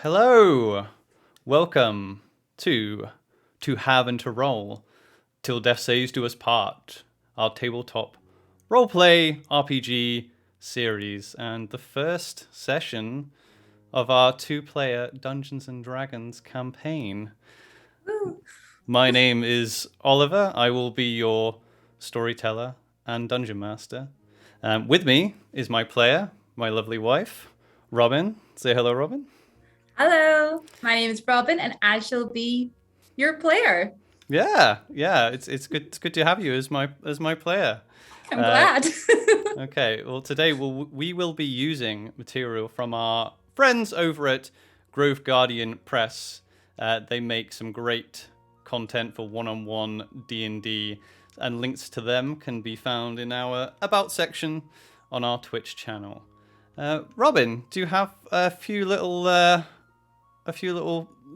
Hello, welcome to Have and to Roll, Till Death Saves Do Us Part, our tabletop roleplay RPG series, and the first session of our two-player Dungeons and Dragons campaign. Woo. My name is Oliver. I will be your storyteller and dungeon master. With me is my player, my lovely wife, Robin. Say hello, Robin. Hello, my name is Robin, and I shall be your player. Yeah. It's good. It's good to have you as my player. I'm Uh, glad. okay. Well, today we will be using material from our friends over at Grove Guardian Press. They make some great content for one-on-one D&D, and links to them can be found in our About section on our Twitch channel. Robin, do you have a few little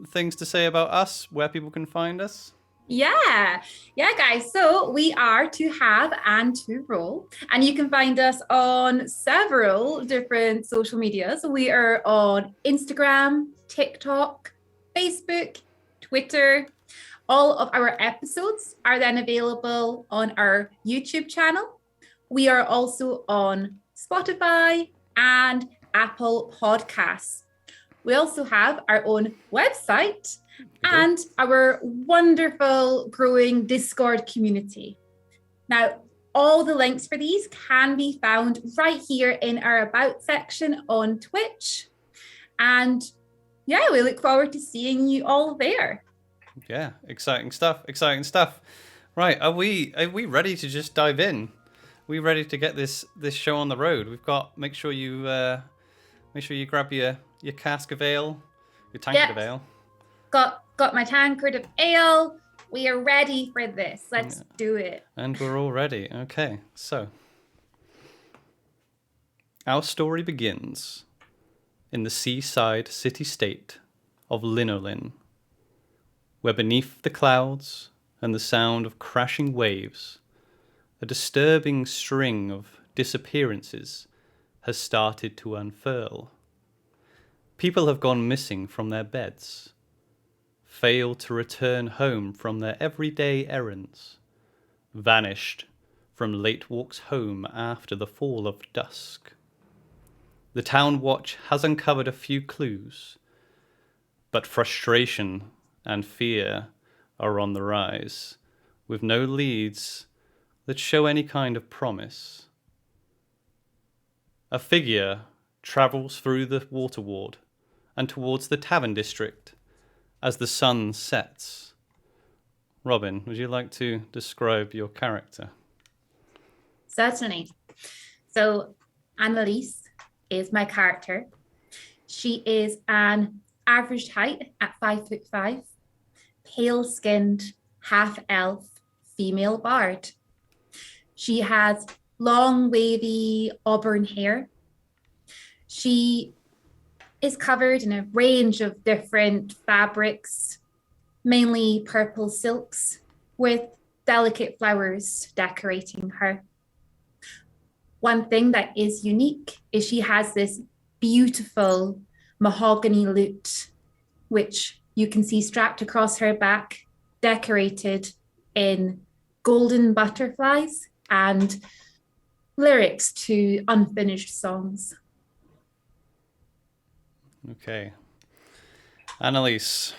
things to say about us, where people can find us? Yeah, yeah, guys. So we are to have and to roll, and you can find us on several different social medias. We are on Instagram, TikTok, Facebook, Twitter. All of our episodes are then available on our YouTube channel. We are also on Spotify and Apple Podcasts. We also have our own website and our wonderful growing Discord community. Now, all the links for these can be found right here in our About section on Twitch. And yeah, we look forward to seeing you all there. Yeah, exciting stuff. Exciting stuff. Right, are we ready to just dive in? We ready to get this show on the road? We've got make sure you grab your cask of ale, your tankard of Yep, ale. got my tankard of ale. We are ready for this. Let's do it. And we're all ready. Okay, so our story begins in the seaside city-state of Linolin, where beneath the clouds and the sound of crashing waves, a disturbing string of disappearances has started to unfurl. People have gone missing from their beds, failed to return home from their everyday errands, vanished from late walks home after the fall of dusk. The town watch has uncovered a few clues, but frustration and fear are on the rise, with no leads that show any kind of promise. A figure travels through the water ward and towards the tavern district as the sun sets. Robin, would you like to describe your character? Certainly. So, Annalise is my character. She is an average height at 5'5", pale skinned, half elf, female bard. She has long, wavy auburn hair. She is covered in a range of different fabrics, mainly purple silks, with delicate flowers decorating her. One thing that is unique is she has this beautiful mahogany lute, which you can see strapped across her back, decorated in golden butterflies and lyrics to unfinished songs. Okay. Annalise.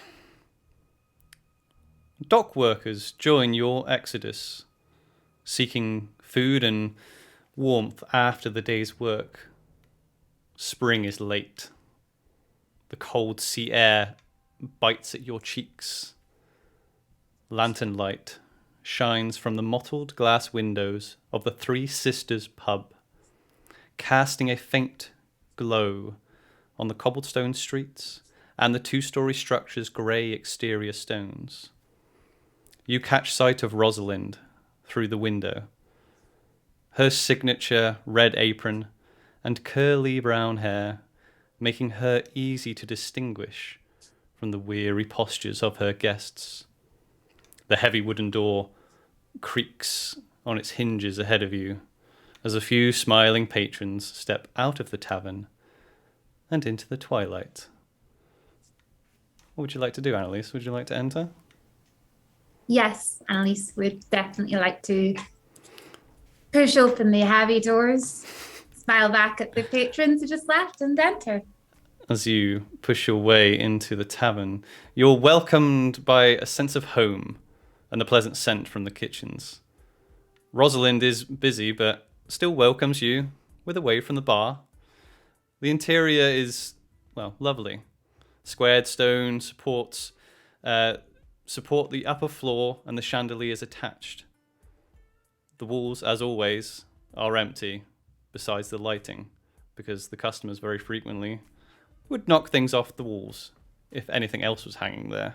Dock workers join your exodus, seeking food and warmth after the day's work. Spring is late. The cold sea air bites at your cheeks. Lantern light shines from the mottled glass windows of the Three Sisters pub, casting a faint glow on the cobblestone streets and the two-story structure's grey exterior stones. You catch sight of Rosalind through the window, her signature red apron and curly brown hair making her easy to distinguish from the weary postures of her guests. The heavy wooden door creaks on its hinges ahead of you as a few smiling patrons step out of the tavern and into the twilight. What would you like to do, Annalise? Would you like to enter? Yes, Annalise would definitely like to push open the heavy doors, smile back at the patrons who just left, and enter. As you push your way into the tavern, you're welcomed by a sense of home and the pleasant scent from the kitchens. Rosalind is busy, but still welcomes you with a wave from the bar. The interior is, well, lovely. Squared stone support the upper floor, and the chandeliers attached. The walls, as always, are empty, besides the lighting, because the customers very frequently would knock things off the walls if anything else was hanging there.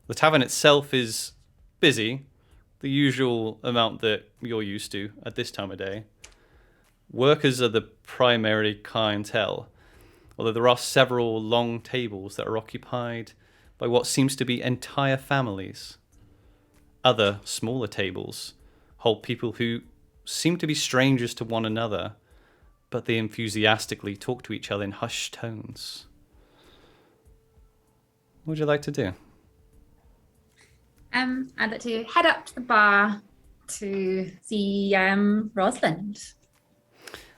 The tavern itself is busy, the usual amount that you're used to at this time of day. Workers are the primary clientele, although there are several long tables that are occupied by what seems to be entire families. Other, smaller tables hold people who seem to be strangers to one another, but they enthusiastically talk to each other in hushed tones. What would you like to do? I'd like to head up to the bar to see Rosalind.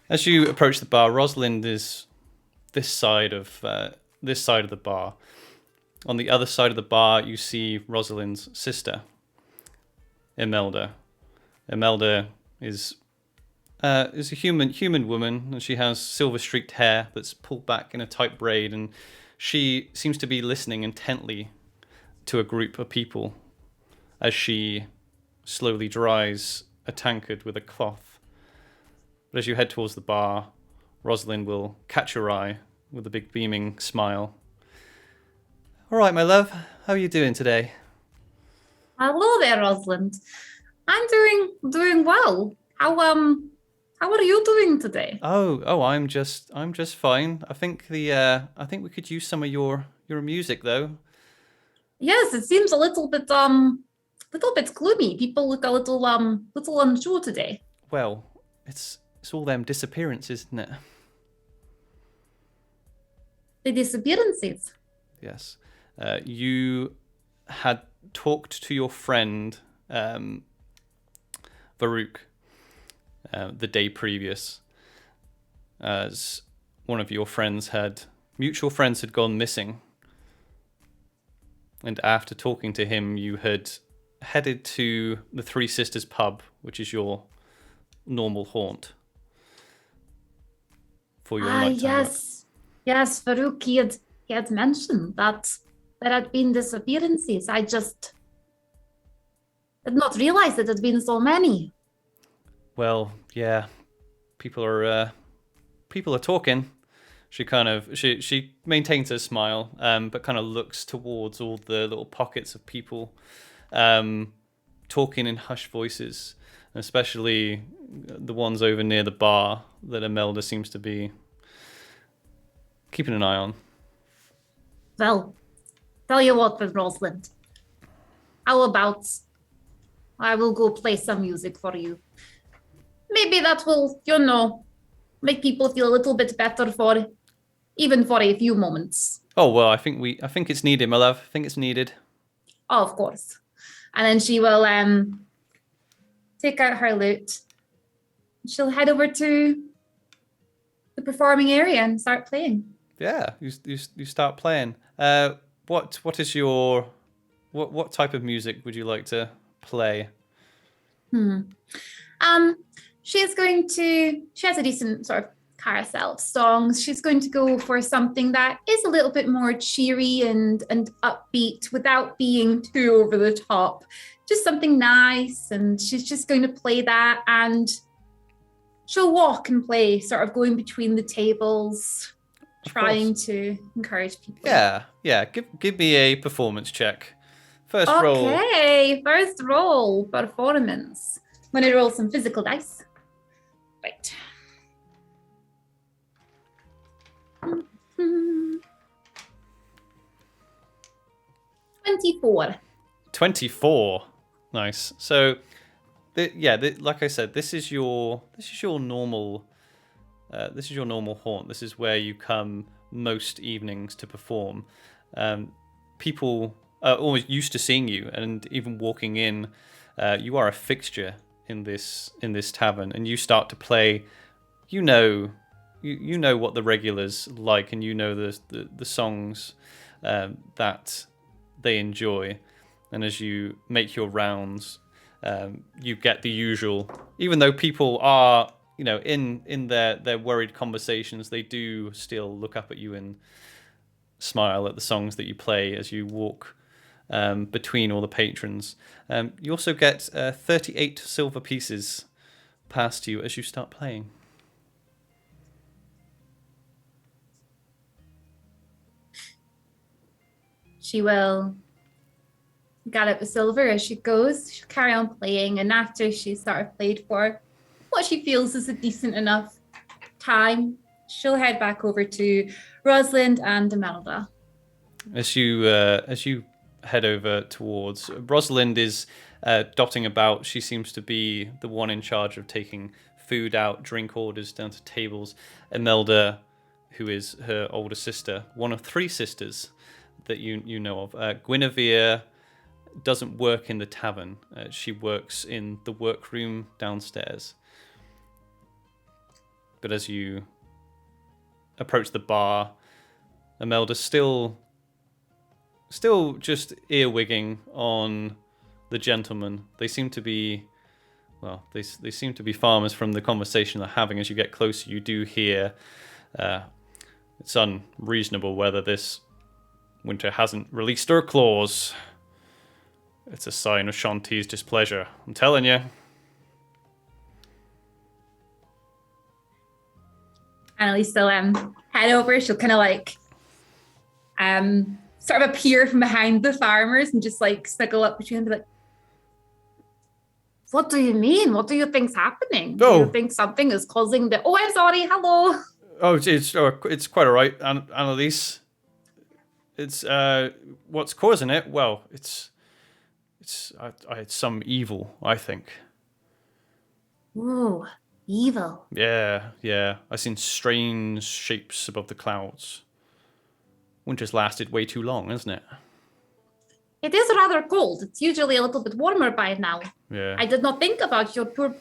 As you approach the bar, Rosalind is this side of the bar. On the other side of the bar, you see Rosalind's sister, Imelda. Imelda is a human woman, and she has silver-streaked hair that's pulled back in a tight braid, and she seems to be listening intently to a group of people as she slowly dries a tankard with a cloth. But as you head towards the bar, Rosalind will catch your eye with a big beaming smile. All right, my love, how are you doing today? Hello there, Rosalind. I'm doing well. How are you doing today? Oh, I'm just fine. I think we could use some of your music though. Yes, it seems a little bit gloomy. People look a little unsure today. Well, it's all them disappearances, isn't it? The disappearances. Yes. You had talked to your friend Varuk the day previous, as one of your mutual friends had gone missing. And after talking to him, you had headed to the Three Sisters pub, which is your normal haunt for your nighttime work. Yes, Farouk, he had mentioned that there had been disappearances. I just did not realize that there had been so many. Well, yeah, people are talking. She maintains her smile, but kind of looks towards all the little pockets of people talking in hushed voices, especially the ones over near the bar that Imelda seems to be keeping an eye on. Well, tell you what, with Rosalind, how about I will go play some music for you? Maybe that will, make people feel a little bit better for a few moments. Oh well, I think it's needed, my love. I think it's needed. Oh, of course. And then she will take out her lute. She'll head over to the performing area and start playing. Yeah, you start playing. What is your what type of music would you like to play? She has a decent sort of carousel of songs. She's going to go for something that is a little bit more cheery and upbeat without being too over the top. Just something nice, and she's just going to play that, and she'll walk and play, sort of going between the tables, trying to encourage people. Yeah. Give me a performance check. First roll. Okay, first roll, performance. I'm going to roll some physical dice. Right. 24. 24. Nice. So, like I said, this is your normal haunt. This is where you come most evenings to perform. People are always used to seeing you, and even walking in, you are a fixture in this tavern, and you start to play. You know, you know what the regulars like, and you know the songs that they enjoy. And as you make your rounds, you get the usual. Even though people are, in their worried conversations, they do still look up at you and smile at the songs that you play as you walk between all the patrons. You also get 38 silver pieces passed to you as you start playing. She will gather the silver as she goes. She'll carry on playing, and after she's sort of played for what she feels is a decent enough time, she'll head back over to Rosalind and Imelda. As you head over towards, Rosalind is dotting about. She seems to be the one in charge of taking food out, drink orders down to tables. Imelda, who is her older sister, one of three sisters that you know of. Guinevere doesn't work in the tavern. She works in the workroom downstairs. But as you approach the bar, Imelda's still just earwigging on the gentlemen. They seem to be, they seem to be farmers from the conversation they're having. As you get closer, you do hear, it's unreasonable whether this winter hasn't released her claws. It's a sign of Shanti's displeasure. I'm telling you. Annalise will head over. She'll kind of like sort of appear from behind the farmers and just like snuggle up between them and be like, what do you mean? What do you think's happening? Do you think something is causing the... Oh, I'm sorry. Hello. Oh, it's quite all right, Annalise. It's what's causing it? Well, it's some evil, I think. Ooh, evil. Yeah. I've seen strange shapes above the clouds. Winter's lasted way too long, isn't it? It is rather cold. It's usually a little bit warmer by now. Yeah. I did not think about your poor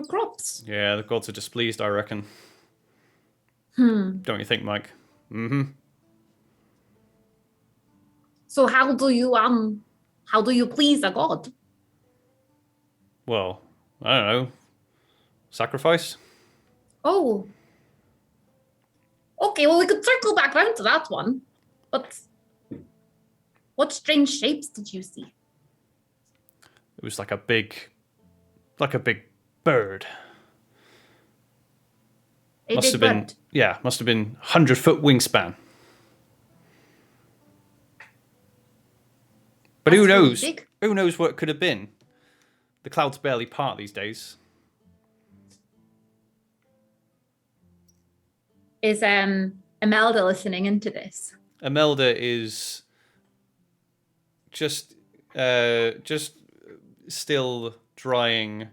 crops. Yeah, the gods are displeased, I reckon. Don't you think, Mike? Mm-hmm. So how do you please a god? Well, I don't know. Sacrifice? Oh. Okay, well, we could circle back round to that one. But what strange shapes did you see? It was like a big bird. Must have been 100-foot wingspan. But who knows? Really big. Who knows what it could have been? The clouds barely part these days. Is Imelda listening into this? Imelda is just still drying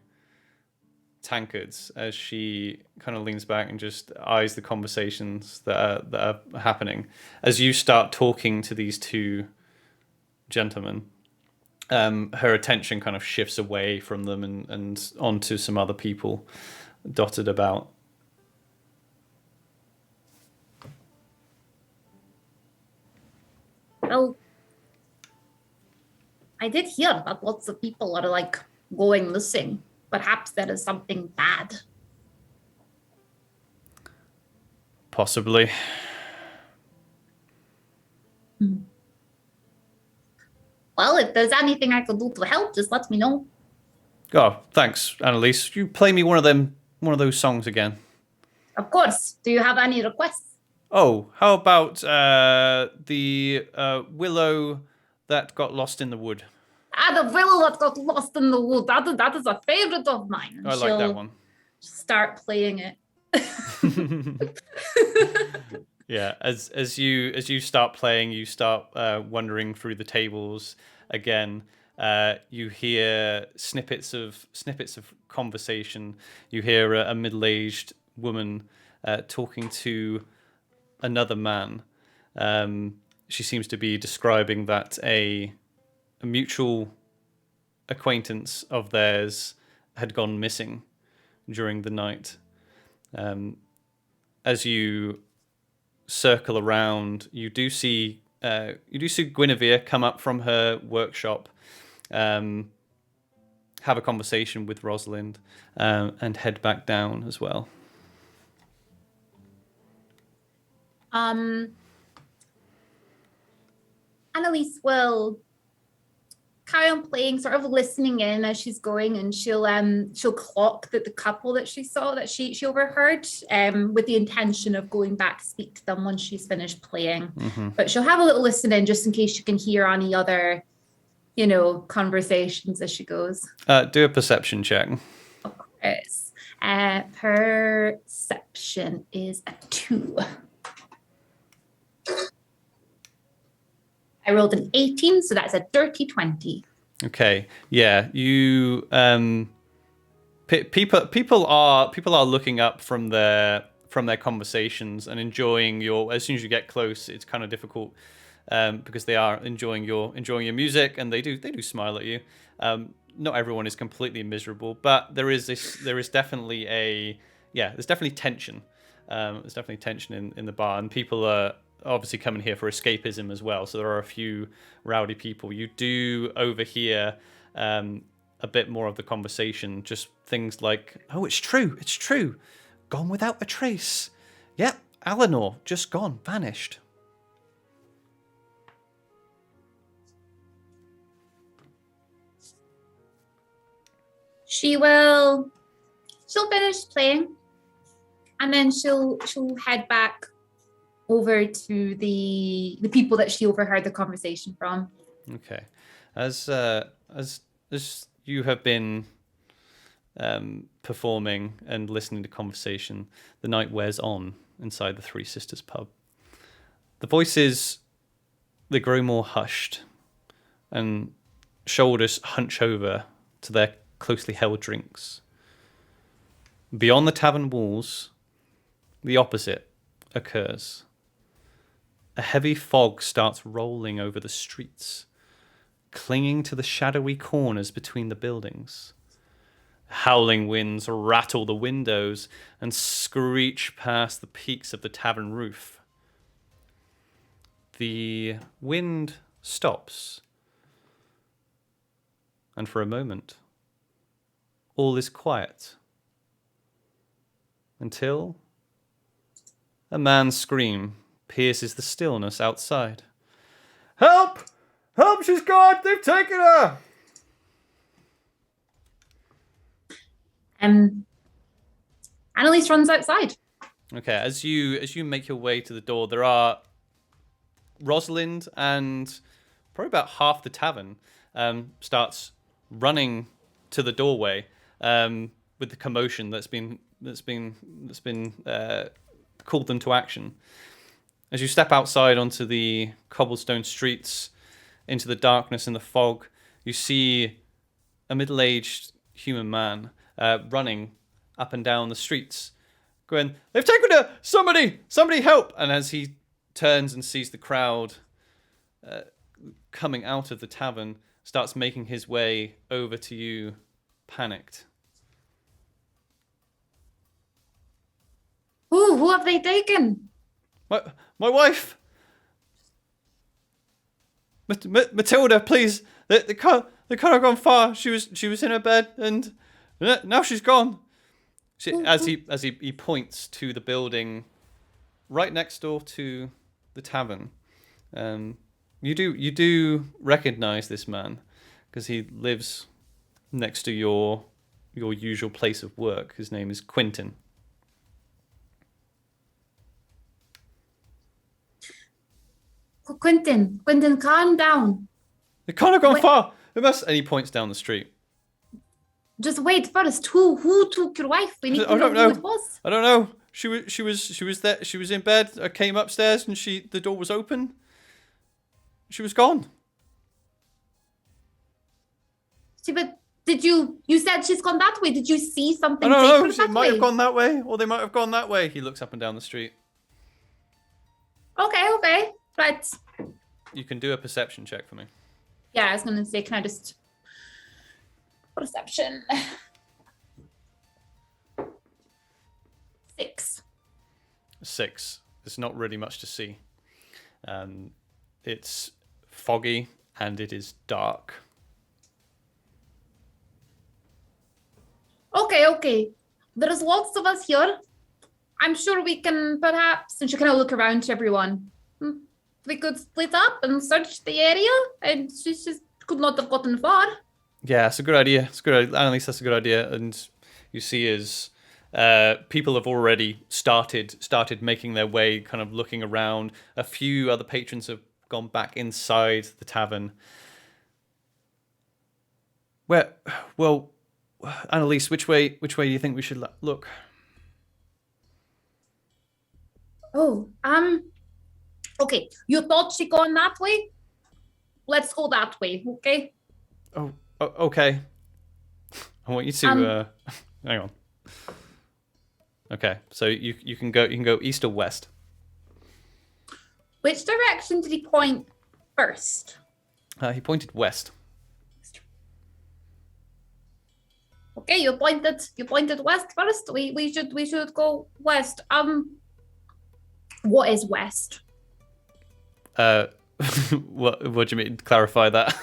tankards as she kind of leans back and just eyes the conversations that are happening. As you start talking to these two gentlemen, her attention kind of shifts away from them and onto some other people dotted about. Well, I did hear that lots of people are like going missing. Perhaps there is something bad. Possibly. Well, if there's anything I could do to help, just let me know. Oh, thanks, Annalise. You play me one of those songs again. Of course. Do you have any requests? Oh, how about the willow that got lost in the wood? The willow that got lost in the wood. That is a favorite of mine. And I like that one. Start playing it. Yeah, as you start playing, you start wandering through the tables again. You hear snippets of conversation. You hear a middle-aged woman talking to another man. She seems to be describing that a mutual acquaintance of theirs had gone missing during the night. As you circle around, you do see Guinevere come up from her workshop, have a conversation with Rosalind, and head back down as well. Annalise will carry on playing, sort of listening in as she's going, and she'll clock that the couple that she saw, that she overheard, with the intention of going back to speak to them once she's finished playing. But she'll have a little listen in just in case she can hear any other, conversations as she goes. Do a perception check. Of course. Perception is a 2. I rolled an 18, so that's a dirty 20. Okay. Yeah. You people are looking up from their conversations and enjoying your. As soon as you get close, it's kind of difficult because they are enjoying your music, and they do smile at you. Not everyone is completely miserable, but there is definitely there's definitely tension. There's definitely tension in the bar, and people are obviously coming here for escapism as well. So there are a few rowdy people. You do overhear a bit more of the conversation, just things like, "Oh, it's true, gone without a trace. Yep, Eleanor just gone, vanished." She'll finish playing, and then she'll head back over to the people that she overheard the conversation from. Okay, as you have been performing and listening to conversation, the night wears on inside the Three Sisters pub. The voices, they grow more hushed, and shoulders hunch over to their closely held drinks. Beyond the tavern walls, the opposite occurs. A heavy fog starts rolling over the streets, clinging to the shadowy corners between the buildings. Howling winds rattle the windows and screech past the peaks of the tavern roof. The wind stops, and for a moment, all is quiet, until a man's scream pierces the stillness outside. "Help! Help, she's gone! They've taken her!" Annalise runs outside. Okay, as you make your way to the door, there are Rosalind and probably about half the tavern starts running to the doorway with the commotion that's been called them to action. As you step outside onto the cobblestone streets, into the darkness and the fog, you see a middle-aged human man running up and down the streets, going, "They've taken her! Somebody help!" And as he turns and sees the crowd coming out of the tavern, starts making his way over to you, panicked. Who have they taken? My wife! Matilda, please! They can't have gone far. She was in her bed, and now she's gone. As he points to the building right next door to the tavern, you do recognize this man because he lives next to your usual place of work. His name is Quentin. Quentin, calm down. They can't have gone far. It must. And he points down the street. Just wait first. Who took your wife? We need to know who it was. I don't know. She was there. She was in bed. I came upstairs and the door was open. She was gone. See, but you said she's gone that way. Did you see something? I don't know. She might have gone that way, or they might have gone that way. He looks up and down the street. Okay. Right. You can do a perception check for me. Yeah, I was gonna say, can I just perception? 6. 6. There's not really much to see. It's foggy and it is dark. Okay. There's lots of us here. I'm sure we can perhaps, and she kind of look around to everyone. We could split up and search the area, and she just could not have gotten far. Yeah, it's a good idea. Annalise, that's a good idea. And you see as people have already started making their way, kind of looking around. A few other patrons have gone back inside the tavern. Well, Annalise, which way do you think we should look? Oh, okay. You thought she gone that way? Let's go that way, okay? Oh, okay. I want you to hang on. Okay, so you can go east or west. Which direction did he point first? He pointed west. Okay, you pointed west first. We should go west. What is west? What do you mean? Clarify that.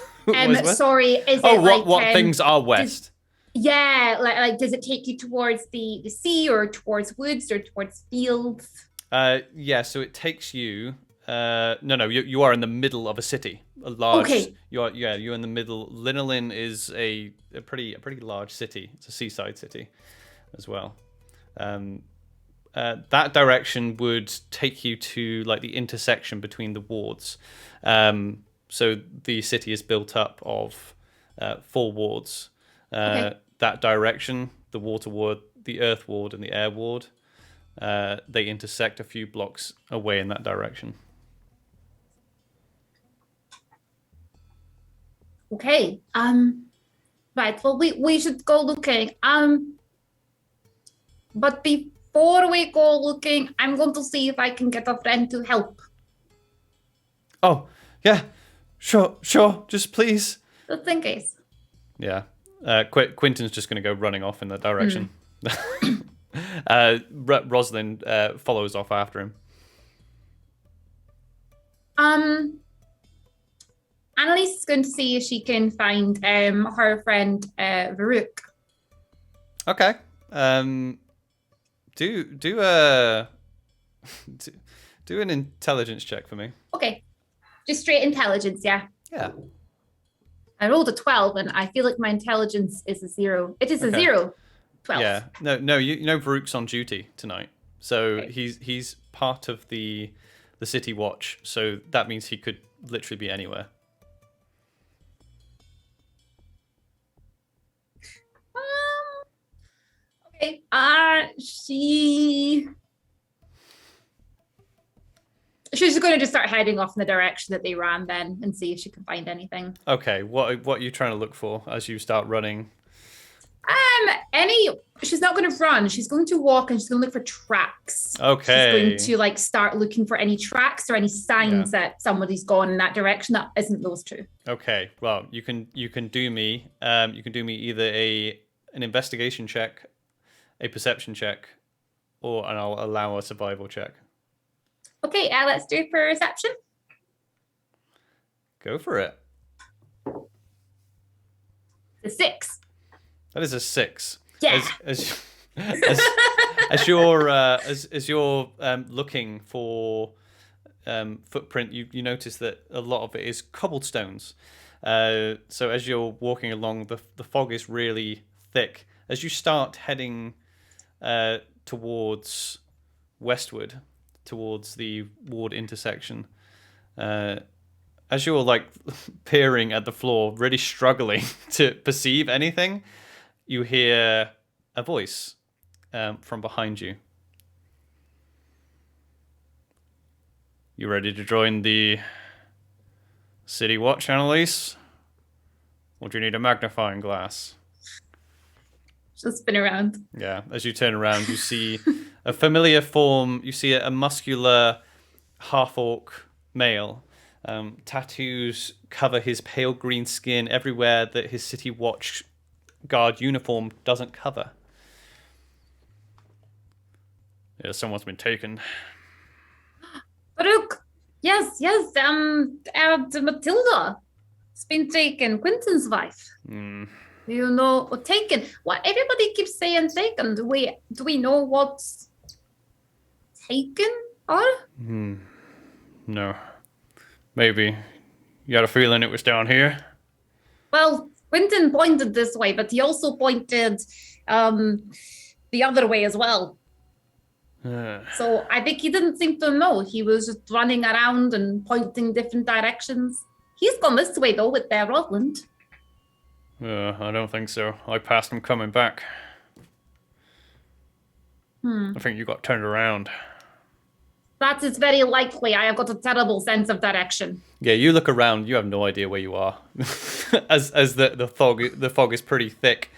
Sorry, is it like what things are west? Like does it take you towards the sea or towards woods or towards fields? Yeah, so it takes you no, you are in the middle of a city. A large you're in the middle. Linolin is a pretty large city. It's a seaside city as well. That direction would take you to like the intersection between the wards. So the city is built up of 4 wards. That direction, the water ward, the earth ward, and the air ward, they intersect a few blocks away in that direction. Okay. Right. Well, we should go looking. But before we go looking, I'm going to see if I can get a friend to help. Oh, yeah. Sure. Just please. Just in case. Yeah. Quentin's just going to go running off in that direction. Rosalind follows off after him. Annalise is going to see if she can find her friend Varuk. Okay. Do an intelligence check for me. Okay. Just straight intelligence, yeah. Yeah. I rolled a 12 and I feel like my intelligence is a 0. It is a 0. 12. Yeah. No, you know Varuk's on duty tonight. So he's part of the city watch, so that means he could literally be anywhere. Okay. She's going to just start heading off in the direction that they ran then and see if she can find anything. Okay. What are you trying to look for as you start running? She's not going to run. She's going to walk and she's going to look for tracks. Okay. She's going to start looking for any tracks or any signs that somebody's gone in that direction that isn't those two. Okay. Well, you can do me. You can do me either an investigation check, a perception check, and I'll allow a survival check. Okay, let's do perception. Go for it. The 6. That is a 6. Yeah. As you're looking for footprint, you notice that a lot of it is cobblestones. So as you're walking along, the fog is really thick. As you start heading towards westward, towards the ward intersection, as you're peering at the floor, really struggling to perceive anything, you hear a voice from behind you. You ready to join the City Watch, Annalise? Or do you need a magnifying glass? She'll spin around. Yeah, as you turn around, you see a familiar form. You see a muscular half-orc male. Tattoos cover his pale green skin everywhere that his city watch guard uniform doesn't cover. Yeah, someone's been taken. Farouk. Yes. Matilda. It's been taken. Quentin's wife. You know, or taken. What everybody keeps saying taken. Do we know what's taken or? No. Maybe. You got a feeling it was down here? Well, Quentin pointed this way, but he also pointed the other way as well. So I think he didn't seem to know. He was just running around and pointing different directions. He's gone this way, though, with their Rutland. I don't think so. I passed him coming back. I think you got turned around. That is very likely. I have got a terrible sense of direction. Yeah, you look around. You have no idea where you are, as the fog is pretty thick,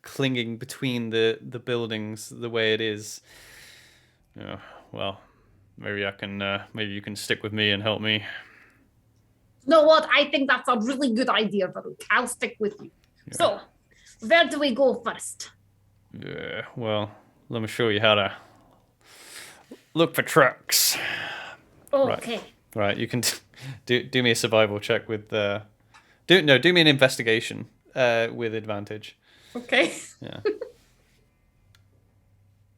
clinging between the buildings the way it is. Well, maybe maybe you can stick with me and help me. You know what? I think that's a really good idea, Farouk. I'll stick with you. Yeah. So, where do we go first? Yeah, well, let me show you how to look for trucks. Okay. Right, you can do me a survival check with do me an investigation with advantage. Okay. Yeah.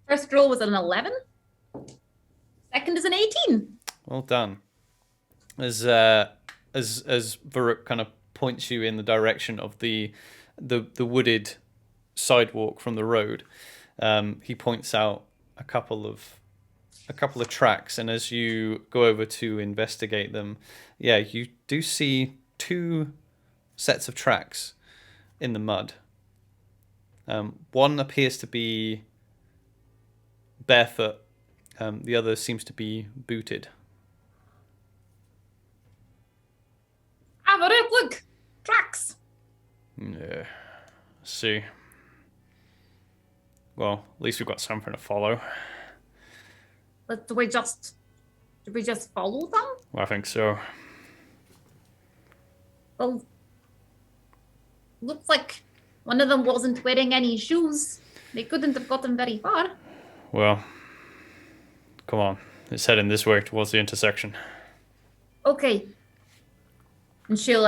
First roll was an 11. Second is an 18. Well done. As Varuk kind of points you in the direction of the wooded sidewalk from the road, he points out a couple of tracks, and as you go over to investigate them, yeah, you do see 2 sets of tracks in the mud. One appears to be barefoot, the other seems to be booted. Look, tracks. Yeah, see. Well, at least we've got something to follow. But do we just follow them? Well, I think so. Well, looks like one of them wasn't wearing any shoes. They couldn't have gotten very far. Well, come on. It's heading this way towards the intersection. Okay. And she'll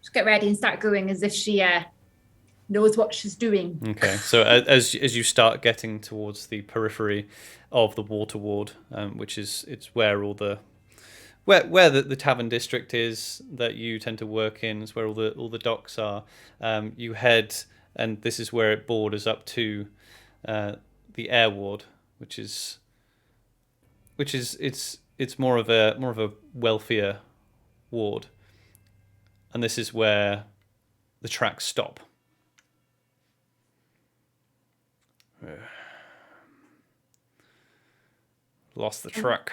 just get ready and start going as if she knows what she's doing. Okay, so as you start getting towards the periphery of the water ward, which is where all the where the tavern district is that you tend to work in, is where all the docks are. You head, and this is where it borders up to the air ward, which is it's more of a wealthier ward, and this is where the tracks stop. Lost the truck.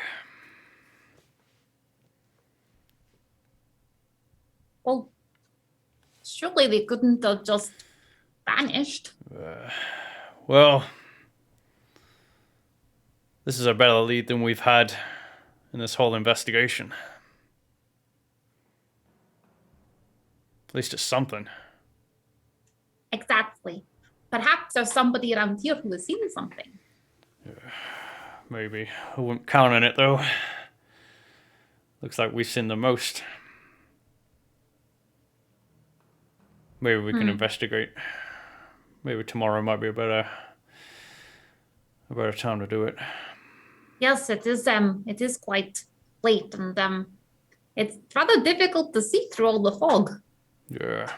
Well, surely they couldn't have just vanished. Well, this is a better lead than we've had in this whole investigation. At least it's something. Exactly. Perhaps there's somebody around here who has seen something. Maybe. I wouldn't count on it, though. Looks like we've seen the most. Maybe we can investigate. Maybe tomorrow might be a better time to do it. Yes, it is quite late, and it's rather difficult to see through all the fog. Yeah.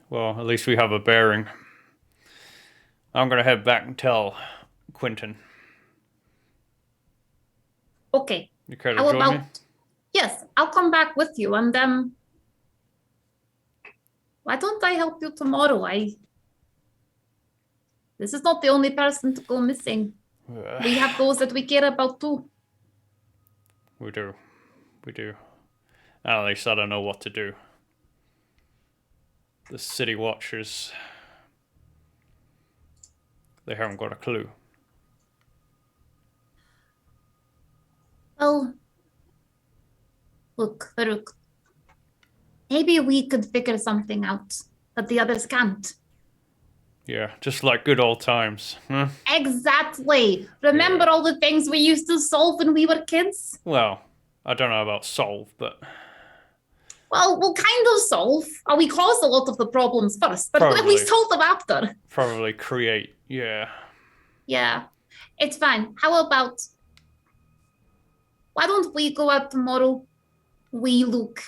Well, at least we have a bearing. I'm gonna head back and tell Quentin. Okay. You care to join me? Yes, I'll come back with you, and why don't I help you tomorrow? This is not the only person to go missing. We have those that we care about too. We do. At least I don't know what to do. The city watchers, they haven't got a clue. Well, look, Farouk, maybe we could figure something out that the others can't. Yeah, just like good old times. Huh? Exactly. Remember Yeah. all the things we used to solve when we were kids? Well, I don't know about solve, but Well, we'll kind of solve. We caused a lot of the problems first, but we probably solved them after. probably create. Yeah. Yeah, it's fine. How about, why don't we go out tomorrow? We look.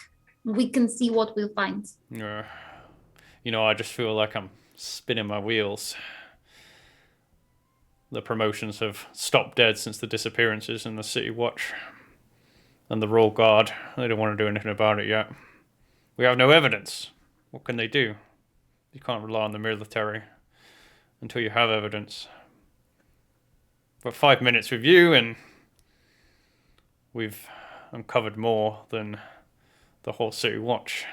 We can see what we'll find. Yeah. I just feel like I'm spinning my wheels. The promotions have stopped dead since the disappearances in the City Watch. And the Royal Guard, they don't want to do anything about it yet. We have no evidence. What can they do? You can't rely on the military until you have evidence. But 5 minutes with you, and we've uncovered more than the whole City Watch.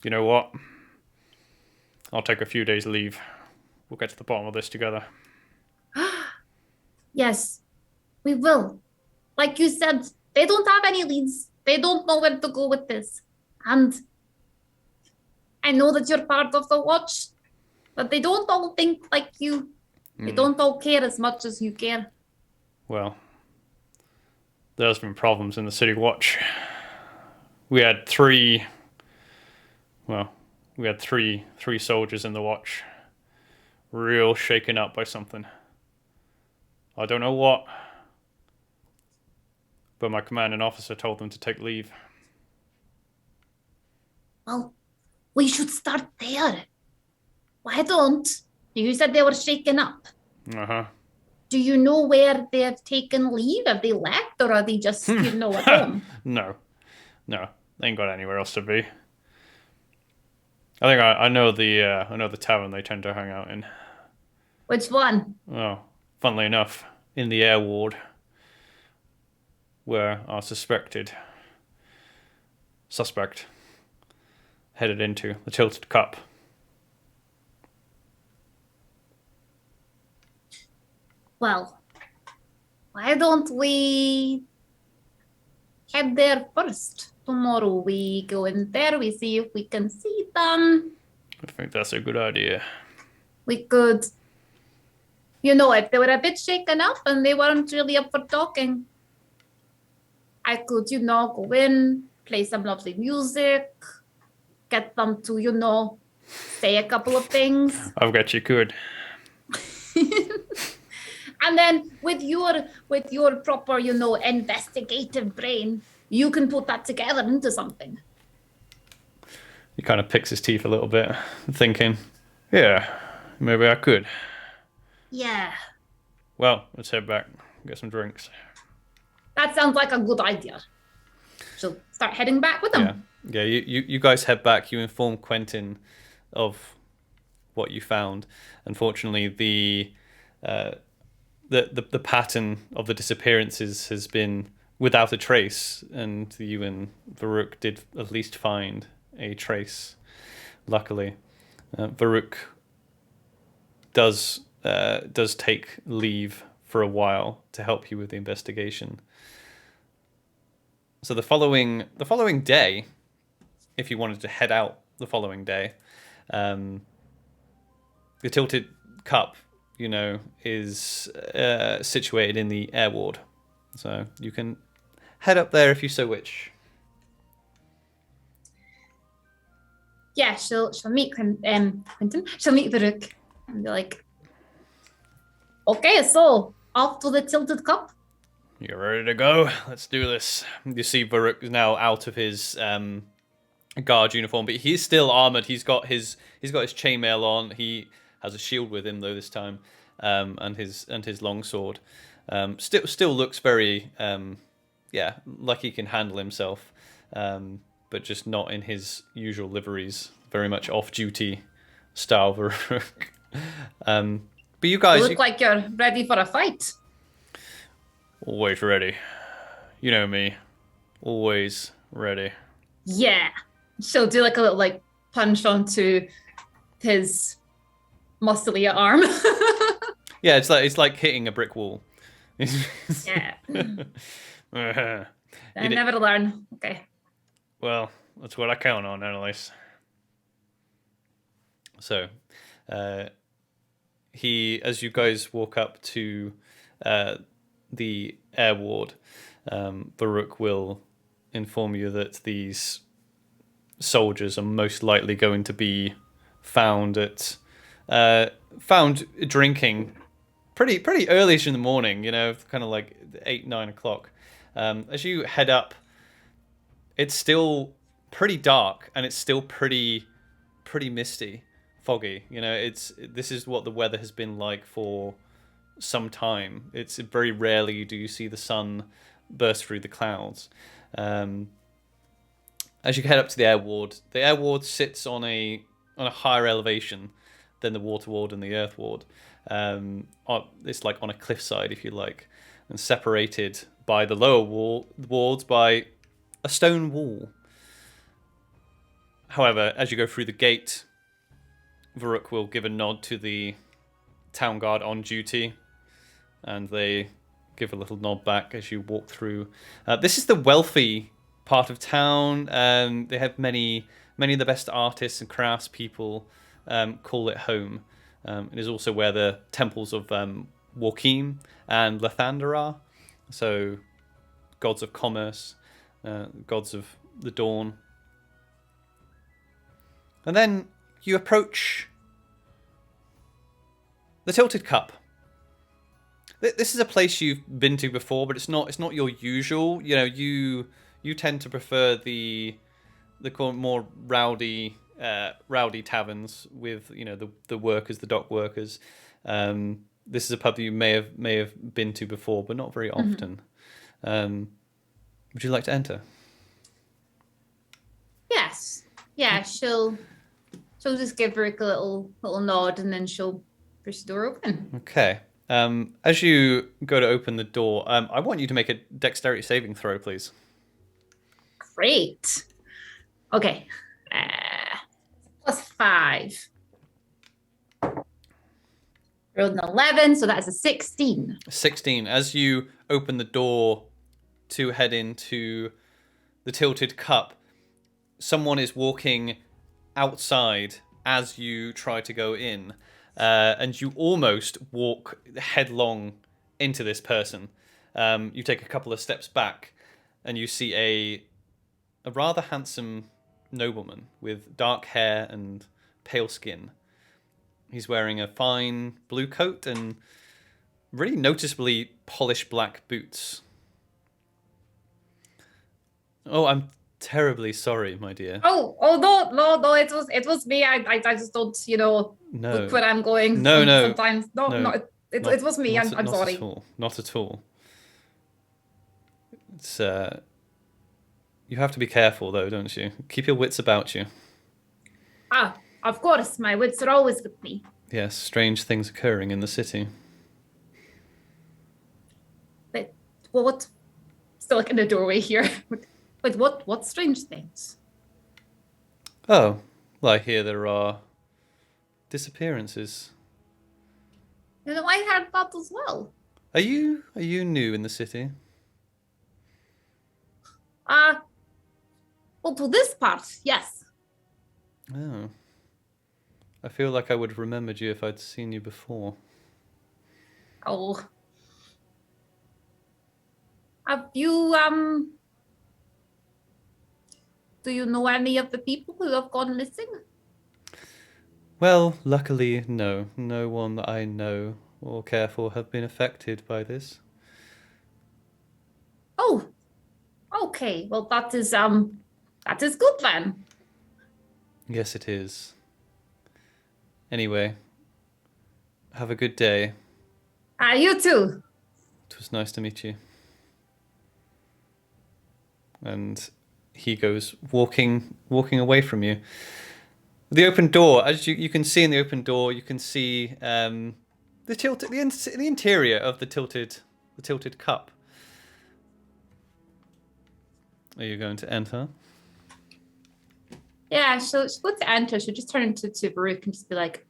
You know what? I'll take a few days leave. We'll get to the bottom of this together. Yes, we will. Like you said, they don't have any leads. They don't know where to go with this. And I know that you're part of the watch, but they don't all think like you. They don't all care as much as you care. Well, there's been problems in the City Watch. We had three soldiers in the watch. Real shaken up by something. I don't know what. But my commanding officer told them to take leave. Well, we should start there. Why don't? You said they were shaken up. Uh-huh. Do you know where they've taken leave? Have they left, or are they just, at home? No. They ain't got anywhere else to be. I think I know the tavern they tend to hang out in. Which one? Oh, funnily enough, in the air ward, where our suspect headed into the Tilted Cup. Well, why don't we head there first? Tomorrow we go in there, we see if we can see them. I think that's a good idea. We could, if they were a bit shaken up and they weren't really up for talking, I could, go in, play some lovely music, get them to, say a couple of things. I've got you good. And then with your proper, investigative brain, you can put that together into something. He kind of picks his teeth a little bit, thinking, yeah, maybe I could. Yeah. Well, let's head back, get some drinks. That sounds like a good idea. So start heading back with them. Yeah. You guys head back. You inform Quentin of what you found. Unfortunately, the pattern of the disappearances has been without a trace, and you and Varuk did at least find a trace. Luckily, Varuk does take leave for a while to help you with the investigation. So the following day, if you wanted to head out the following day, the Tilted Cup, is situated in the air ward. So you can head up there if you so wish. Yeah, she'll meet Quentin. She'll meet Varuk and be like, okay, so off to the Tilted Cup. You ready to go? Let's do this. You see Varuk is now out of his guard uniform, but he's still armored. He's got his chainmail on. He has a shield with him though this time, and his longsword. Still looks very like he can handle himself, but just not in his usual liveries. Very much off-duty style Varuk. But you guys look like you're ready for a fight. Always ready. You know me. Always ready. Yeah. She'll do like a little punch onto his muscly arm. Yeah, it's like hitting a brick wall. Yeah. Uh-huh. I never learn. Okay. Well, that's what I count on, Annalise. So, as you guys walk up to the air ward, Baruch will inform you that these soldiers are most likely going to be found found drinking pretty early in the morning. Kind of like 8-9 o'clock. As you head up, it's still pretty dark and it's still pretty misty, foggy. This is what the weather has been like for some time. It's very rarely do you see the sun burst through the clouds. As you head up to the air ward sits on a higher elevation than the water ward and the earth ward. It's like on a cliffside, if you like, and separated by the lower wards by a stone wall. However, as you go through the gate, Varuk will give a nod to the town guard on duty, and they give a little nod back as you walk through. This is the wealthy part of town. They have many of the best artists and craftspeople call it home. It is also where the temples of Joachim and Lathander are. So, gods of commerce, gods of the dawn. And then you approach the Tilted Cup. This is a place you've been to before, but it's not your usual. You tend to prefer the more rowdy taverns with the workers, the dock workers. This is a pub that you may have been to before, but not very often. Would you like to enter? Yes. Yeah, she'll just give Rick a little nod, and then she'll push the door open. Okay. As you go to open the door, I want you to make a dexterity saving throw, please. Great. Okay. +5. Rolled an 11, so that's a 16. 16. As you open the door to head into the Tilted Cup, someone is walking outside as you try to go in, and you almost walk headlong into this person. You take a couple of steps back, and you see a rather handsome nobleman with dark hair and pale skin. He's wearing a fine blue coat and really noticeably polished black boots. Oh, I'm terribly sorry, my dear. Oh no! It was me. I just don't No. look where I'm going. No. Sometimes it was me. I'm sorry. Not at all. It's you have to be careful though, don't you? Keep your wits about you. Of course, my wits are always with me. Yes, strange things occurring in the city. But what? Still like in the doorway here. Wait, what strange things? Oh, well, I hear there are disappearances. I heard that as well. Are you new in the city? Well, to this part, yes. Oh. I feel like I would have remembered you if I'd seen you before. Oh. Have you, do you know any of the people who have gone missing? Well, luckily, no. No one that I know or care for have been affected by this. Oh. Okay. Well, that is good then. Yes, it is. Anyway, have a good day. You too. It was nice to meet you. And he goes walking away from you. The open door, as you can see in the open door, you can see the interior of the tilted cup. Are you going to enter? Yeah, she's going to enter. She'll just turn to Baruch and just be like,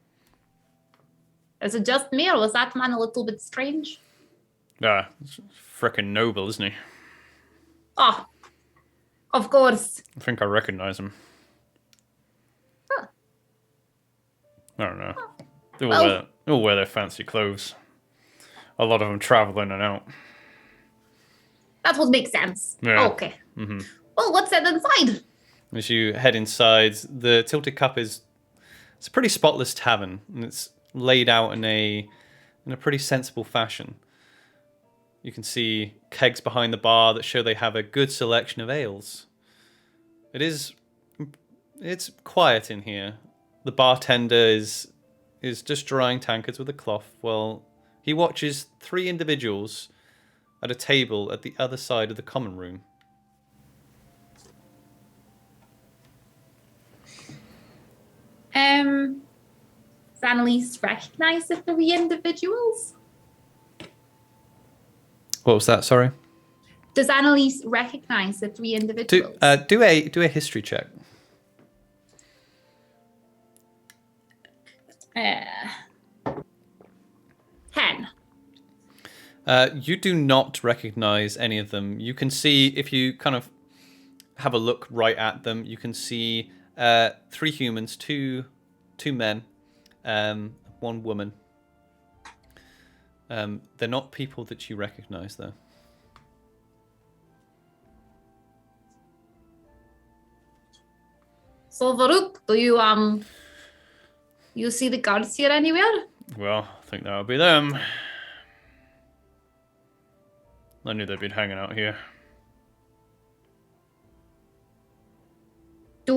is it just me, or was that man a little bit strange? Ah, frickin' noble, isn't he? Oh, of course. I think I recognize him. Huh. I don't know. Well, They all wear their fancy clothes. A lot of them travel in and out. that would make sense. Yeah. Okay. Mm-hmm. Well, what's that inside? As you head inside, the Tilted Cup it's a pretty spotless tavern, and it's laid out in a pretty sensible fashion. You can see kegs behind the bar that show they have a good selection of ales. It's quiet in here. The bartender is just drying tankards with a cloth while he watches 3 individuals at a table at the other side of the common room. Does Annalise recognize the 3 individuals? What was that? Sorry. Does Annalise recognize the 3 individuals? Do a history check. 10. You do not recognize any of them. You can see, if you kind of have a look right at them, you can see 3 humans, two men, 1 woman. They're not people that you recognize, though. So, Varuk, do you see the guards here anywhere? Well, I think that'll be them. I knew they'd been hanging out here. Do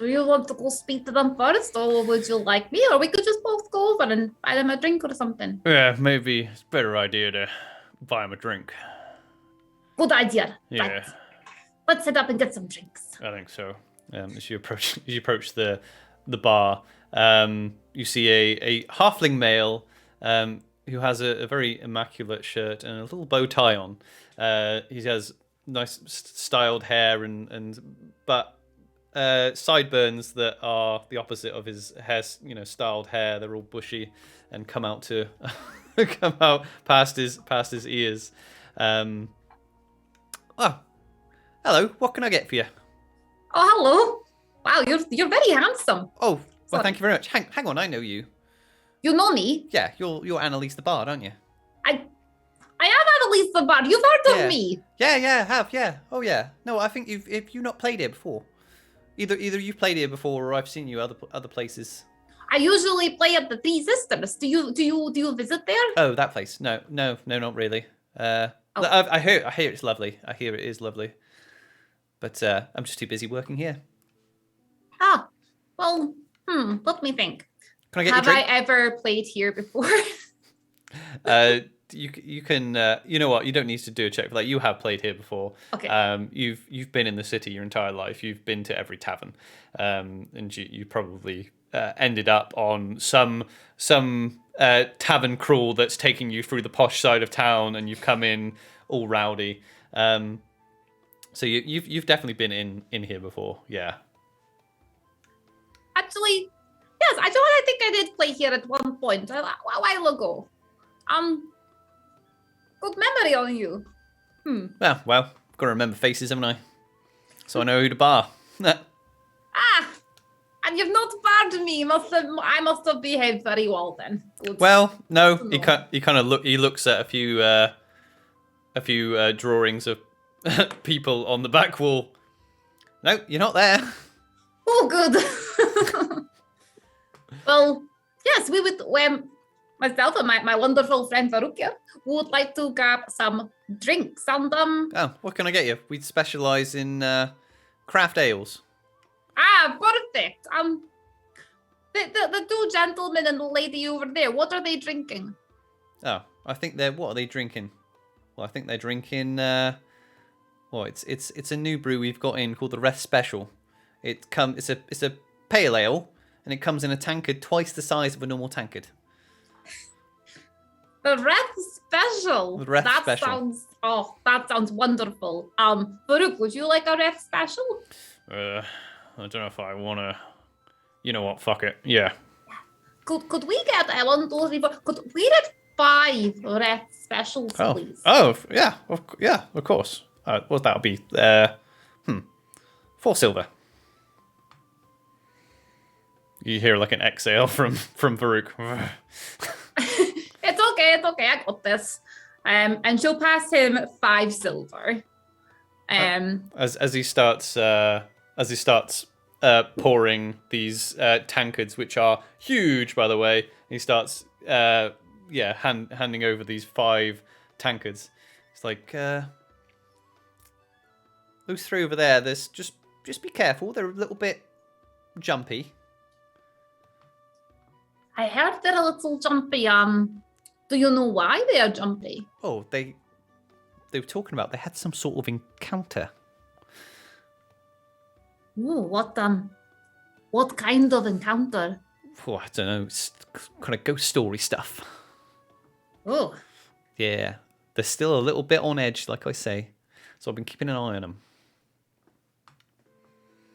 you want to go speak to them first, or would you like me? Or we could just both go over and buy them a drink or something. Yeah, maybe it's a better idea to buy them a drink. Good idea. Yeah. Right. Let's sit up and get some drinks. I think so. As you approach the bar, you see a halfling male who has a very immaculate shirt and a little bow tie on. He has nice styled hair but sideburns that are the opposite of his hair. Styled hair. They're all bushy and come out past his ears. Hello. What can I get for you? Oh, hello. Wow, you're very handsome. Oh, well, Sorry. thank you very much. Hang on, I know you. You know me? Yeah, you're Annalise the Bard, aren't you? I am Annalise the Bard. You've heard of me. Yeah, I have. Yeah. Oh, yeah. No, I think you've not played here before. Either you've played here before, or I've seen you other places. I usually play at the Three Sisters. Do you visit there? Oh, that place. No, not really. I hear it's lovely. I hear it is lovely. But I'm just too busy working here. Ah, well, let me think. Can I get Have you a drink? I ever played here before? You can. You know what? You don't need to do a check for that. You have played here before. Okay. You've been in the city your entire life. You've been to every tavern, and you probably ended up on some tavern crawl that's taking you through the posh side of town, and you've come in all rowdy. So you've definitely been in here before. Yeah. Actually, yes, I think I did play here at one point a while ago. Good memory on you. Well, got to remember faces, haven't I? So I know who to bar. And you've not barred me. I must have behaved very well then. Good. Well, no, he looks at a few drawings of people on the back wall. No, you're not there. Oh, good. Well, yes, we would. Myself and my wonderful friend Farukia would like to grab some drinks and Oh, what can I get you? We specialise in craft ales. Perfect. The 2 gentlemen and the lady over there. What are they drinking? Oh, I think what are they drinking? Well, I think they're drinking. It's a new brew we've got in called the Reth Special. It's a pale ale, and it comes in a tankard twice the size of a normal tankard. The Reth Special. The Reth Special. That sounds wonderful. Farouk, would you like a Reth Special? I don't know if I wanna. You know what? Fuck it. Yeah. Could we get 1, 2, 3, 4? Could we get 5 red specials, please. Yeah, of course. What that'll be? 4 silver. You hear like an exhale from Varuk. It's okay. I got this. And she'll pass him 5 silver. As he starts pouring these tankards, which are huge, by the way. He starts handing over these 5 tankards. It's like those 3 over there. There's just be careful. They're a little bit jumpy. I heard they're a little jumpy. Do you know why they are jumpy? Oh, they were talking about they had some sort of encounter. Ooh, what kind of encounter? Oh, I don't know. It's kind of ghost story stuff. Oh. Yeah, they're still a little bit on edge, like I say. So I've been keeping an eye on them.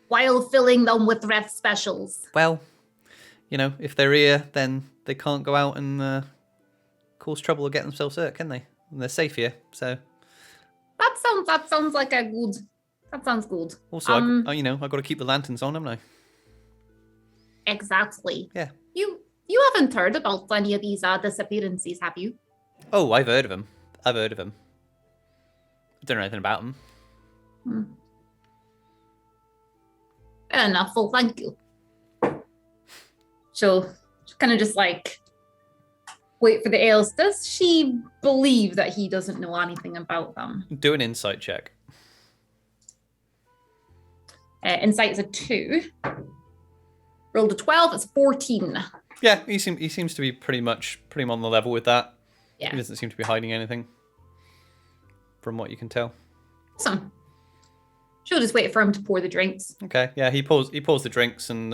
While filling them with red specials. Well, if they're here, then they can't go out and cause trouble or get themselves hurt, can they? And they're safe here, so. That sounds like a good. That sounds good. Also, I got to keep the lanterns on, haven't I? Exactly. Yeah. You haven't heard about any of these disappearances, have you? Oh, I've heard of them. I don't know anything about them. Fair enough. Well, thank you. She'll kind of just like wait for the ales. Does she believe that he doesn't know anything about them? Do an insight check. Insight is a 2. Rolled a 12. It's 14. Yeah, he seems to be pretty on the level with that. Yeah. He doesn't seem to be hiding anything, from what you can tell. Awesome. She'll just wait for him to pour the drinks. Okay. Yeah, he pours the drinks and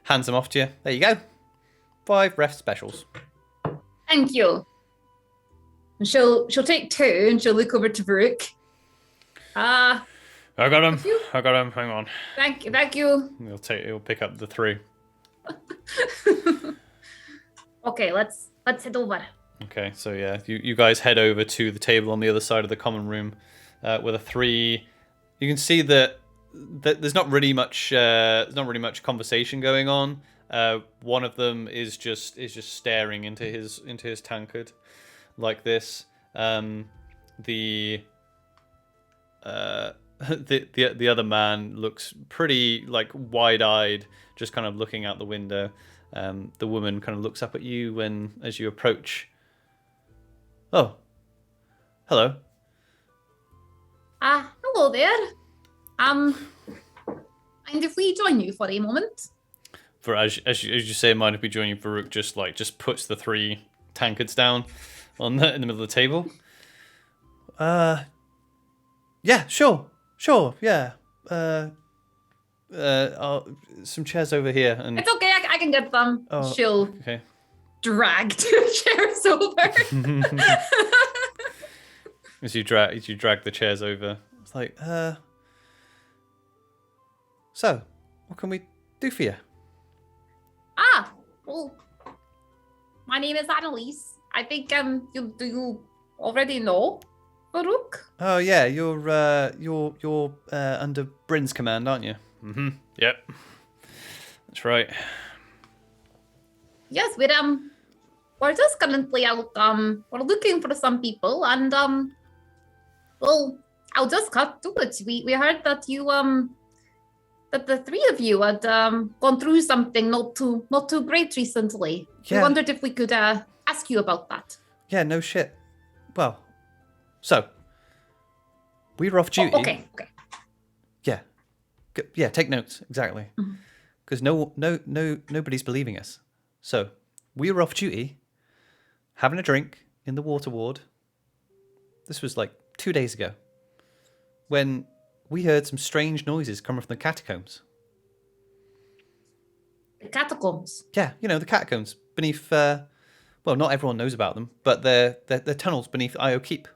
hands them off to you. There you go. 5 ref specials. Thank you. And she'll take 2 and she'll look over to Varuk. I got him. Hang on. Thank you. He'll pick up the 3. Okay, let's head over. Okay, so yeah, you guys head over to the table on the other side of the common room, with the 3. You can see that there's not really much conversation going on. One of them is just staring into his tankard, like this. The other man looks pretty like wide-eyed, just kind of looking out the window. The woman kind of looks up at you as you approach. Oh, hello. Hello there. Mind if we join you for a moment? For as you say, mind if we join you? Varuk just puts the 3 tankards down in the middle of the table. Yeah, sure, yeah. Some chairs over here, and it's okay. I can get them. Oh, she'll okay. drag 2 chairs over. As you drag the chairs over, it's like, so what can we do for you? Well, my name is Annalise. I think you already know Varuk. Oh yeah, you're under Bryn's command, aren't you? Mm-hmm. Yep. That's right. Yes, we're just currently out we're looking for some people, and well, I'll just cut to it. We heard that you that the 3 of you had gone through something not too great recently. Yeah. We wondered if we could ask you about that. Yeah, no shit. Well, so we were off duty. Oh, okay. Yeah. Yeah, take notes, exactly. Because nobody's believing us. So we were off duty, having a drink in the water ward. This was like 2 days ago, when we heard some strange noises coming from the catacombs. The catacombs? Yeah, the catacombs beneath, well, not everyone knows about them, but they're tunnels beneath Io Keep.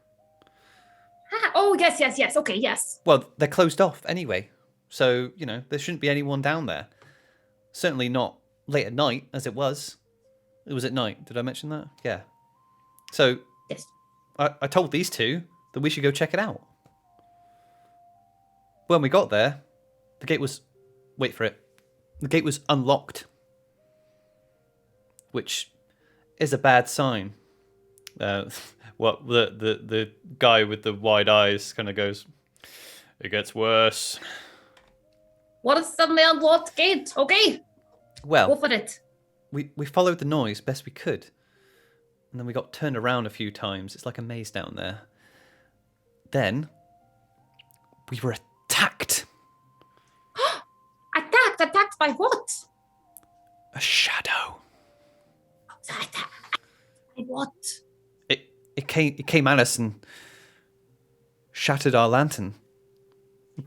Oh, yes. Okay, yes. Well, they're closed off anyway, so, there shouldn't be anyone down there. Certainly not late at night, as it was. It was at night. Did I mention that? Yeah. So Yes. I told these two that we should go check it out. When we got there, the gate was... Wait for it. The gate was unlocked. Which is a bad sign. The guy with the wide eyes kind of goes, it gets worse. What is the unlocked gate? Okay, go Well, for it. we followed the noise best we could. And then we got turned around a few times. It's like a maze down there. Then we were attacked. Attacked by what? A shadow. By what? It came at us and shattered our lantern.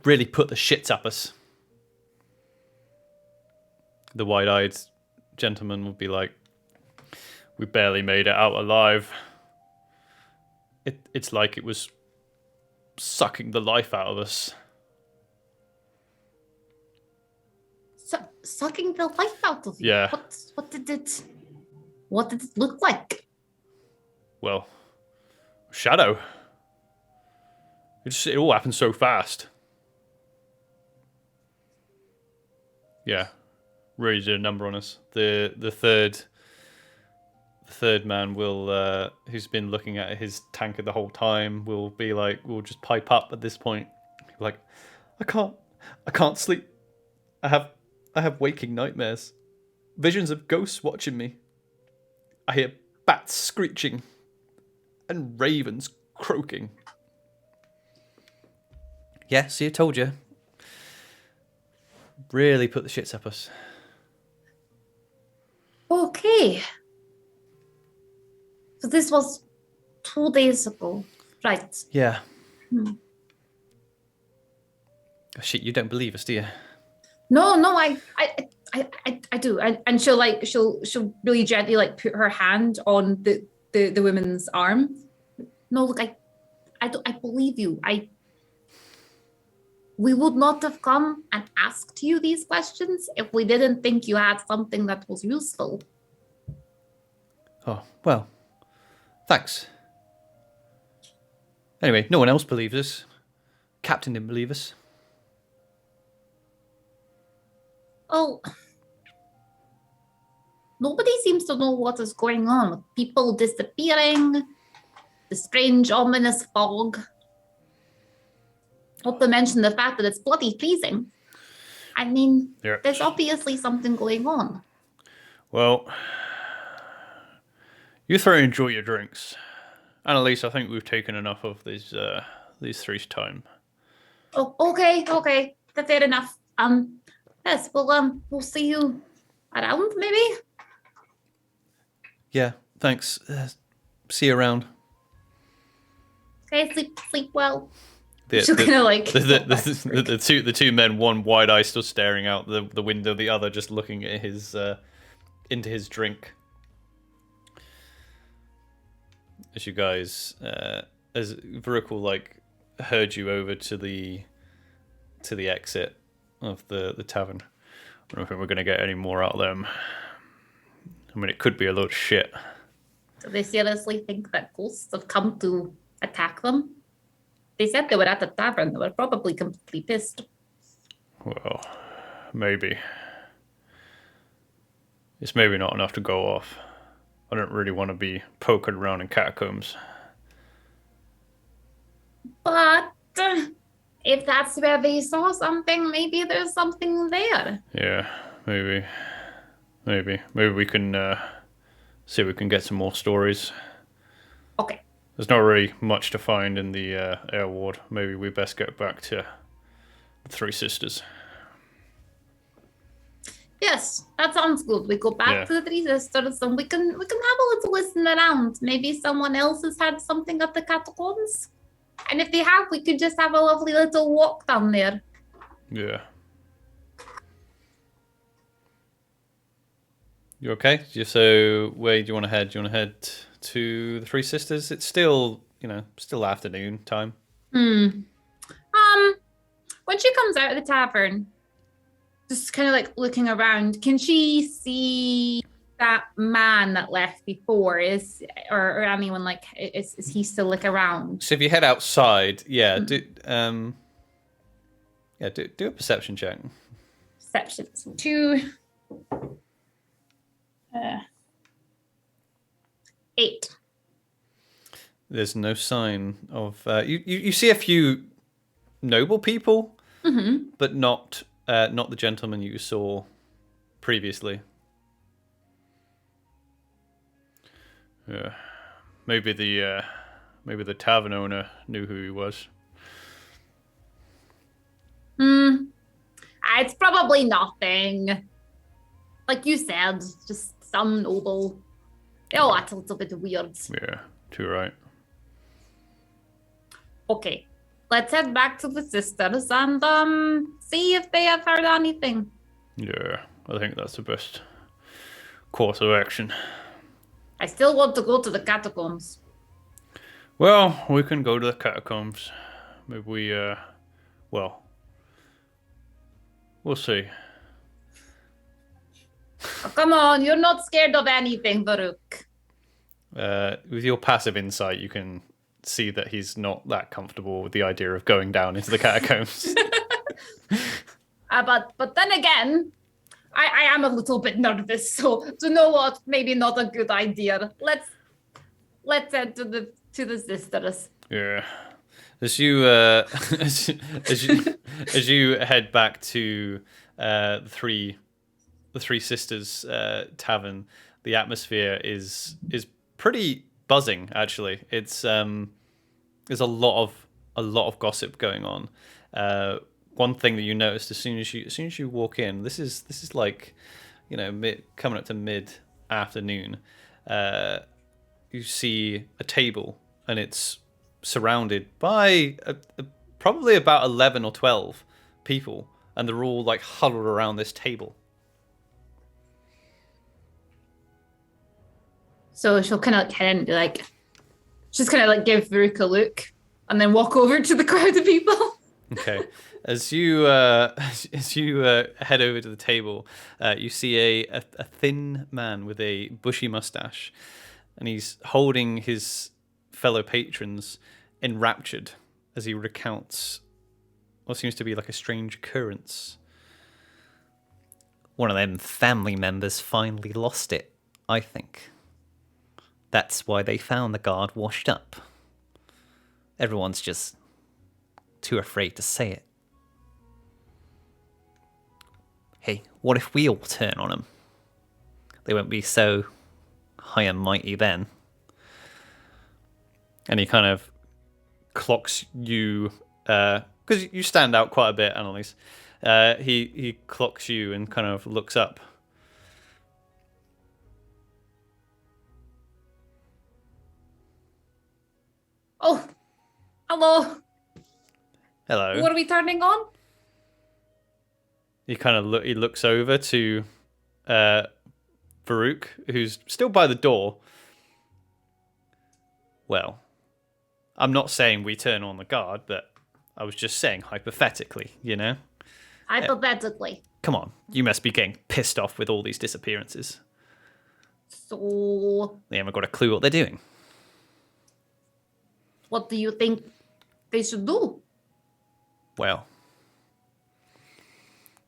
Really put the shits up us. The wide-eyed gentleman would be like, we barely made it out alive. It's like it was sucking the life out of us. Sucking the life out of you? Yeah. What did it look like? Well, shadow. It all happened so fast. Yeah, really did a number on us. The third man will, who's been looking at his tanker the whole time, will be like, we'll just pipe up at this point. Like, I can't sleep. I have waking nightmares. Visions of ghosts watching me. I hear bats screeching and ravens croaking. Yeah, see, I told you. Really put the shits up us. Okay. So this was 2 days ago, right? Yeah. Oh, shit, you don't believe us, do you? No, I do, and she'll really gently like put her hand on the woman's arm. No, look, I believe you. We would not have come and asked you these questions if we didn't think you had something that was useful. Oh, well, thanks. Anyway, no one else believes us. Captain didn't believe us. Oh, nobody seems to know what is going on with people disappearing, the strange, ominous fog. Not to mention the fact that it's bloody freezing. I mean, There's obviously something going on. Well, you three enjoy your drinks. Annalise, I think we've taken enough of these three's time. Oh, okay. That's fair enough. Yes, we'll see you around, maybe? Yeah, thanks. See you around. Okay, sleep well. The The two men, one wide eye still staring out the window, the other just looking at his into his drink. As you guys, as Varuk will like herd you over to the exit of the tavern. I don't think we're gonna get any more out of them. I mean, it could be a load of shit. Do they seriously think that ghosts have come to attack them? They said they were at the tavern. They were probably completely pissed. Well, maybe. It's maybe not enough to go off. I don't really want to be poking around in catacombs. But if that's where they saw something, maybe there's something there. Yeah, maybe. Maybe we can see if we can get some more stories. Okay. There's not really much to find in the air ward. Maybe we best get back to the Three Sisters. Yes, that sounds good. We go back to the Three Sisters and we can have a little listen around. Maybe someone else has had something at the catacombs. And if they have, we could just have a lovely little walk down there. Yeah. You okay? So where do you want to head? Do you want to head to the Three Sisters? It's still, still afternoon time. When she comes out of the tavern, just kind of like looking around, can she see that man that left before or anyone like is he still like around? So if you head outside, yeah, Mhm. do a perception check. Perception. So 2, 8. There's no sign of you see a few noble people, Mm-hmm. but not the gentleman you saw previously. Yeah, maybe the tavern owner knew who he was. Hmm. It's probably nothing. Like you said, just some noble. Oh, that's a little bit weird. Yeah, too right. Okay, let's head back to the sisters and see if they have heard anything. Yeah, I think that's the best course of action. I still want to go to the catacombs. Well, we can go to the catacombs. Maybe well, we'll see. Oh, come on, you're not scared of anything, Varuk. With your passive insight, you can see that he's not that comfortable with the idea of going down into the catacombs. But then again, I am a little bit nervous. So you know what? Maybe not a good idea. Let's head to the sisters. Yeah. As you as you head back to the three sisters tavern, the atmosphere is pretty buzzing. Actually, it's there's a lot of gossip going on. One thing that you noticed as soon as you walk in, this is like, you know, coming up to mid afternoon. You see a table and it's surrounded by probably about 11 or 12 people, and they're all like huddled around this table. So she'll kind of head in and be like, just kind of like give Varuk a look and then walk over to the crowd of people. Okay. As you as you head over to the table, you see a thin man with a bushy mustache, and he's holding his fellow patrons enraptured as he recounts what seems to be like a strange occurrence. One of them family members finally lost it, I think. That's why they found the guard washed up. Everyone's just too afraid to say it. Hey, what if we all turn on them? They won't be so high and mighty then. And he kind of clocks you, because you stand out quite a bit, Annalise. He clocks you and kind of looks up. Oh, hello. Hello. What are we turning on? He kind of he looks over to Farouk, who's still by the door. Well, I'm not saying we turn on the guard, but I was just saying hypothetically, you know? Hypothetically. Come on, you must be getting pissed off with all these disappearances. So, They haven't got a clue what they're doing. what do you think they should do? Well,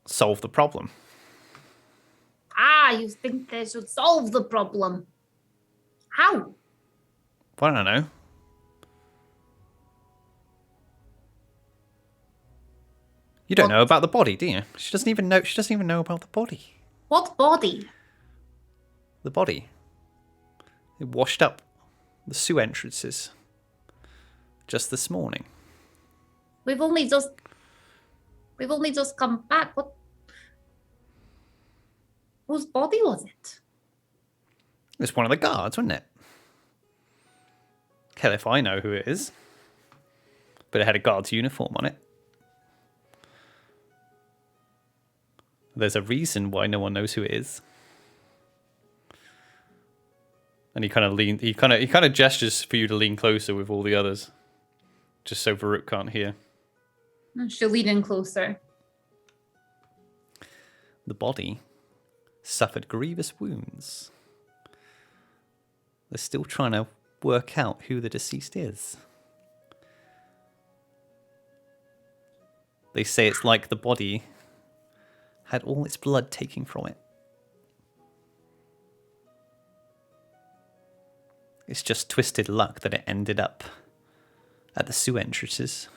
solve the problem. Ah, you think they should solve the problem? How? I don't know. You don't know about the body, do you? She doesn't even know. She doesn't even know about the body. What body? The body. It washed up the sewer entrances just this morning. We've only just come back. What? Whose body was it? It's one of the guards, wasn't it? Hell if I know who it is. But it had a guard's uniform on it. There's a reason why no one knows who it is. And he kind of gestures for you to lean closer with all the others, just so Varuk can't hear. She'll lean in closer. The body suffered grievous wounds. They're still trying to work out who the deceased is. They say it's like the body had all its blood taken from it. It's just twisted luck that it ended up at the sewer entrances.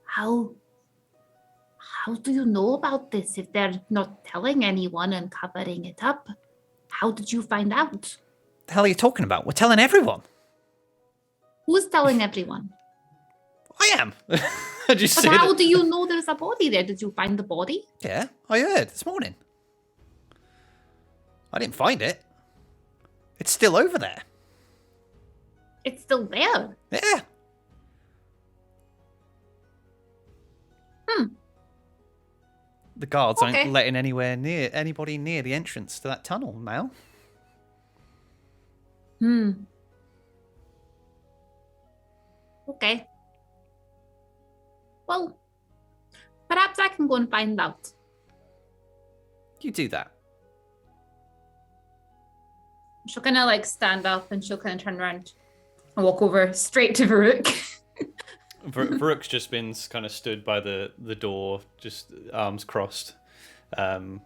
How do you know about this if they're not telling anyone and covering it up? How did you find out? The hell are you talking about? We're telling everyone. Who's telling everyone? I am. Did you But see how that? do you know there's a body there? Did you find the body? Yeah, I heard this morning. I didn't find it. It's still over there. It's still there. Yeah. The guards aren't letting anybody near the entrance to that tunnel, Mal. Okay. Well, perhaps I can go and find out. You do that. She'll kind of like stand up and she'll kind of turn around and walk over straight to Varuk. Varuk's just been kind of stood by the door, just arms crossed, kind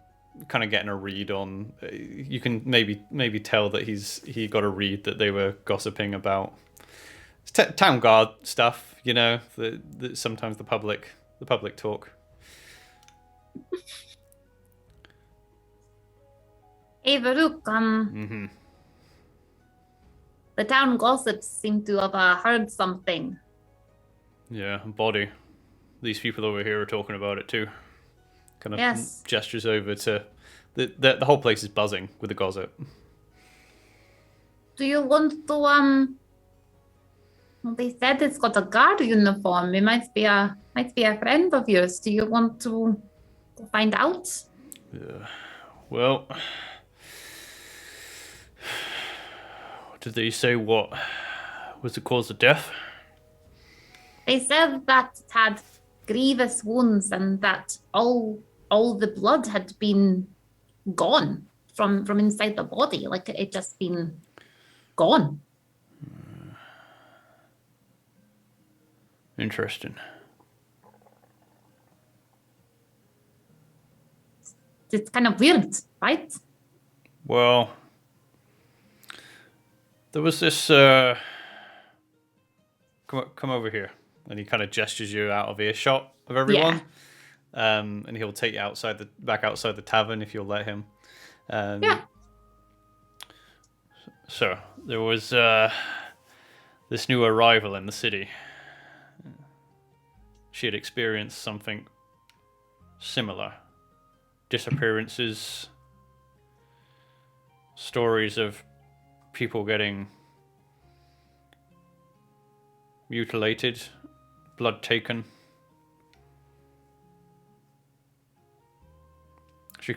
of getting a read on. You can maybe tell that he got a read that they were gossiping about town guard stuff. You know, that sometimes the public talk. Hey Varuk, the town gossips seem to have heard something. Yeah, body. These people over here are talking about it too. Kind of gestures over to the whole place is buzzing with the gossip. Do you want to well, they said it's got a guard uniform. It might be a friend of yours. Do you want to find out? Yeah. Well, did they say what was the cause of death? They said that it had grievous wounds and that all the blood had been gone from inside the body, like it just been gone. Interesting. It's kind of weird, right? Well, there was this. Come over here, and he kind of gestures you out of earshot of everyone. Yeah. And he'll take you back outside the tavern if you'll let him. Yeah. So there was this new arrival in the city. She had experienced something similar. Disappearances, stories of people getting mutilated, blood taken. She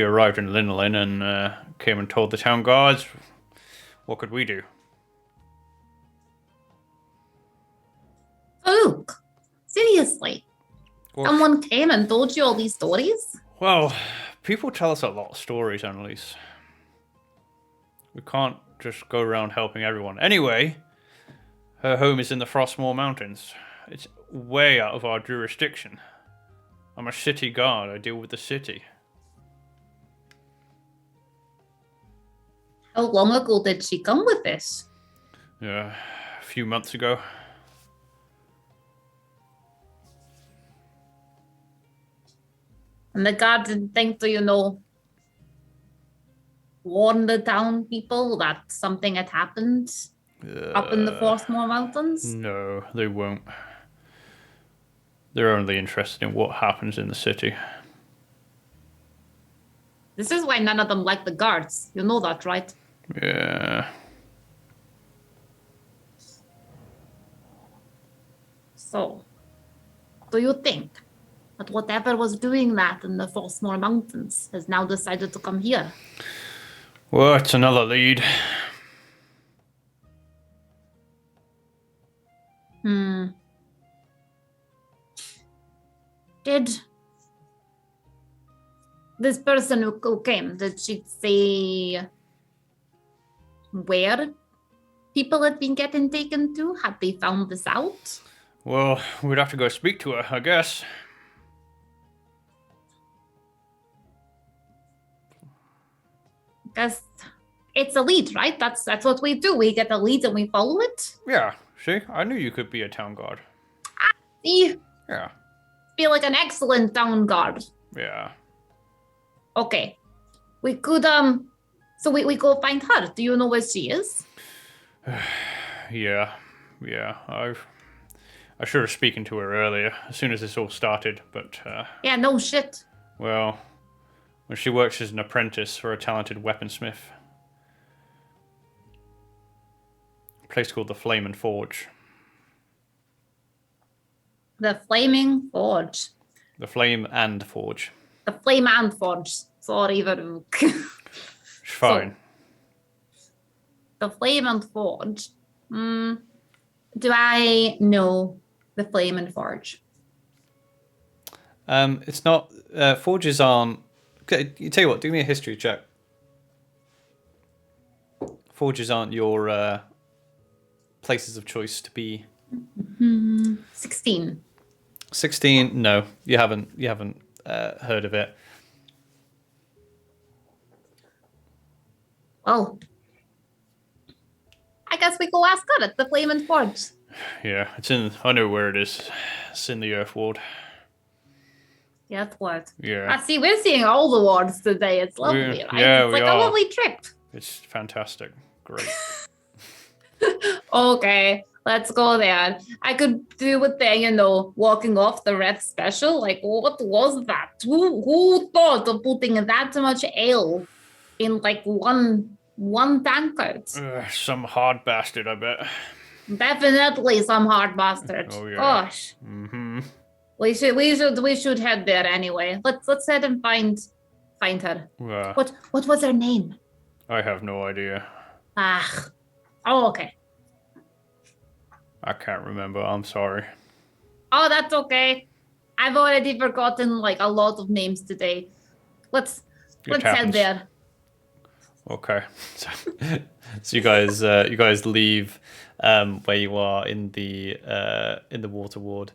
arrived in Linolin and came and told the town guards. What could we do? Luke, seriously? Well, someone came and told you all these stories? Well, people tell us a lot of stories, Annalise. We can't just go around helping everyone. Anyway, her home is in the Frostmoor Mountains. It's way out of our jurisdiction. I'm a city guard. I deal with the city. How long ago did she come with this? A few months ago. And the guard didn't think to, warn the town people that something had happened up in the Frostmoor Mountains? No, they won't. They're only interested in what happens in the city. This is why none of them like the guards. You know that, right? Yeah. So, do you think that whatever was doing that in the Frostmoor Mountains has now decided to come here? Well, it's another lead. this person who came, did she say where people had been getting taken to? Had they found this out? Well, we'd have to go speak to her, I guess. Because it's a lead, right? That's what we do. We get a lead and we follow it. Yeah, see? I knew you could be a town guard. See? Yeah. Feel like an excellent town guard. Yeah. Okay. We could so we go find her. Do you know where she is? Yeah. I should have spoken to her earlier, as soon as this all started, but Yeah, no shit. well, she works as an apprentice for a talented weaponsmith. A place called the Flame and Forge. The Flaming Forge. The Flame and Forge. The Flame and Forge. Sorry, Varuk. It's fine. The Flame and Forge. Do I know the Flame and Forge? It's not. Forges aren't. Okay, you tell you what. Do me a history check. Forges aren't your places of choice to be. 16. 16. No, you haven't. You haven't heard of it. Well, I guess we go ask her at the Flame and Forge. Yeah, it's in. I know where it is. It's in the Earth Ward. The Earth Ward. Yeah. I see. We're seeing all the wards today. It's lovely, right? Yeah, it's we like are. a lovely trip. It's fantastic. Great. Okay, let's go there. I could do with the, walking off the red special. Like, what was that? Who thought of putting that much ale in like one tankard? Some hard bastard, I bet. Definitely some hard bastard. Oh, yeah. Gosh. Mm-hmm. We should head there anyway. Let's head and find her. What was her name? I have no idea. Ah. Oh, okay. I can't remember. I'm sorry. Oh, that's okay. I've already forgotten like a lot of names today. Let's head there. Okay. So you guys leave where you are in the water ward.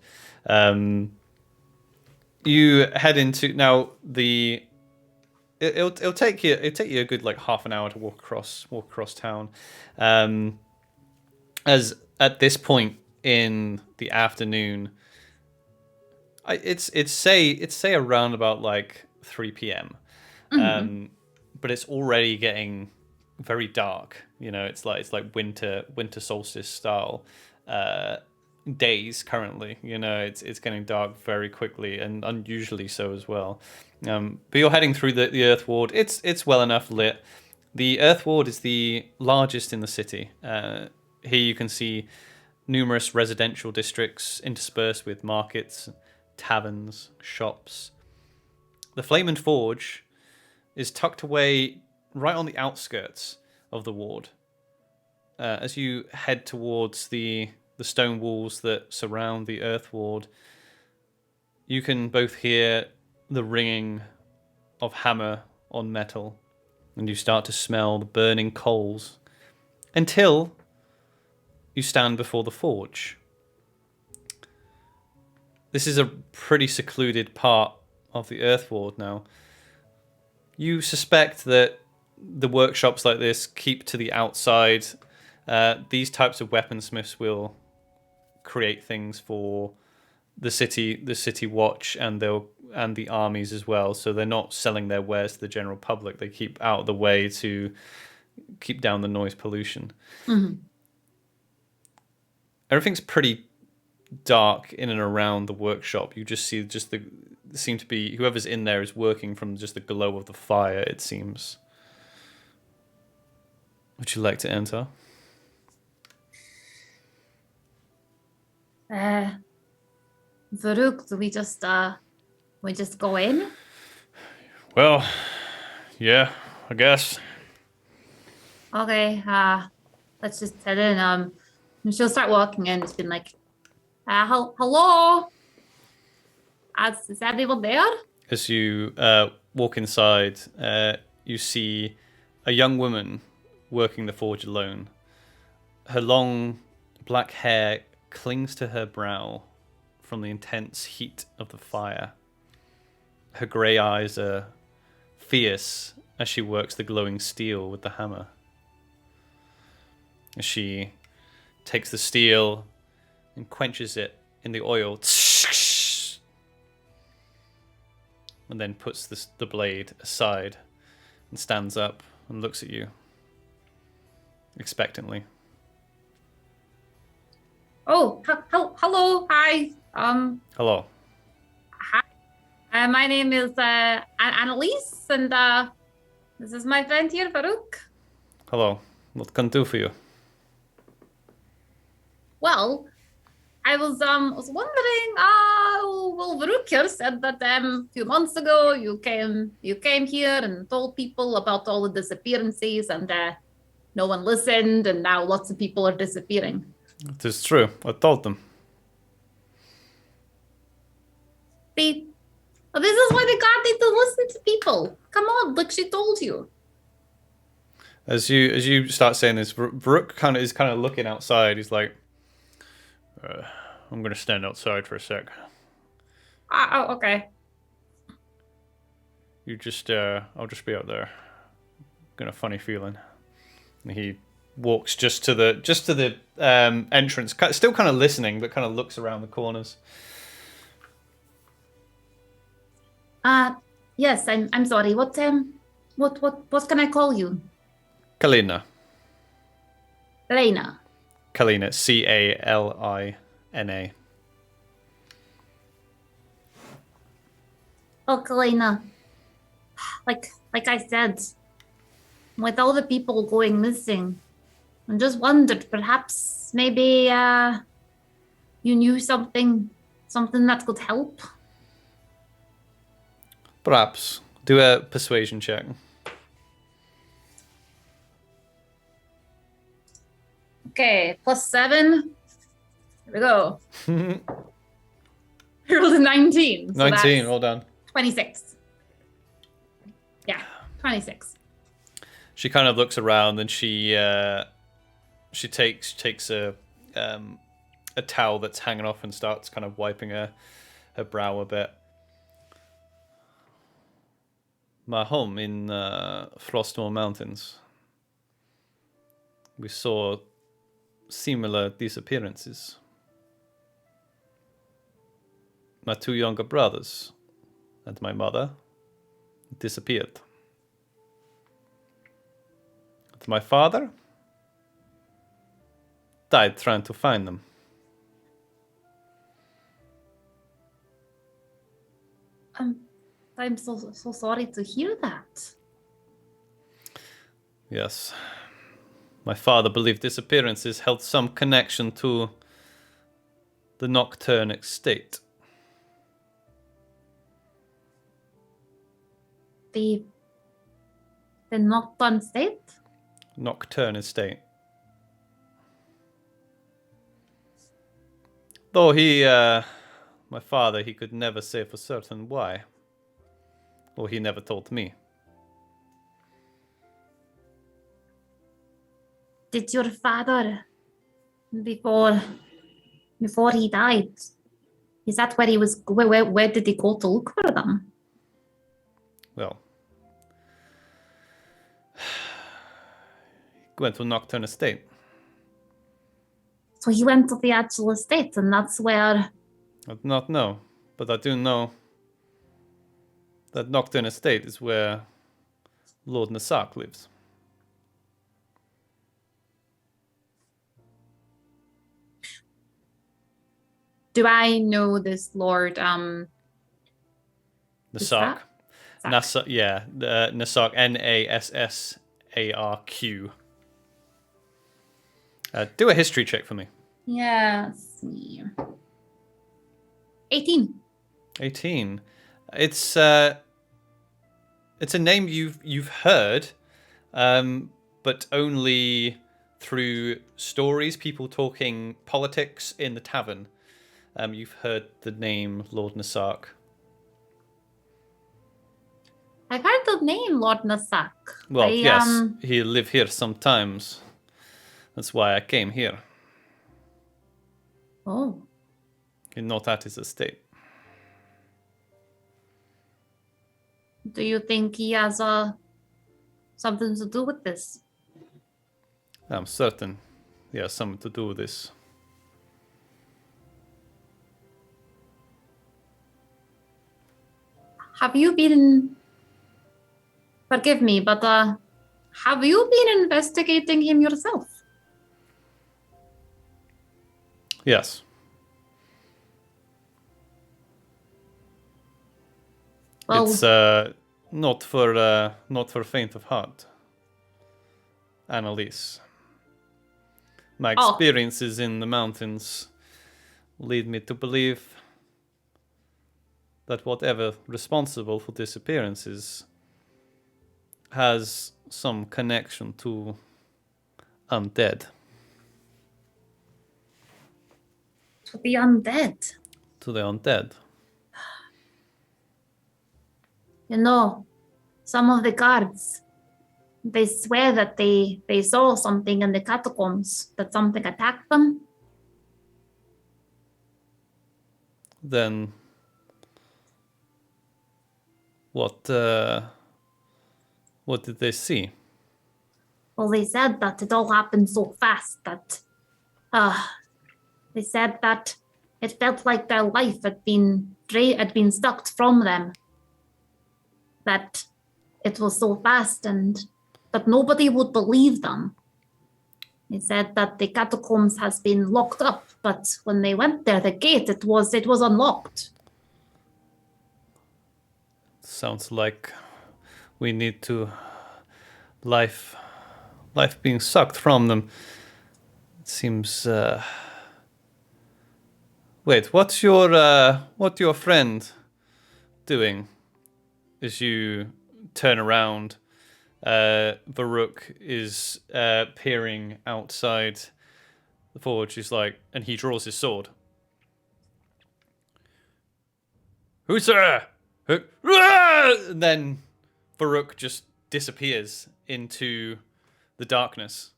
You head into now the. It'll take you a good like half an hour to walk across town. As at this point in the afternoon, it's say around about like 3 p.m. But it's already getting very dark. It's like winter solstice style days currently. It's getting dark very quickly and unusually so as well. But you're heading through the Earth Ward. It's well enough lit. The Earth Ward is the largest in the city. Here you can see numerous residential districts interspersed with markets, taverns, shops. The Flame and Forge is tucked away right on the outskirts of the ward. As you head towards the stone walls that surround the Earth Ward, you can both hear the ringing of hammer on metal, and you start to smell the burning coals until you stand before the forge. This is a pretty secluded part of the Earth Ward now. You suspect that the workshops like this keep to the outside. These types of weaponsmiths will create things for the city watch, and the armies as well. So they're not selling their wares to the general public. They keep out of the way to keep down the noise pollution. Mm-hmm. Everything's pretty dark in and around the workshop. You just see seem to be whoever's in there is working from just the glow of the fire, it seems. Would you like to enter? Varuk, do we just go in? Well, yeah, I guess. Okay, let's just head in. And she'll start walking in. It's been like, hello? Is everyone there? As you walk inside, you see a young woman working the forge alone. Her long black hair clings to her brow from the intense heat of the fire. Her grey eyes are fierce as she works the glowing steel with the hammer. As she takes the steel and quenches it in the oil, and then puts the blade aside and stands up and looks at you expectantly. Oh, hello, hi. Hello. Hi. My name is Annalise, and this is my friend here, Farouk. Hello. What can I do for you? Well, I was wondering. Well, Farouk here said that a few months ago you came here and told people about all the disappearances, and no one listened, and now lots of people are disappearing. It is true. I told them. Well, this is why they got to listen to people. Come on, like she told you. As you start saying this, Varuk is kind of looking outside. He's like, I'm going to stand outside for a sec. Oh, okay. You just, I'll just be out there. Got a funny feeling. And he walks just to the entrance, still kind of listening, but kind of looks around the corners. Yes, I'm sorry. What can I call you? Kalina. Lena. Kalina. Calina. Oh, Kalina. Like I said, with all the people going missing, I just wondered, perhaps maybe you knew something that could help. Perhaps. Do a persuasion check. Okay, +7. Here we go. I rolled a 19. So 19, well done. 26. Yeah, 26. She kind of looks around and she takes a towel that's hanging off and starts kind of wiping her brow a bit. My home in Frostmoor Mountains. We saw similar disappearances. My two younger brothers and my mother disappeared. And my father died trying to find them. I'm so sorry to hear that. Yes. My father believed disappearances held some connection to the Nocturne estate. The Nocturne state? Nocturne estate. Though my father, he could never say for certain why. Or he never told me. Did your father, before he died, is that where he was? Where did he go to look for them? Well, he went to Nocturne estate. So he went to the actual estate, and that's where. I do not know, but I do know that Nocturne estate is where Lord Nasak lives. Do I know this Lord? Nasak. Nasak. Yeah, Nasak. Nassarq. Do a history check for me. Yeah, let's see. 18. 18. It's a name you've heard, but only through stories, people talking politics in the tavern. You've heard the name Lord Nasak. I've heard the name Lord Nasak. Well, yes, he live here sometimes. That's why I came here. Oh. He's not at his estate. Do you think he has something to do with this? I'm certain he has something to do with this. Have you been... Forgive me, but have you been investigating him yourself? Yes. Well, It's not for faint of heart, Annalise. My experiences in the mountains lead me to believe that whatever responsible for disappearances has some connection to undead. to the undead. To the undead. You know, some of the guards, they swear that they saw something in the catacombs, that something attacked them. Then what did they see? Well, they said that it all happened so fast that they said that it felt like their life had been sucked from them. That it was so fast and that nobody would believe them. They said that the catacombs has been locked up, but when they went there, the gate it was unlocked. Sounds like we need to life being sucked from them. It seems wait, what's your friend doing as you turn around? Varuk is peering outside the forge. He's like, and he draws his sword. Who's there? And then Varuk just disappears into the darkness.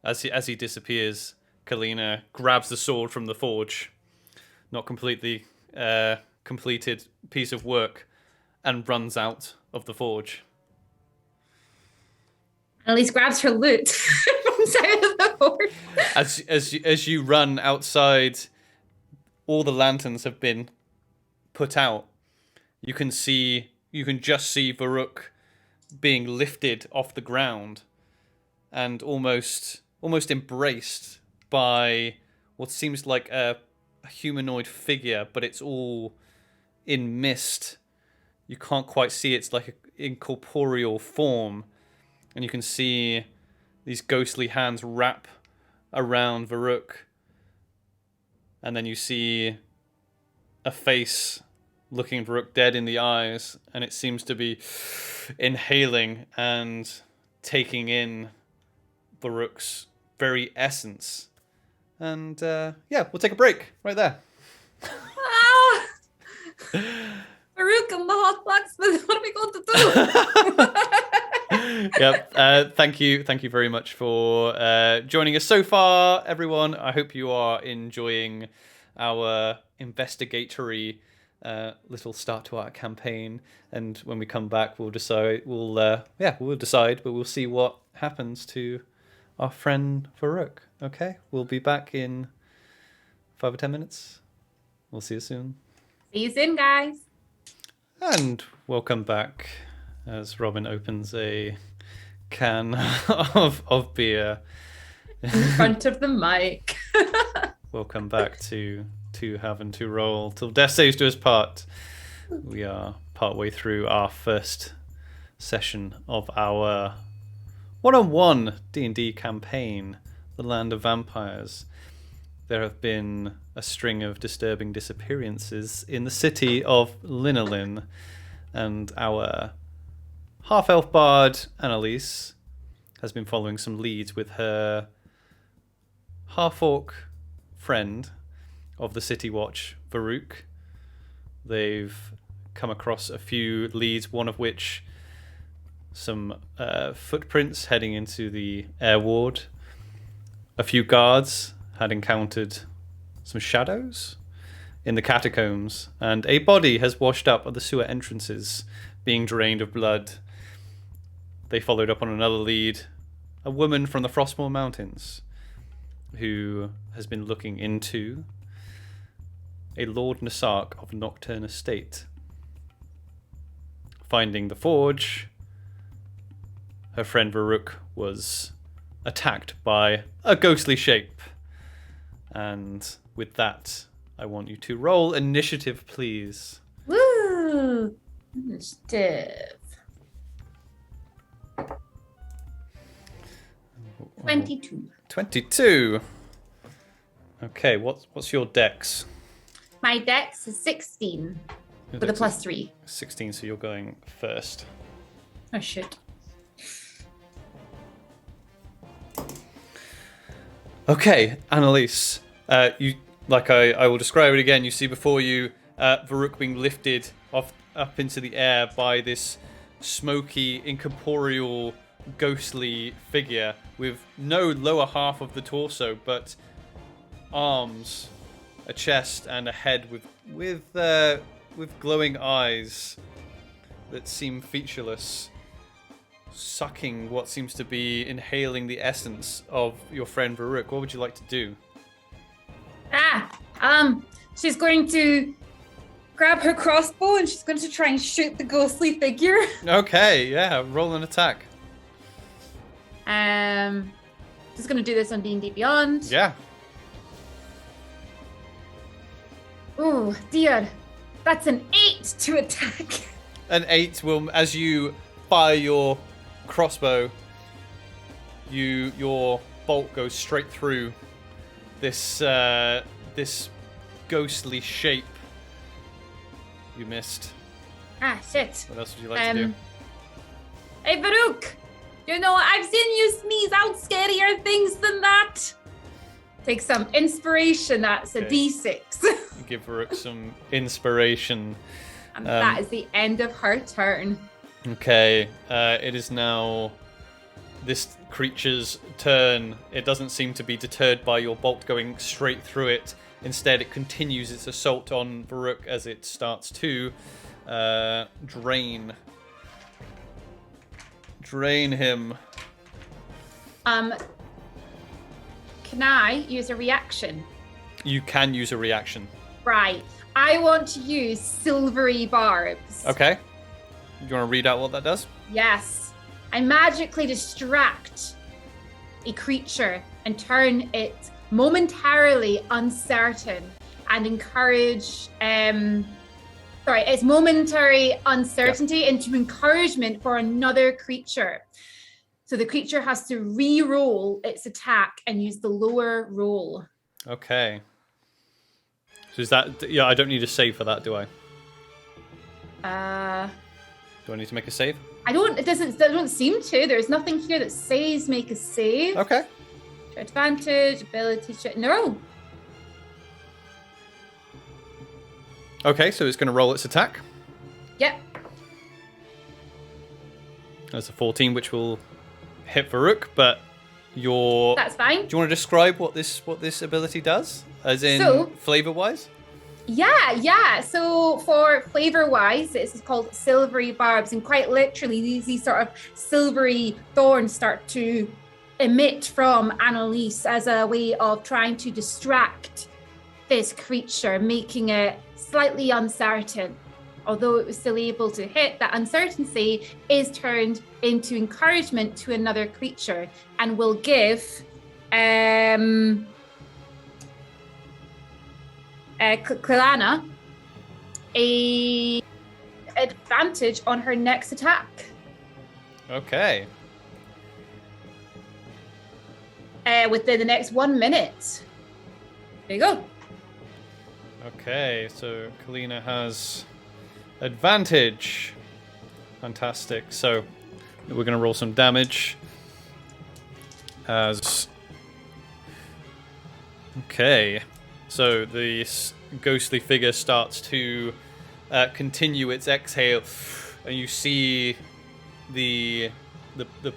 As he disappears, Kalina grabs the sword from the forge, not completely completed piece of work, and runs out of the forge. At least grabs her loot from side of the forge. As you run outside, all the lanterns have been put out. You can just see Varuk being lifted off the ground and almost embraced by what seems like a humanoid figure, but it's all in mist. You can't quite see it's like an incorporeal form, and you can see these ghostly hands wrap around Varuk, and then you see a face looking Varuk dead in the eyes, and it seems to be inhaling and taking in Varuk's very essence. And we'll take a break right there. Ah! Varuk and the hot blacksmith, what are we going to do? Yep. Thank you very much for joining us so far, everyone. I hope you are enjoying our investigatory little start to our campaign, and when we come back, we'll decide. We'll decide, but we'll see what happens to our friend Varuk. Okay, we'll be back in 5 or 10 minutes. We'll see you soon. See you soon, guys. And welcome back as Robin opens a can of beer in front of the mic. Welcome back to having to roll till death saves to us part. We are partway through our first session of our one-on-one D&D campaign, The Land of Vampires. There have been a string of disturbing disappearances in the city of Linolin, and our half-elf bard, Annalise, has been following some leads with her half-orc friend of the City Watch, Varuk. They've come across a few leads, one of which some footprints heading into the air ward. A few guards had encountered some shadows in the catacombs, and a body has washed up at the sewer entrances, being drained of blood. They followed up on another lead, a woman from the Frostmoor Mountains, who has been looking into a Lord Nasark of Nocturne Estate. Finding the forge, her friend Varuk was attacked by a ghostly shape. And with that, I want you to roll initiative, please. Woo! Initiative. 22. 22. Okay, what's your dex? My dex is 16 Your with a dex plus is 3. 16, so you're going first. Oh, shit. Okay, Annalise. You I will describe it again. You see before you Varuk being lifted up into the air by this smoky, incorporeal, ghostly figure with no lower half of the torso, but arms, a chest, and a head with glowing eyes that seem featureless, sucking what seems to be inhaling the essence of your friend Varuk. What would you like to do? She's going to grab her crossbow and she's going to try and shoot the ghostly figure. Okay, yeah, roll an attack. Just going to do this on D&D Beyond. Yeah. Oh, dear. That's an 8 to attack. An 8 will, as you fire your crossbow, your bolt goes straight through this ghostly shape. You missed. Ah, shit. What else would you like to do? Hey, Varuk! You know, I've seen you sneeze out scarier things than that. Take some inspiration. That's a Okay. D6. Give Varuk some inspiration. And that is the end of her turn. Okay, it is now this creature's turn. It doesn't seem to be deterred by your bolt going straight through it. Instead, it continues its assault on Varuk as it starts to drain him. Can I use a reaction? You can use a reaction. Right. I want to use silvery barbs. Okay. You want to read out what that does? Yes. I magically distract a creature and turn it momentarily uncertain and encourage its momentary uncertainty into encouragement for another creature. So the creature has to re-roll its attack and use the lower roll. Okay. So is that... Yeah, I don't need a save for that, do I? Do I need to make a save? It doesn't seem to. There's nothing here that says make a save. Okay. Advantage, ability check. No. Okay, so it's going to roll its attack. Yep. That's a 14, which will hit Varuk, but your... That's fine. Do you want to describe what this ability does? As in, flavor-wise? Yeah. So for flavor-wise, this is called silvery barbs, and quite literally, these sort of silvery thorns start to emit from Annalise as a way of trying to distract this creature, making it slightly uncertain. Although it was still able to hit, that uncertainty is turned into encouragement to another creature and will give Quilana a advantage on her next attack. Okay. Within the next 1 minute. There you go. Okay, so Kalina has advantage. Fantastic. So we're going to roll some damage. Okay. So this ghostly figure starts to continue its exhale, and you see the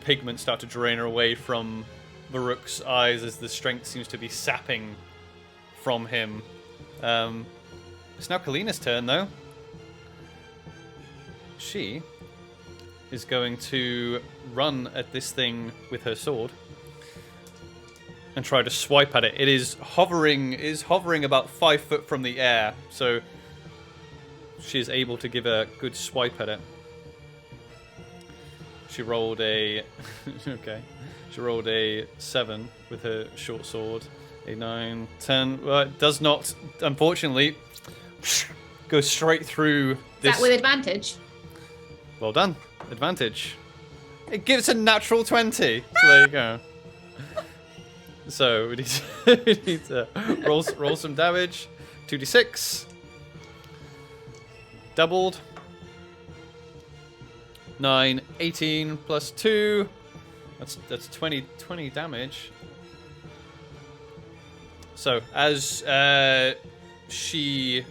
pigment start to drain away from Varuk's eyes as the strength seems to be sapping from him. It's now Kalina's turn, though. She is going to run at this thing with her sword and try to swipe at it. It is hovering about 5 foot from the air, so she is able to give a good swipe at it. She rolled a okay. She rolled a 7 with her short sword. A 9, 10. Well, it does not, unfortunately, go straight through this. Is that with advantage? Well done. Advantage. It gives a natural 20. So there you go. So we need to roll some damage. 2d6. Doubled. 9, 18 plus 2. That's 20 damage. So as she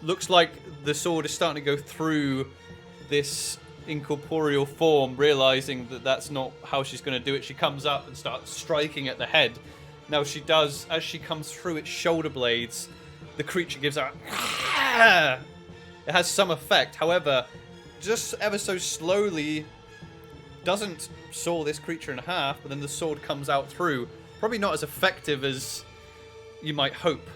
looks like the sword is starting to go through this incorporeal form, realizing that that's not how she's going to do it, she comes up and starts striking at the head. Now she does, as she comes through its shoulder blades, the creature gives out. It has some effect, however, just ever so slowly, doesn't saw this creature in half, but then the sword comes out through. Probably not as effective as you might hope.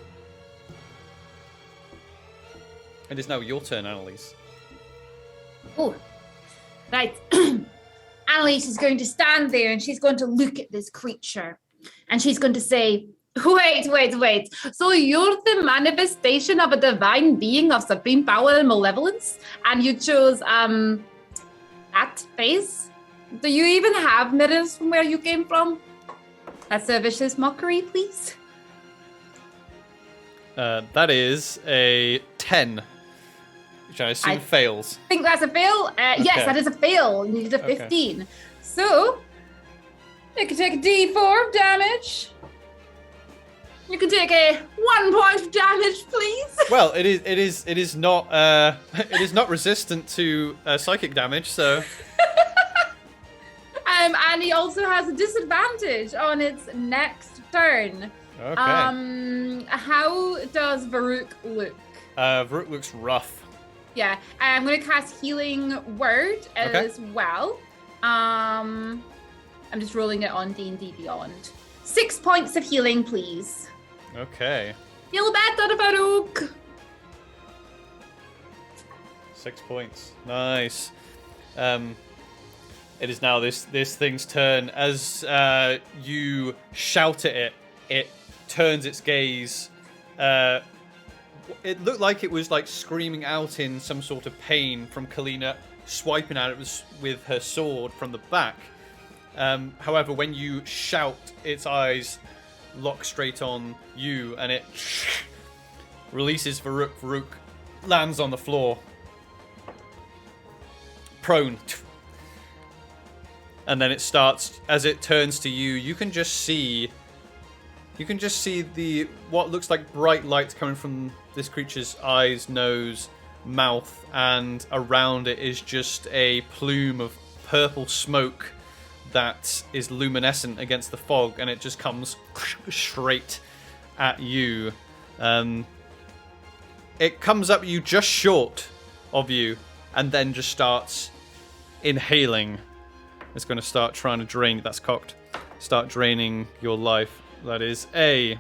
It is now your turn, Annalise. Oh, right. Annalise is going to stand there and she's going to look at this creature. And she's going to say, wait. So you're the manifestation of a divine being of supreme power and malevolence? And you chose, that face? Do you even have mirrors from where you came from? That's a vicious mockery, please. That is a 10, which I assume fails. I think that's a fail. Yes, that is a fail. You need a 15. Okay. So, you can take a D4 of damage. You can take a 1 point of damage, please. Well, it is not resistant to psychic damage, so. And he also has a disadvantage on its next turn. Okay. How does Varuk look? Varuk looks rough. Yeah, I'm going to cast Healing Word as well. I'm just rolling it on D&D Beyond. 6 points of healing, please. Okay. Feel better, Varuk. 6 points. Nice. It is now this thing's turn. As you shout at it, it turns its gaze. It looked like it was like screaming out in some sort of pain from Kalina swiping at it with her sword from the back. However, when you shout, its eyes lock straight on you, and it releases Varuk. Varuk lands on the floor, prone. And then it starts, as it turns to you, you can just see the what looks like bright lights coming from this creature's eyes, nose, mouth, and around it is just a plume of purple smoke that is luminescent against the fog, and it just comes straight at you. It comes up you just short of you, and then just starts inhaling. It's going to start trying to drain. That's cocked. Start draining your life. That is a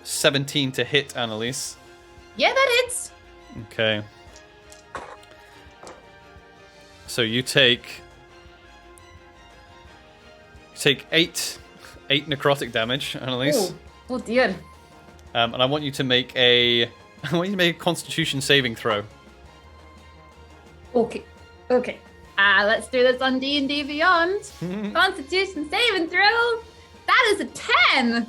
17 to hit, Annalise. Yeah, that hits. Okay. So you take 8 necrotic damage, Annalise. Oh dear. And I want you to make a Constitution saving throw. Okay. Let's do this on D&D Beyond. Constitution saving throw. That is a 10.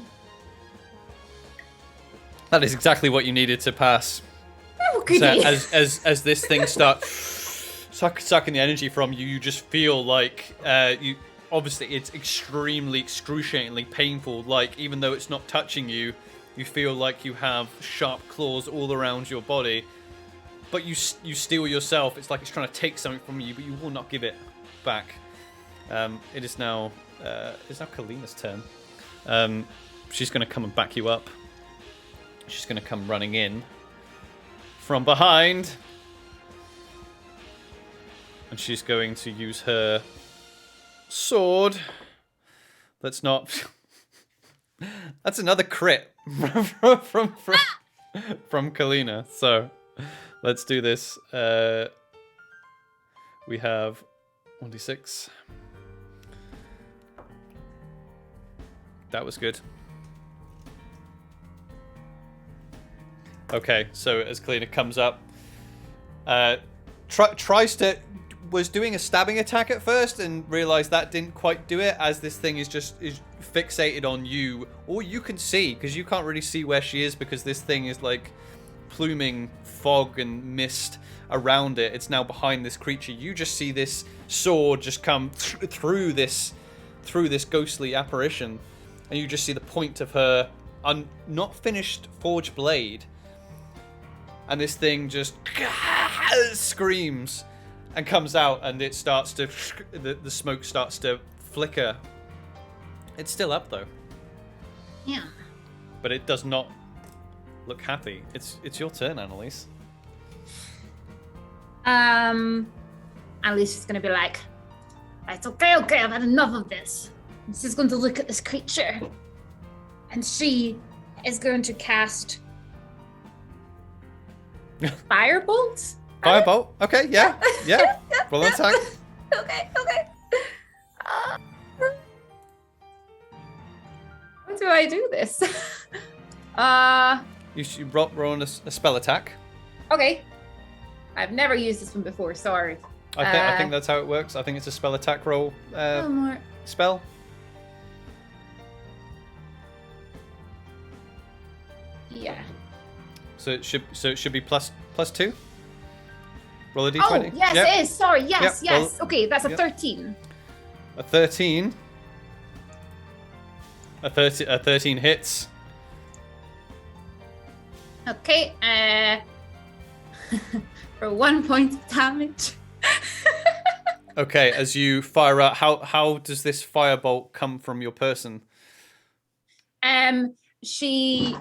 That is exactly what you needed to pass. Oh, goody. So as this thing starts sucking the energy from you, you just feel like you. Obviously, it's extremely excruciatingly painful. Like, even though it's not touching you, You feel like you have sharp claws all around your body, but you steel yourself. It's like it's trying to take something from you, but you will not give it back. It is now Kalina's turn. She's going to come and back you up. She's going to come running in from behind. And she's going to use her sword. Let's not... That's another crit from Kalina. So, let's do this. We have 1d6. That was good. Okay, so as Kalina comes up, was doing a stabbing attack at first and realized that didn't quite do it, as this thing is fixated on you. All you can see, because you can't really see where she is because this thing is like pluming fog and mist around it. It's now behind this creature. You just see this sword just come through this ghostly apparition, and you just see the point of her not finished forged blade, and this thing just screams and comes out, and it starts to the smoke starts to flicker. It's still up though. Yeah. But it does not look happy. It's your turn, Annalise. Annalise is gonna be like, "It's okay, I've had enough of this." And she's going to look at this creature, and she is going to cast Firebolt. Firebolt. Okay, yeah. Roll an attack. Okay. How do I do this? You should roll on a spell attack. Okay. I've never used this one before, sorry. I think that's how it works. I think it's a spell attack roll more. spell. Yeah. So it should be plus 2. Roll a d20. Oh, yes, Yep. it is. Sorry, yes. Roll- Okay, that's a Yep. 13. A 13. A 13 hits. Okay, for 1 point of damage. Okay, as you fire out, how does this firebolt come from your person? She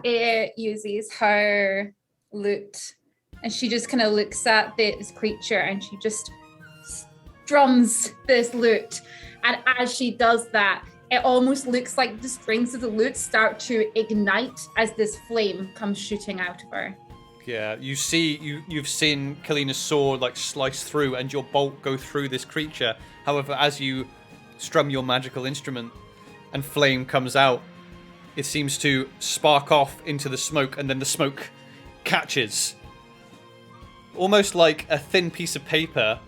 uses her lute, and she just kind of looks at this creature, and she just strums this lute. And as she does that, it almost looks like the strings of the lute start to ignite as this flame comes shooting out of her. Yeah, you've seen Kalina's sword like slice through and your bolt go through this creature. However, as you strum your magical instrument and flame comes out, it seems to spark off into the smoke, and then the smoke catches. Almost like a thin piece of paper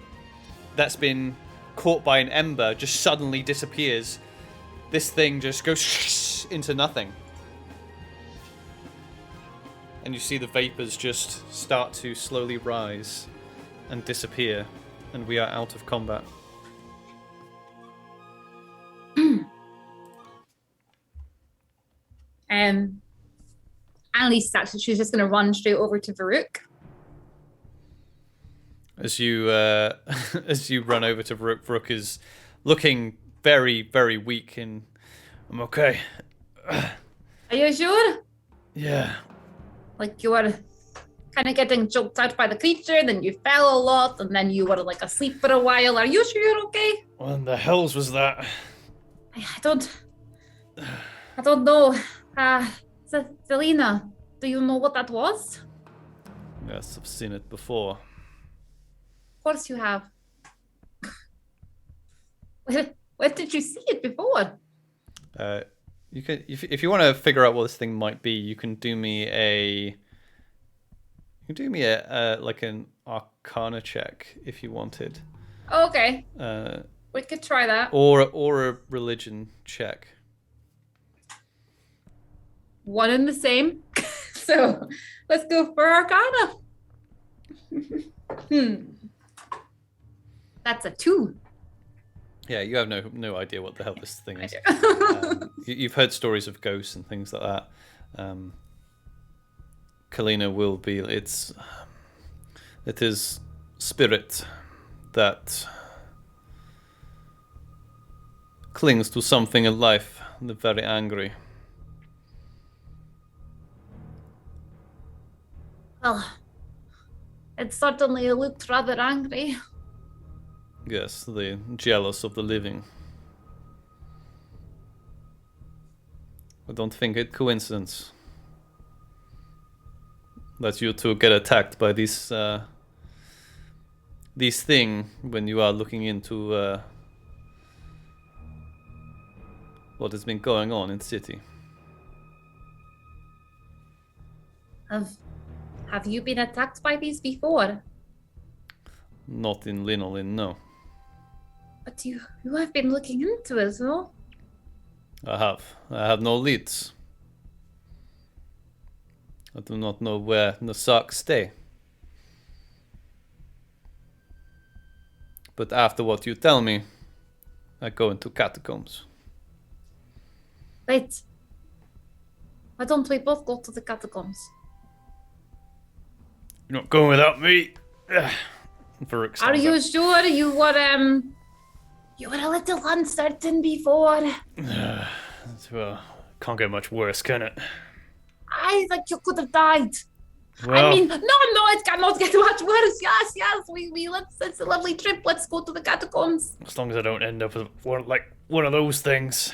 that's been caught by an ember just suddenly disappears. This thing just goes into nothing. And you see the vapors just start to slowly rise and disappear, and we are out of combat. Annalise actually, she's just going to run straight over to Varuk. As you as you run over to Varuk, Varuk is looking very, very weak, and I'm okay. Are you sure? Yeah. Like you were kind of getting choked out by the creature, then you fell a lot, and then you were like asleep for a while. Are you sure you're okay? What in the hells was that? I don't know. Selena, do you know what that was? Yes, I've seen it before. Of course you have. Where did you see it before? You can, if you want to figure out what this thing might be, you can do me a like an Arcana check if you wanted. Okay. We could try that. Or a religion check. One and the same. So let's go for Arcana. That's a 2. Yeah, you have no idea what the hell this thing is. I do. You've heard stories of ghosts and things like that. Kalina will be. It is spirit that clings to something in life. The very angry. Well, it certainly looked rather angry. Yes, the jealous of the living. I don't think it coincidence that you two get attacked by this thing when you are looking into what has been going on in the city. Have you been attacked by these before? Not in Linolin, no. But you have been looking into it, no? I have no leads. I do not know where the Sarks stay. But after what you tell me, I go into Catacombs. Wait. Why don't we both go to the catacombs? You're not going without me. Farouk Are stands you up. sure you were a little uncertain before? Well, can't get much worse, can it? I think you could have died. Well, I mean, no, it cannot get much worse. Yes, it's a lovely trip. Let's go to the catacombs. as long as I don't end up with one of those things.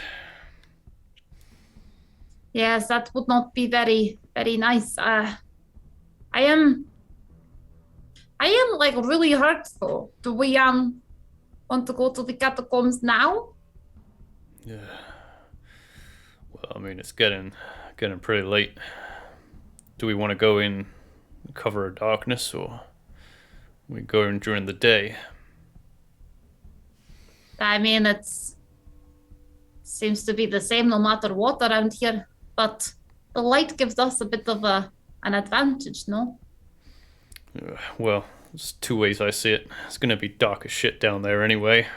Yes, that would not be very, very nice. I am like really hurt though. Do we want to go to the catacombs now? Yeah. Well, I mean, it's getting pretty late. Do we want to go in cover of darkness, or we go in during the day? I mean, seems to be the same no matter what around here. But the light gives us a bit of an advantage, no? Well, there's two ways I see it. It's gonna be dark as shit down there anyway.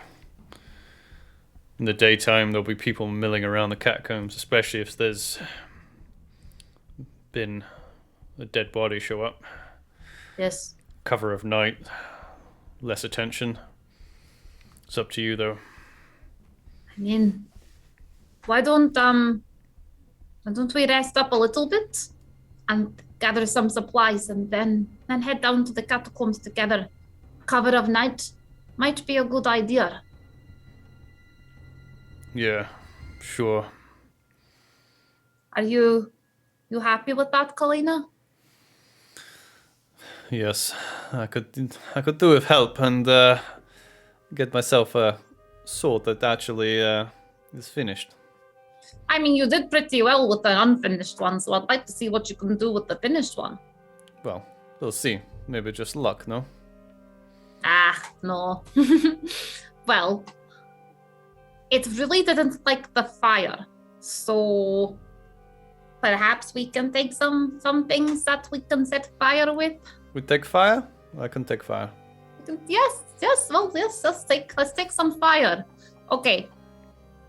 In the daytime, there'll be people milling around the catacombs, especially if there's been a dead body show up. Yes. Cover of night, less attention. It's up to you, though. I mean, why don't we rest up a little bit and gather some supplies and then head down to the catacombs together? Cover of night might be a good idea. Yeah, sure. Are you happy with that, Kalina? Yes, I could do with help and get myself a sword that actually is finished. I mean, you did pretty well with the unfinished one, so I'd like to see what you can do with the finished one. Well, we'll see. Maybe just luck, no? Ah, no. Well, it really didn't like the fire, so perhaps we can take some things that we can set fire with. We take fire? I can take fire. Yes, well, yes, let's take some fire. Okay.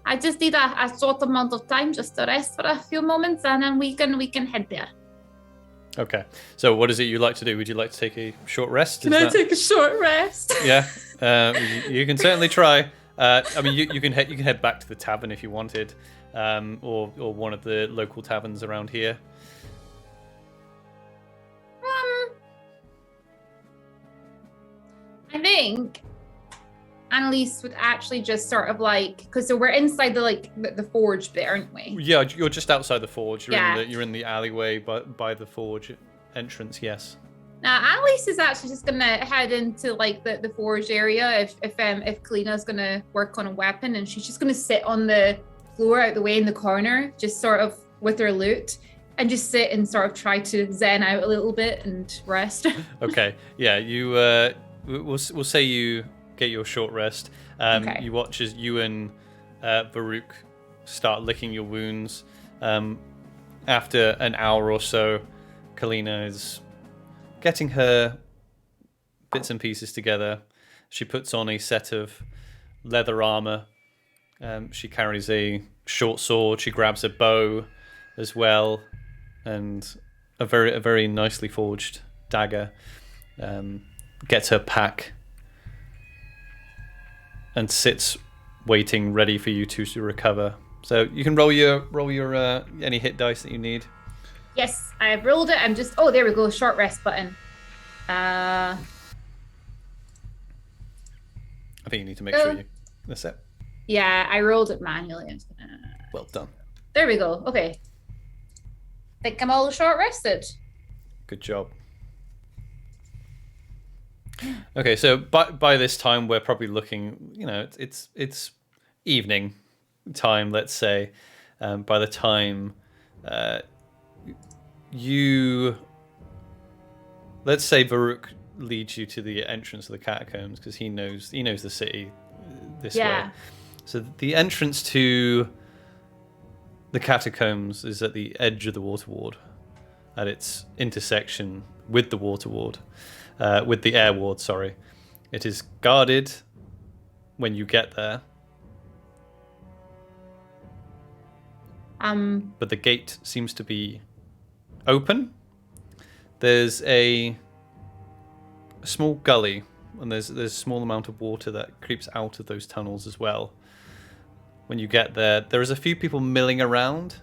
I just need a short amount of time just to rest for a few moments, and then we can head there. Okay. So, what is it you'd like to do? Would you like to take a short rest? Can I take a short rest? Yeah, you can certainly try. I mean, you can head back to the tavern if you wanted, or one of the local taverns around here. I think Annalise would actually just sort of like, because so we're inside the forge bit, aren't we? Yeah, you're just outside the forge. Yeah. You're in the alleyway by the forge entrance. Yes. Now Annalise is actually just gonna head into like the forge area if Kalina's gonna work on a weapon, and she's just gonna sit on the floor out the way in the corner, just sort of with her loot, and just sit and sort of try to zen out a little bit and rest. Okay. Yeah. You. We'll say you get your short rest. Okay. You watch as you and Baruch start licking your wounds. After an hour or so, Kalina is getting her bits and pieces together. She puts on a set of leather armor. She carries a short sword. She grabs a bow as well, and a very nicely forged dagger, gets her pack, and sits waiting, ready for you two to recover. So you can roll your any hit dice that you need. Yes, I've rolled it. I'm just... Oh, there we go. Short rest button. I think you need to make sure you... That's it. Yeah, I rolled it manually. I'm just gonna... Well done. There we go. Okay. Think I'm all short rested. Good job. Okay, so by this time we're probably looking, it's evening time, let's say. By the time let's say Varuk leads you to the entrance of the catacombs, because he knows the city this way. So the entrance to the catacombs is at the edge of the water ward, at its intersection with the water ward, with the air ward, sorry. It is guarded when you get there. But the gate seems to be open. There's a small gully, and there's a small amount of water that creeps out of those tunnels as well. When you get there, there is a few people milling around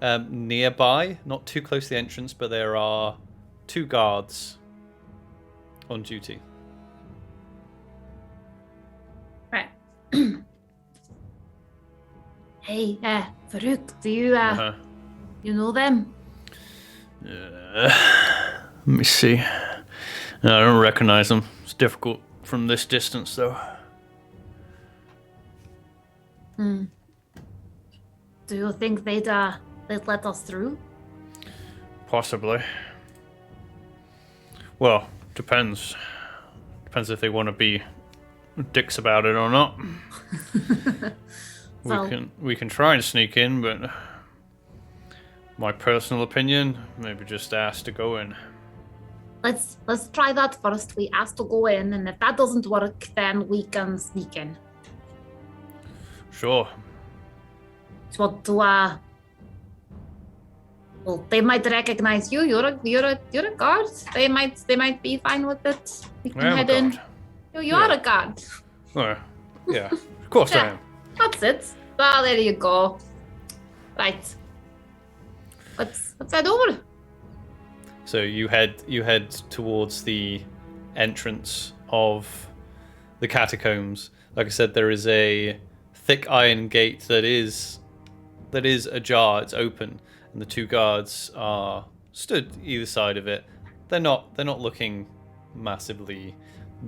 nearby, not too close to the entrance, but there are 2 guards on duty. Right. Hey, Farouk, do you you know them? Let me see. No, I don't recognize them. It's difficult from this distance, though. Do you think they'd let us through? Possibly. Well, depends. Depends if they want to be dicks about it or not. We can try and sneak in, but my personal opinion, maybe just ask to go in. Let's try that first. We ask to go in, and if that doesn't work, then we can sneak in. Sure. So well, they might recognize you. You're a guard. They might be fine with it. We can head in. You are a guard. Well, yeah, of course I am. That's it. Well, there you go. Right. Let's head over. So you head towards the entrance of the catacombs. Like I said, there is a thick iron gate that is ajar. It's open, and the 2 guards are stood either side of it. They're not looking massively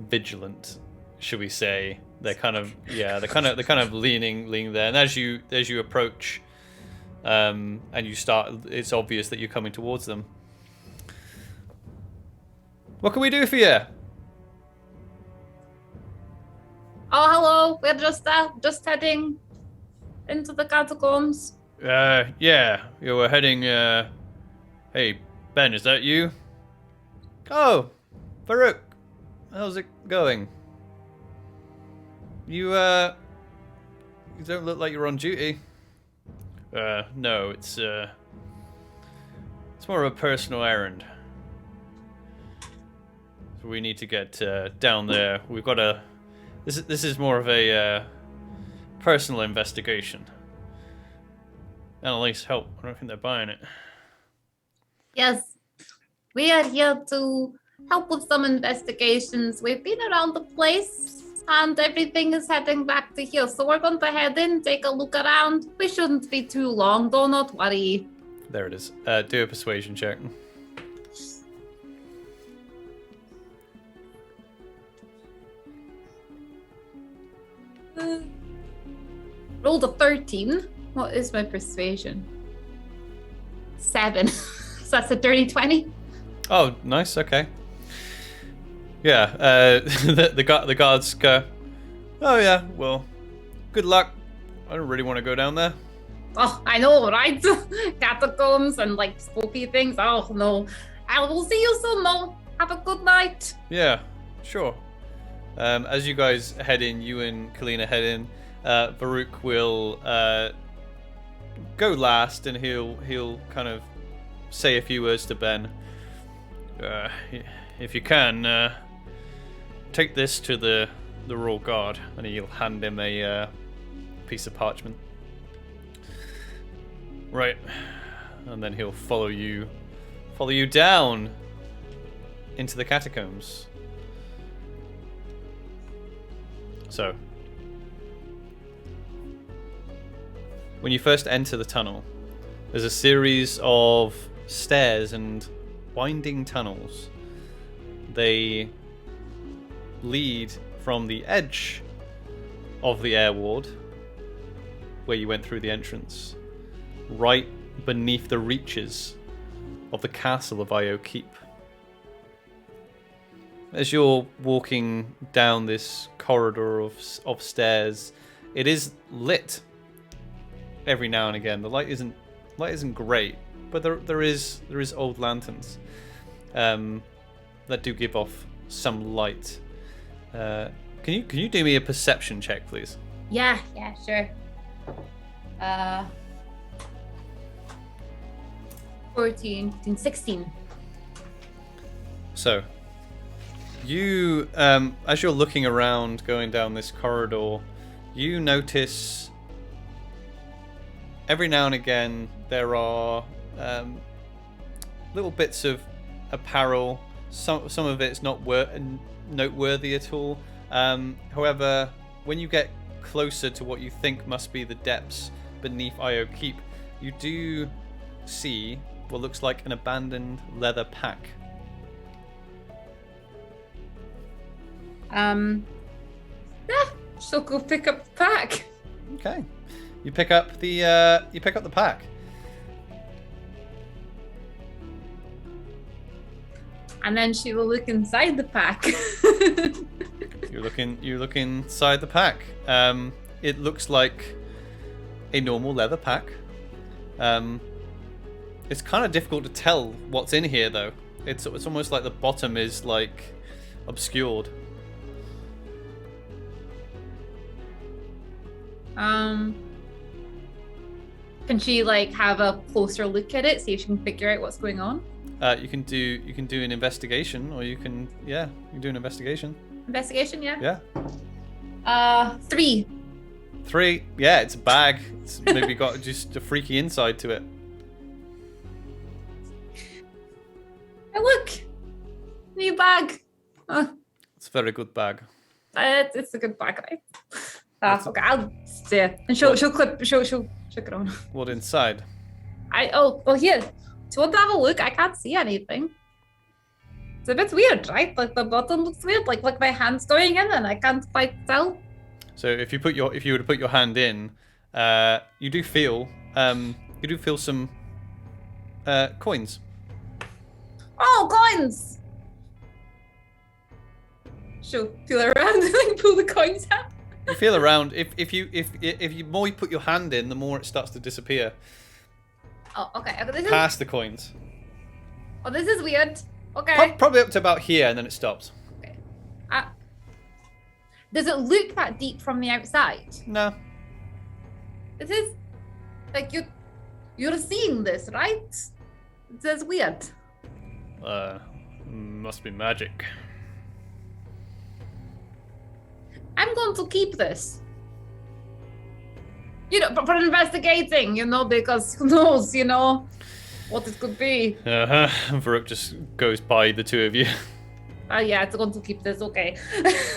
vigilant, shall we say. They're kind of leaning there. And as you approach, and you start, it's obvious that you're coming towards them. What can we do for you? Oh, hello. We're just heading into the catacombs. Yeah. You were heading. Hey, Ben, is that you? Oh, Farouk, how's it going? You don't look like you're on duty. No, it's more of a personal errand. So we need to get down there. We've got a. This is more of a personal investigation. Annalise, help. I don't think they're buying it. Yes, we are here to help with some investigations. We've been around the place, and everything is heading back to here. So we're going to head in, take a look around. We shouldn't be too long, do not worry. There it is. Do a persuasion check. Rolled a 13. What is my persuasion? 7. So that's a dirty 20. Oh, nice. Okay. Yeah. The guards go, oh yeah. Well, good luck. I don't really want to go down there. Oh, I know, right? Catacombs and like spooky things. Oh no. I will see you soon, though. Have a good night. Yeah. Sure. As you guys head in, you and Kalina head in. Varuk will go last, and he'll kind of say a few words to Ben. If you can, take this to the Royal Guard, and he'll hand him a piece of parchment. Right, and then he'll follow you down into the catacombs. So, when you first enter the tunnel, there's a series of stairs and winding tunnels. They lead from the edge of the air ward, where you went through the entrance, right beneath the reaches of the castle of Io Keep. As you're walking down this corridor of stairs, it is lit every now and again. The light isn't great, but there is old lanterns that do give off some light. Can you do me a perception check, please? Yeah, sure. 14, 15, 16. So, you, as you're looking around, going down this corridor, you notice every now and again there are little bits of apparel. Some of it's not noteworthy at all. However, when you get closer to what you think must be the depths beneath Io Keep, you do see what looks like an abandoned leather pack. So go pick up the pack. Okay, you pick up the pack. And then she will look inside the pack. You look inside the pack. It looks like a normal leather pack. It's kind of difficult to tell what's in here, though. It's almost like the bottom is like obscured. Can she like have a closer look at it, see if she can figure out what's going on? You can do an investigation, or you can do an investigation. Investigation, yeah. Yeah. 3. 3. Yeah, it's a bag. It's maybe got just a freaky inside to it. Hey, look, new bag. It's a very good bag. It's a good bag, right? Okay, I'll stay. And she'll check it on. What inside? Here. Do you want to have a look? I can't see anything. It's a bit weird, right? Like the bottom looks weird. Like my hand's going in and I can't quite tell. So if you were to put your hand in, you do feel some coins. Oh, coins! She'll feel around and like pull the coins out. You feel around. If you more you put your hand in, the more it starts to disappear. Oh, okay. Past the coins. Oh, this is weird. Okay. Probably up to about here, and then it stops. Okay. Does it look that deep from the outside? No. This is like you're seeing this, right? It says weird. Must be magic. I'm going to keep this. For investigating, because who knows, what it could be. Varuk just goes by the two of you. Yeah, it's going to keep this, okay.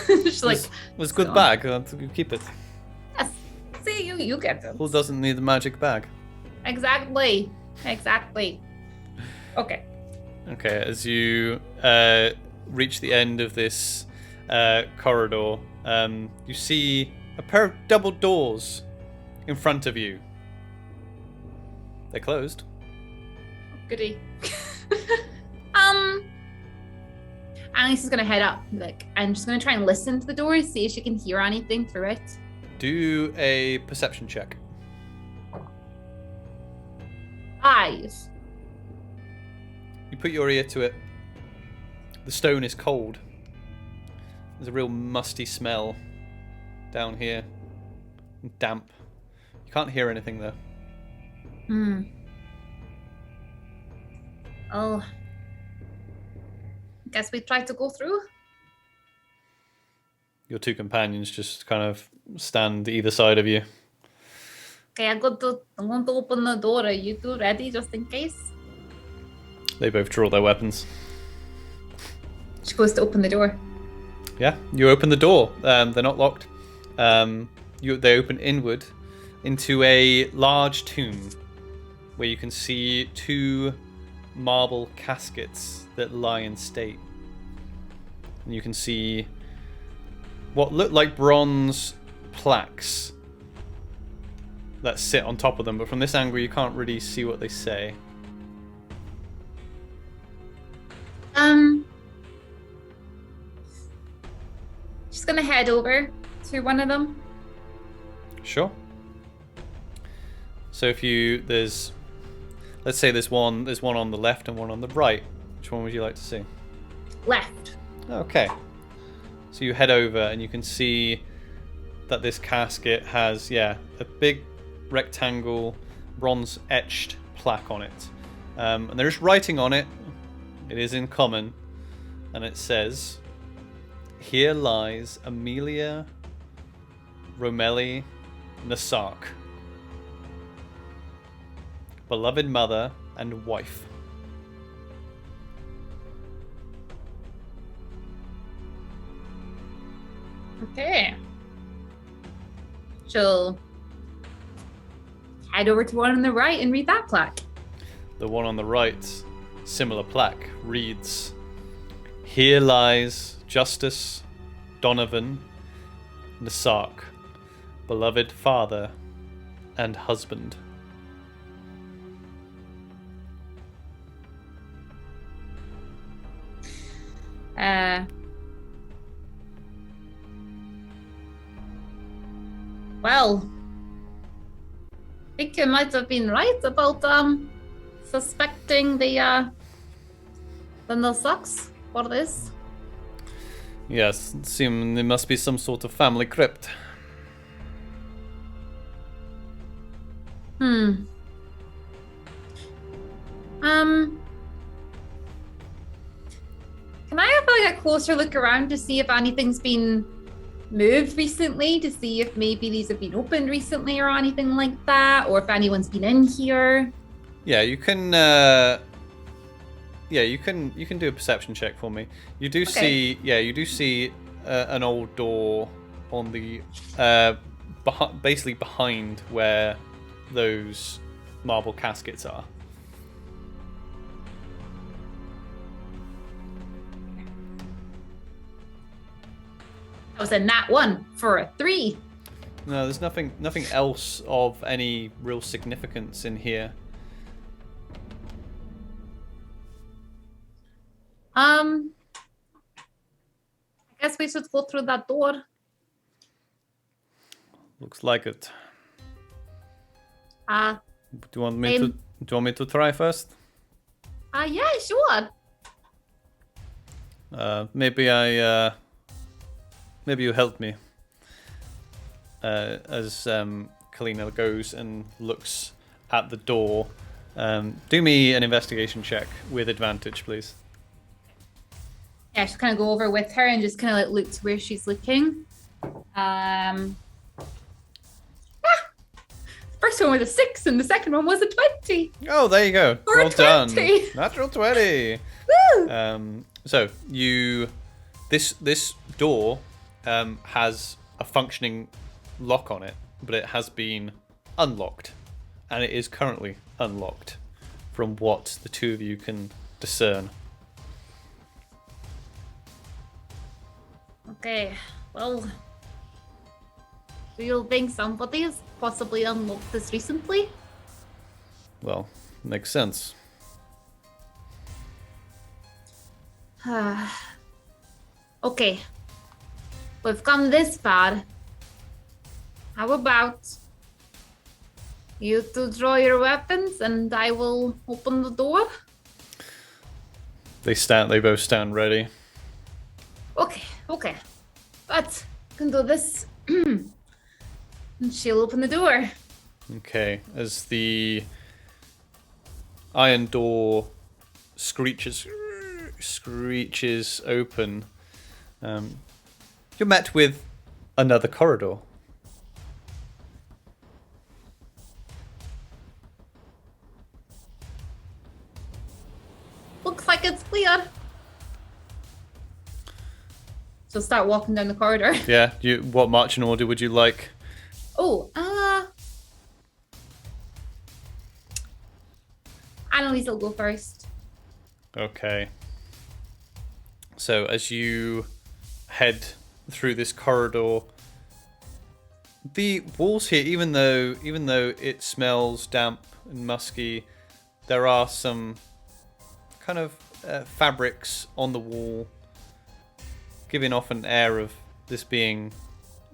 She's like... It was a good bag, keep it. Yes, see, you get it. Who doesn't need a magic bag? Exactly. Okay. Okay, as you reach the end of this corridor, you see a pair of double doors in front of you. They're closed. Goody. Annalise is gonna head up, and she's gonna try and listen to the door, see if she can hear anything through it. Do a perception check. 5. You put your ear to it. The stone is cold. There's a real musty smell down here. Damp. You can't hear anything though. Well, guess we try to go through. Your two companions just kind of stand either side of you. Okay, I'm going to open the door. Are you two ready, just in case? They both draw their weapons. She goes to open the door. Yeah, you open the door. They're not locked. They open inward into a large tomb where you can see two marble caskets that lie in state. And you can see what look like bronze plaques that sit on top of them, but from this angle you can't really see what they say. She's gonna head over to one of them. Sure. So if you let's say there's one on the left and one on the right. Which one would you like to see? Left. Okay. So you head over and you can see that this casket has, a big rectangle bronze etched plaque on it. And there's writing on it. It is in common. And it says, "Here lies Amelia Romelli Nasak, beloved mother and wife." Okay. She'll head over to one on the right and read that plaque. The one on the right, similar plaque, reads, "Here lies Justice Donovan Nasak, beloved father and husband." Well, I think you might have been right about suspecting the Nasaks for this. Yes, it seems there must be some sort of family crypt. Can I have like a closer look around to see if anything's been moved recently, to see if maybe these have been opened recently or anything like that, or if anyone's been in here? Yeah, you can. You can do a perception check for me. You do see. Yeah, you do see an old door on the basically behind where those marble caskets are. I was in that one for a 3. No, there's nothing else of any real significance in here. I guess we should go through that door. Looks like it. Uh, Do you want me to try first? yeah, sure. Maybe you help me. As Kalina goes and looks at the door, do me an investigation check with advantage, please. Yeah, just kind of go over with her and just kind of like look to where she's looking. First one was a 6 and the second one was a 20. Oh, there you go. Or well a 20. done. Natural 20. Woo! So this door has a functioning lock on it, but it has been unlocked, and it is currently unlocked from what the two of you can discern. Okay, well, do you think somebody has possibly unlocked this recently? Well, makes sense. Okay, we've come this far. How about you two draw your weapons and I will open the door? They both stand ready. Okay. But I can do this. And she'll open the door. Okay, as the iron door screeches open, you're met with another corridor. Looks like it's clear. So start walking down the corridor. Yeah. What marching order would you like? Oh, Annalise will go first. Okay. So as you head through this corridor, the walls here, even though it smells damp and musky, there are some kind of fabrics on the wall, giving off an air of this being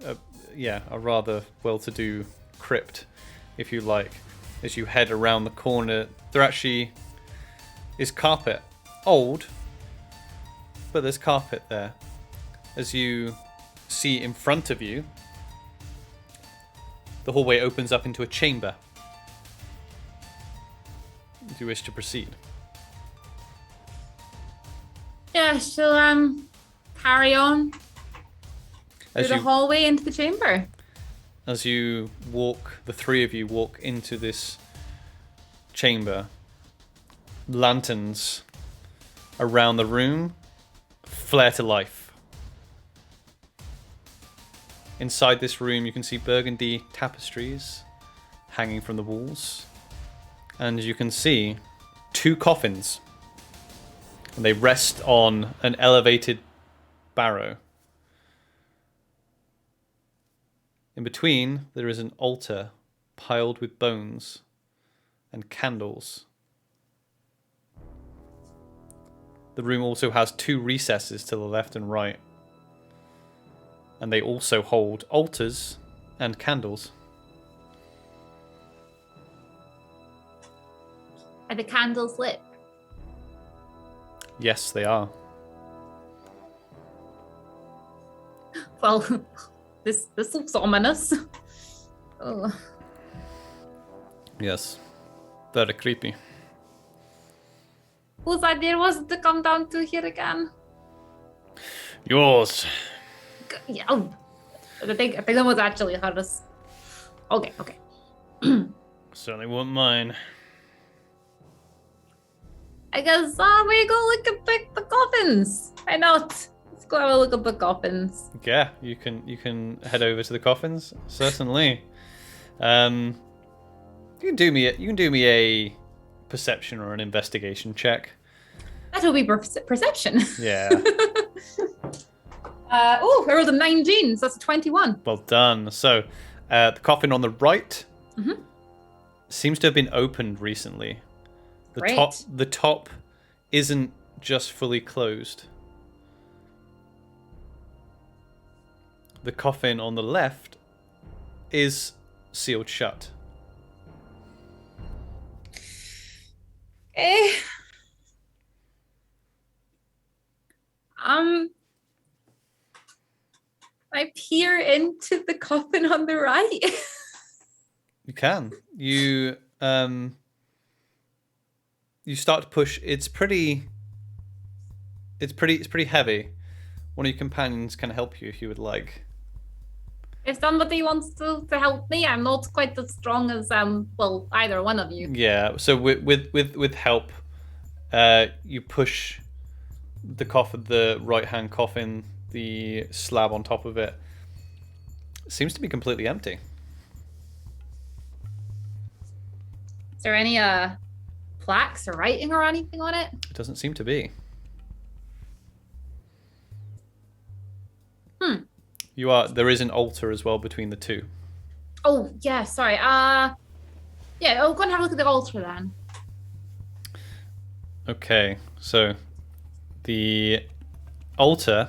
a rather well-to-do crypt, if you like. As you head around the corner, there actually is carpet. Old, but there's carpet there. As you see in front of you, the hallway opens up into a chamber. Do you wish to proceed? Yeah, she'll carry on through the hallway into the chamber. As you walk, the three of you walk into this chamber, lanterns around the room flare to life. Inside this room, you can see burgundy tapestries hanging from the walls, and you can see two coffins. And they rest on an elevated barrow. In between, there is an altar piled with bones and candles. The room also has two recesses to the left and right. And they also hold altars and candles. Are the candles lit? Yes, they are. Well, this looks ominous. Oh. Yes. Very creepy. Whose idea was it to come down to here again? Yours. Yeah, I think that was actually hardest. Okay. Certainly wasn't mine. I guess we go look and pick the coffins. Why not? Let's go have a look at the coffins. Yeah, you can head over to the coffins. Certainly. You can do me a perception or an investigation check. That will be perception. Yeah. I rolled a 19, so that's a 21. Well done. So, the coffin on the right seems to have been opened recently. The top isn't just fully closed. The coffin on the left is sealed shut. Okay. I peer into the coffin on the right. You can. You start to push. It's pretty heavy. One of your companions can help you if you would like. If somebody wants to help me, I'm not quite as strong as either one of you. Yeah. So with help, you push the coffin, the right hand coffin, the slab on top of it seems to be completely empty. Is there any plaques or writing or anything on it? It doesn't seem to be. There is an altar as well between the two. Oh yeah, sorry. I'll go and have a look at the altar then. Okay, so the altar,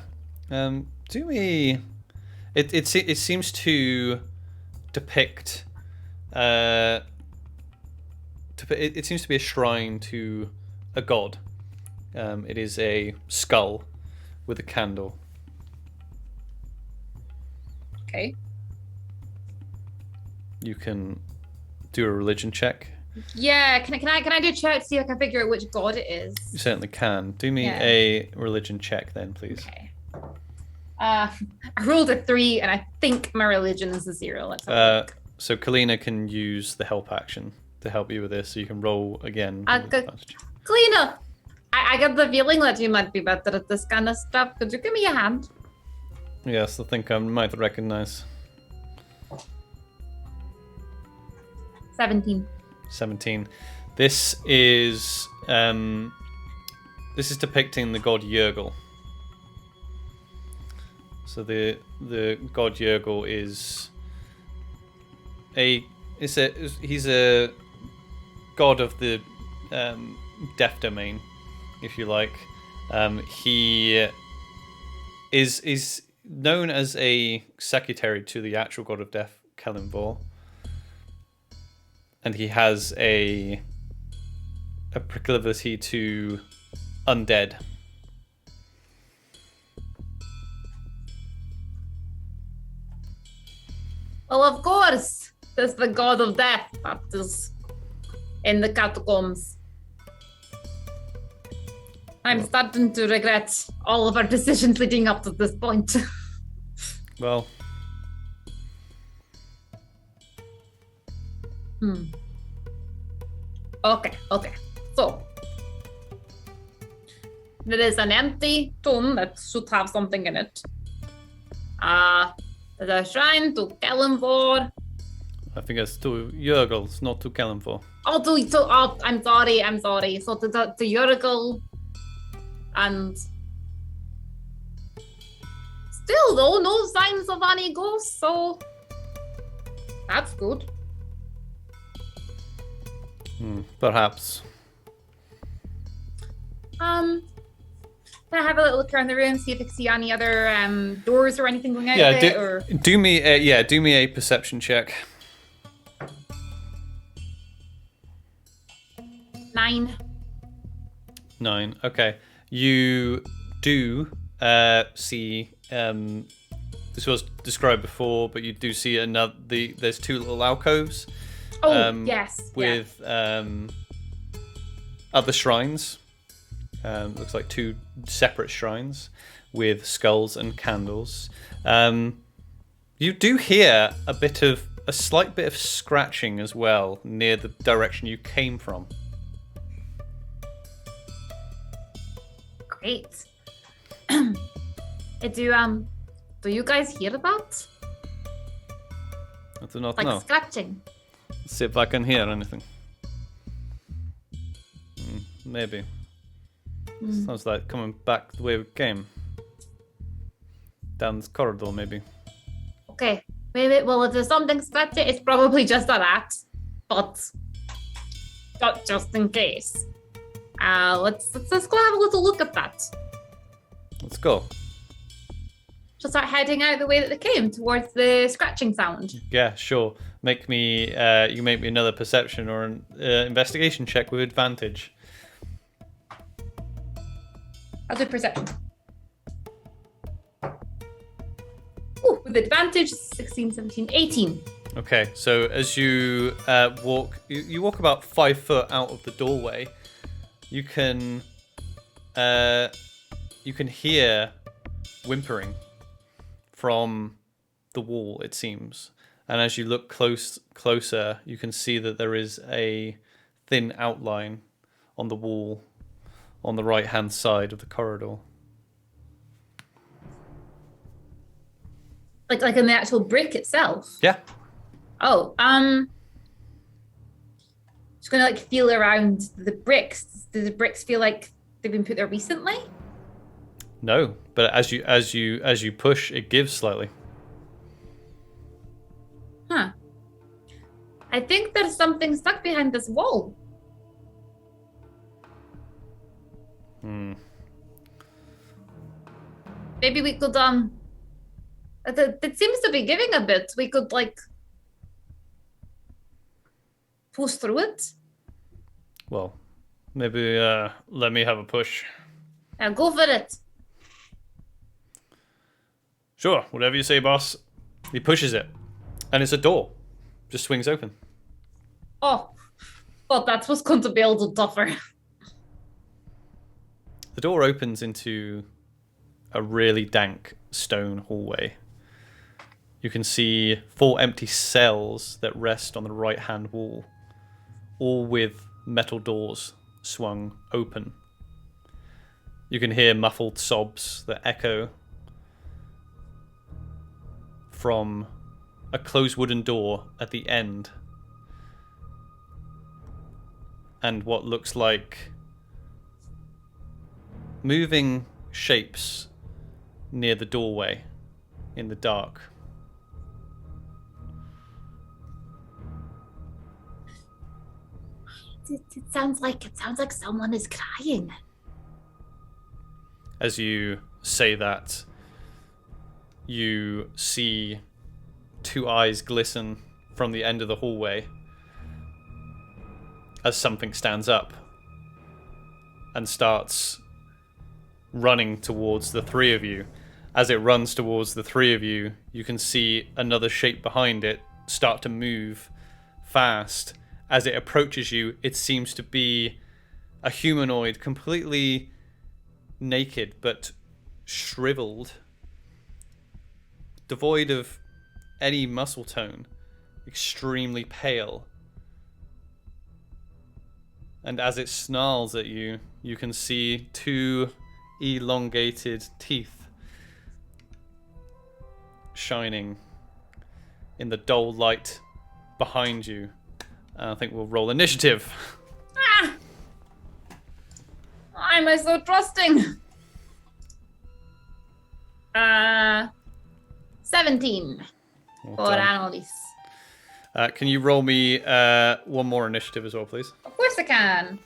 it seems to depict it seems to be a shrine to a god. It is a skull with a candle. Okay. You can do a religion check Yeah, can I do a check to see if I can figure out which god it is? You certainly can. Do me Yeah. a religion check then, please. Okay. I rolled a 3, and I think my religion is a 0. Let's have a look. So Kalina can use the help action to help you with this, so you can roll again. with advantage. Kalina, I get the feeling that you might be better at this kind of stuff. Could you give me a hand? Yes, I think I might recognize. 17. 17. This is depicting the god Yergel. So the god Yergel is he's a god of the death domain, if you like. He is known as a secretary to the actual god of death, Kelimvor. And he has a proclivity to undead. Well, of course, there's the god of death that is in the catacombs. I'm starting to regret all of our decisions leading up to this point. Well, Okay. So, there is an empty tomb that should have something in it. There's a shrine to Kelimvor. I think it's to Yergels, not to Kelimvor. I'm sorry. So to Yurgle, and still though, no signs of any ghosts, so that's good. Perhaps. Can I have a little look around the room, see if I can see any other doors or anything going out Yeah, of it? Or do me a perception check. 9. 9. Okay. You do see this was described before, but you do see there's 2 little alcoves. Yes. With other shrines. Looks like 2 separate shrines with skulls and candles. You do hear a slight bit of scratching as well near the direction you came from. Great. Do you guys hear that? I do not Like know. scratching. Let's see if I can hear anything. Maybe. Sounds like coming back the way we came. Down this corridor, maybe. Okay. Maybe. Well, if there's something scratching, it's probably just a rat. But just in case. Let's go have a little look at that. Let's go. Just start heading out the way that they came, towards the scratching sound. Yeah, sure. Make me. You can make me another perception or an investigation check with advantage. I'll do perception. Ooh, with advantage, 16, 17, 18. Okay, so as you walk, you walk about 5 foot out of the doorway. You can hear whimpering from the wall, it seems. And as you look closer, you can see that there is a thin outline on the wall on the right-hand side of the corridor. Like in the actual brick itself? Yeah. Oh, just gonna feel around the bricks. Do the bricks feel like they've been put there recently? No, but as you push, it gives slightly. Huh. I think there's something stuck behind this wall. Maybe we could it seems to be giving a bit. We could push through it. Well, maybe let me have a push. Go for it. Sure, whatever you say, boss. He pushes it, and it's a door. Just swings open. Oh, But that's what's going to be a little tougher. The door opens into a really dank stone hallway. You can see 4 empty cells that rest on the right-hand wall, all with metal doors swung open. You can hear muffled sobs that echo from a closed wooden door at the end, and what looks like moving shapes near the doorway in the dark. It sounds like someone is crying. As you say that, you see 2 eyes glisten from the end of the hallway as something stands up and starts running towards the 3 of you. As it runs towards the 3 of you, you can see another shape behind it start to move fast. As it approaches you, it seems to be a humanoid, completely naked but shriveled, devoid of any muscle tone, extremely pale. And as it snarls at you, you can see 2 elongated teeth shining in the dull light behind you. I think we'll roll initiative. Ah! Why am I so trusting? 17 Well for done. Annalise. Can you roll me 1 more initiative as well, please? Of course I can.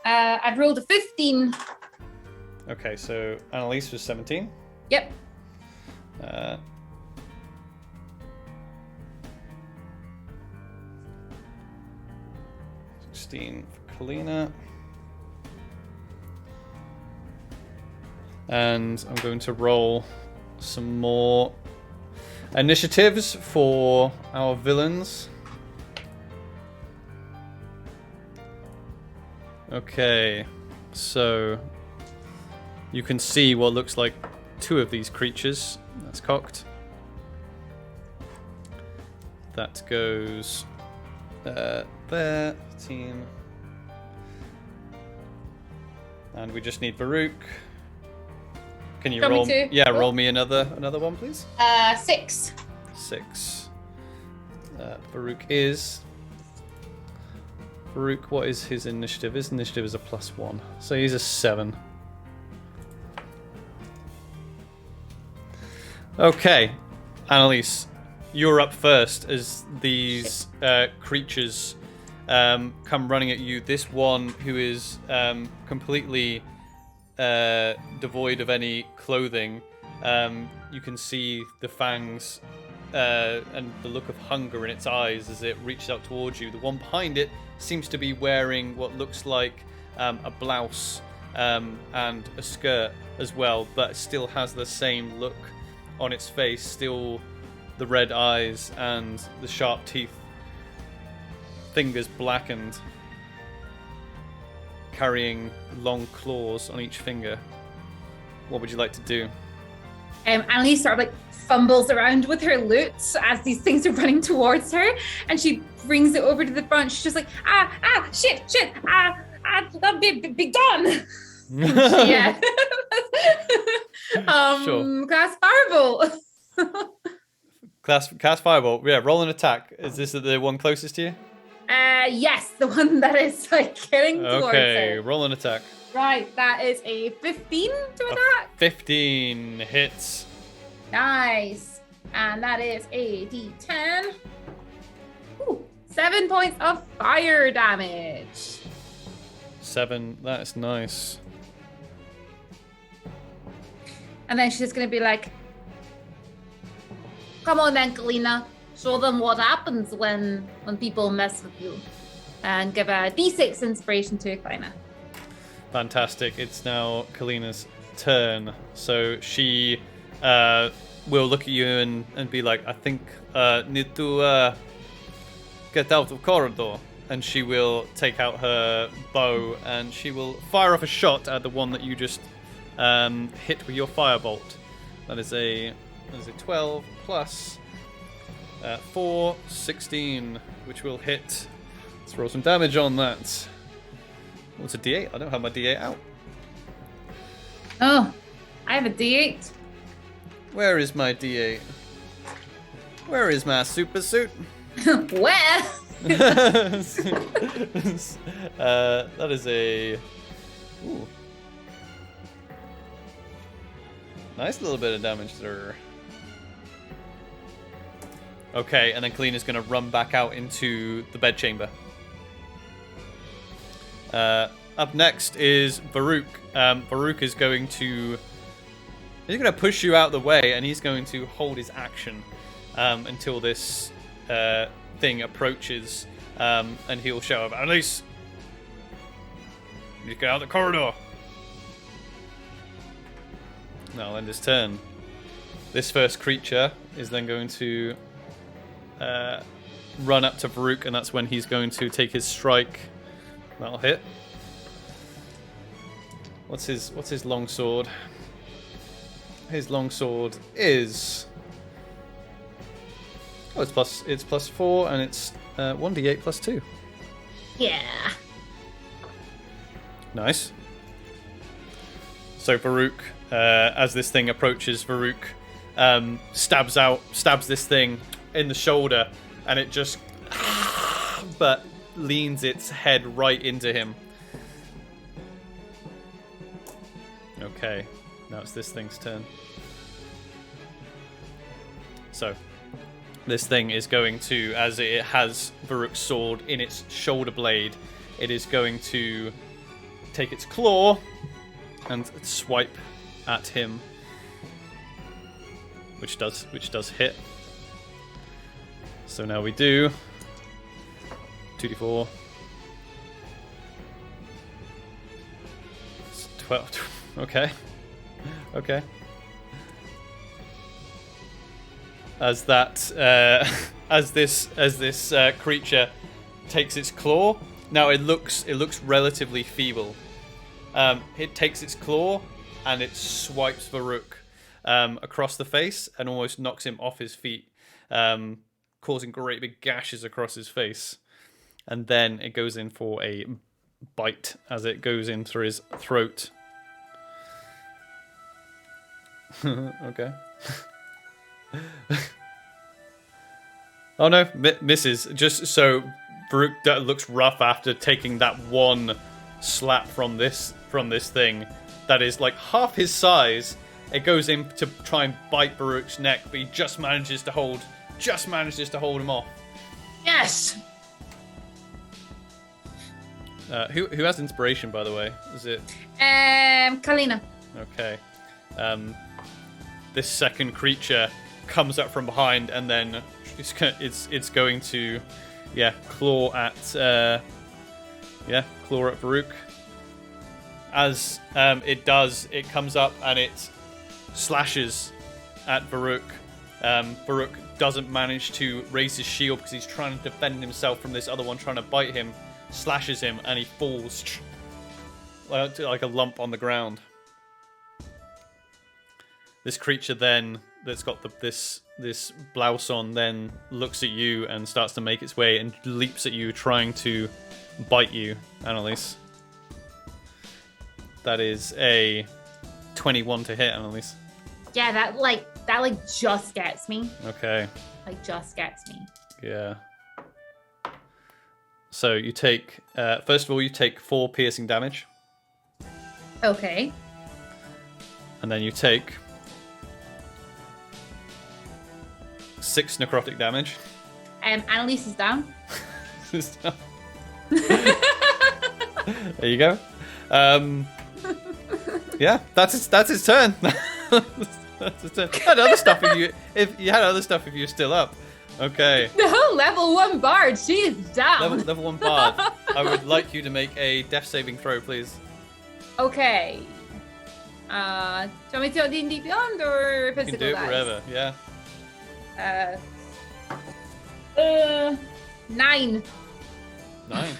I've rolled a 15. Okay, so Annalise was 17. Yep. 16 for Kalina. And I'm going to roll some more initiatives for our villains. Okay, so you can see what looks like 2 of these creatures. That's cocked. That goes there, team. And we just need Varuk. Can you Tell me roll? to. Yeah, Oh. roll me another one, please. 6. 6. Varuk is. Varuk, what is his initiative? His initiative is a +1, so he's a 7. Okay, Annalise, you're up first as these creatures come running at you. This one who is completely devoid of any clothing. You can see the fangs and the look of hunger in its eyes as it reaches out towards you. The one behind it seems to be wearing what looks like a blouse and a skirt as well, but still has the same look on its face, still the red eyes and the sharp teeth, fingers blackened, carrying long claws on each finger. What would you like to do? Annalise sort of like fumbles around with her loot as these things are running towards her, and she brings it over to the front. She's just like, shit, be gone. Yeah. Sure. Cast Firebolt. Cast Firebolt. Yeah, roll an attack. Is this the one closest to you? Yes, the one that is like getting towards Okay, her. roll an attack. Right, that is a 15 to attack. 15 hits. Nice. And that is a D10. Ooh, 7 points of fire damage. 7. That is nice. And then she's just going to be like, come on then, Kalina. Show them what happens when people mess with you. And give a D6 inspiration to Kalina. Fantastic. It's now Kalina's turn. So she will look at you and be like, I think need to get out of corridor. and she will take out her bow and she will fire off a shot at the one that you just hit with your firebolt. That is a 12 plus 4, 16, which will hit. Let's roll some damage on that. What's a D8? I don't have my D8 out. Oh, I have a D8. Where is my D8? Where is my super suit? Where? That is a... Ooh. Nice little bit of damage there. Okay, and then Kalina's going to run back out into the bedchamber. Up next is Varuk. Varuk is going to... He's going to push you out the way, and he's going to hold his action until this thing approaches, and he'll shout out, Annalise! You get out the corridor! Now, end his turn. This first creature is then going to run up to Varuk, and that's when he's going to take his strike. That'll hit. What's his longsword? His longsword is... Oh, it's plus 4, and it's 1d8 plus 2. Yeah. Nice. So Varuk, as this thing approaches, Varuk stabs this thing in the shoulder, and it just but leans its head right into him. Okay, now it's this thing's turn. So this thing is going to, as it has Varuk's sword in its shoulder blade, it is going to take its claw and swipe at him, which does hit. So now we do 2d4. It's 12. Okay. Okay. As that, as this creature takes its claw. Now it looks relatively feeble. It takes its claw and it swipes Varuk across the face and almost knocks him off his feet, causing great big gashes across his face. And then it goes in for a bite as it goes in through his throat. Okay. Oh no, misses. Just so Varuk looks rough after taking that one slap from this thing that is like half his size. It goes in to try and bite Varuk's neck, but he just manages to hold him off. Yes. Who has inspiration, by the way? Is it Kalina. Okay. This second creature comes up from behind, and then it's going to claw at Varuk. As it does, it comes up and it slashes at Varuk. Varuk doesn't manage to raise his shield because he's trying to defend himself from this other one trying to bite him. Slashes him and he falls like a lump on the ground. This creature then, that's got this blouse on, then looks at you and starts to make its way and leaps at you, trying to bite you, Annalise. That is a 21 to hit, Annalise. Yeah, that just gets me. Okay. Just gets me. Yeah. So you take, first of all, you take 4 piercing damage. Okay. And then you take 6 necrotic damage. Annalise is down. There you go. Yeah, that's his turn. That's his turn. Had other stuff if you had other stuff if you're still up. Okay. No, level 1 bard. She is down. Level 1 bard. I would like you to make a death saving throw, please. Okay. Do you want me to do D&D Beyond or physical? You can do it dice? wherever. Yeah. 9. 9.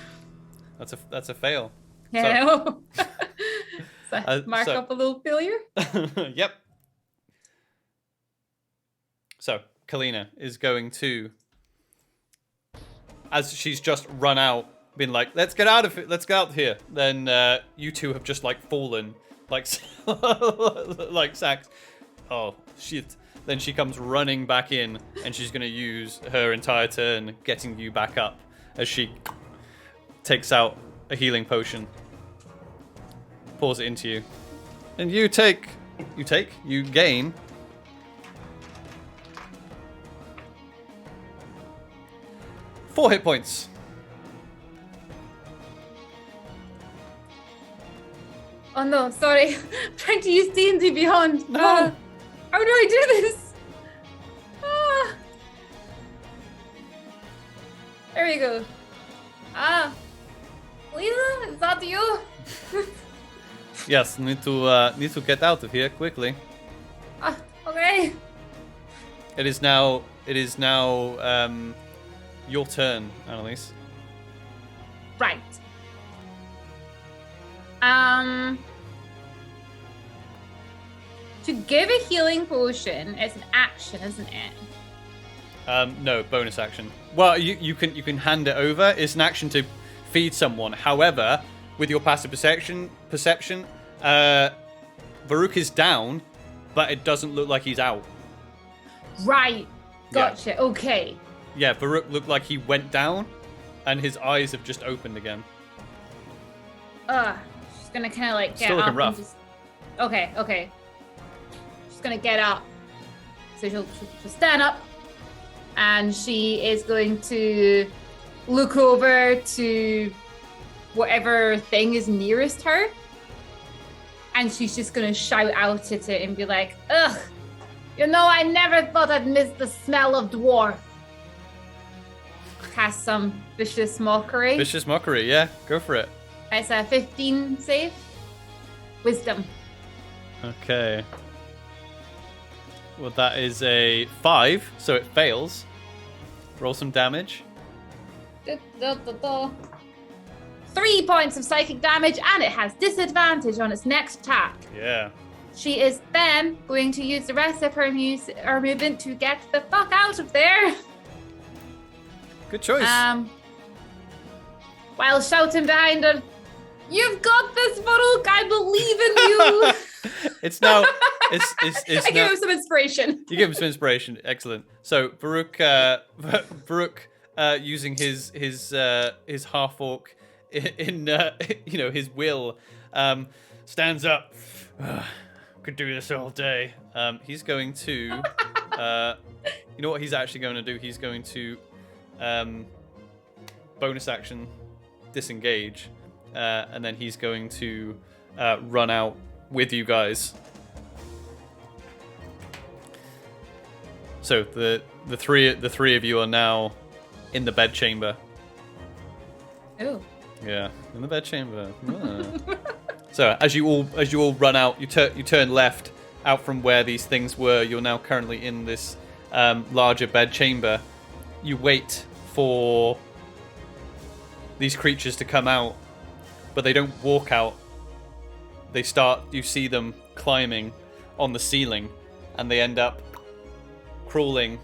That's a fail. Yeah. So, mark so- up a little failure. Yep. So Kalina is going to, as she's just run out, been like, let's get out of it, let's get out of here. Then you two have just like fallen, like like sacks. Oh shit! Then she comes running back in, and she's gonna use her entire turn getting you back up as she takes out a healing potion, pours it into you, and you gain 4 hit points. Oh no, sorry. I'm trying to use D&D Beyond. No. How do I do this? There we go. Lisa, is that you? Yes, need to get out of here quickly. Okay. It is now your turn, Annalise. Right. To give a healing potion, it's an action, isn't it? No, bonus action. Well, you can hand it over. It's an action to feed someone. However, with your passive perception, Varuk is down, but it doesn't look like he's out. Right. Gotcha. Okay. Yeah, Varuk looked like he went down, and his eyes have just opened again. She's gonna kind of like get Still up looking rough. and just. Okay. She's gonna get up. So she'll stand up, and she is going to look over to whatever thing is nearest her, and she's just gonna shout out at it and be like, "Ugh, you know, I never thought I'd miss the smell of dwarf." Cast some vicious mockery. Vicious mockery, yeah, go for it. It's a 15 save. Wisdom. Okay. Well, that is a 5, so it fails. Roll some damage. 3 points of psychic damage, and it has disadvantage on its next attack. Yeah. She is then going to use the rest of her movement to get the fuck out of there. Good choice. While shouting behind her, "You've got this, Varuk! I believe in you!" It's now. It's I give him some inspiration. You give him some inspiration. Excellent. So Varuk, using his half orc in his will, stands up. Could do this all day. He's going to, you know what he's actually going to do? He's going to, bonus action, disengage, and then he's going to run out with you guys. So the three of you are now in the bedchamber. Oh. Yeah, in the bedchamber. So as you all run out, you turn left out from where these things were. You're now currently in this larger bedchamber. You wait for these creatures to come out, but they don't walk out. They start. You see them climbing on the ceiling, and they end up crawling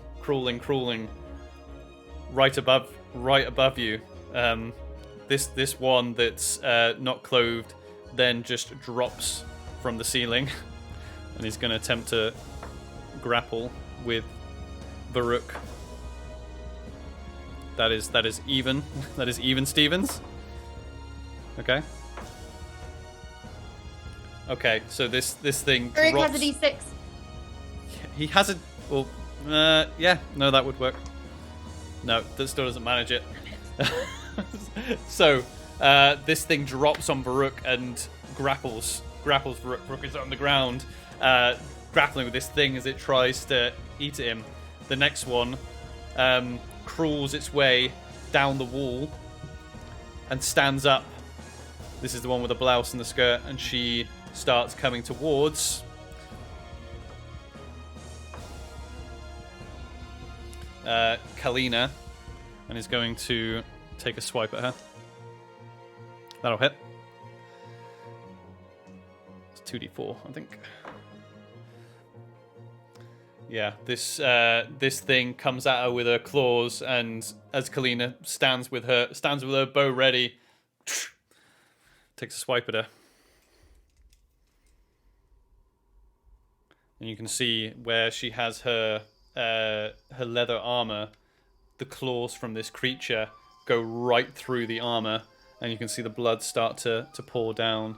right above you. This one that's not clothed then just drops from the ceiling, and he's going to attempt to grapple with Varuk. That is even. That is even, Stevens. Okay. Okay, so this thing Varuk drops. has a d6. He has a. Well, yeah, no, that would work. No, that still doesn't manage it. So, this thing drops on Varuk and grapples Varuk. Varuk is on the ground, grappling with this thing as it tries to eat at him. The next one crawls its way down the wall and stands up. This is the one with the blouse and the skirt, and she starts coming towards Kalina, and is going to take a swipe at her. That'll hit. It's 2d4, I think. Yeah, this thing comes at her with her claws, and as Kalina stands with her bow ready, takes a swipe at her. And you can see where she has her leather armor, the claws from this creature go right through the armor, and you can see the blood start to pour down.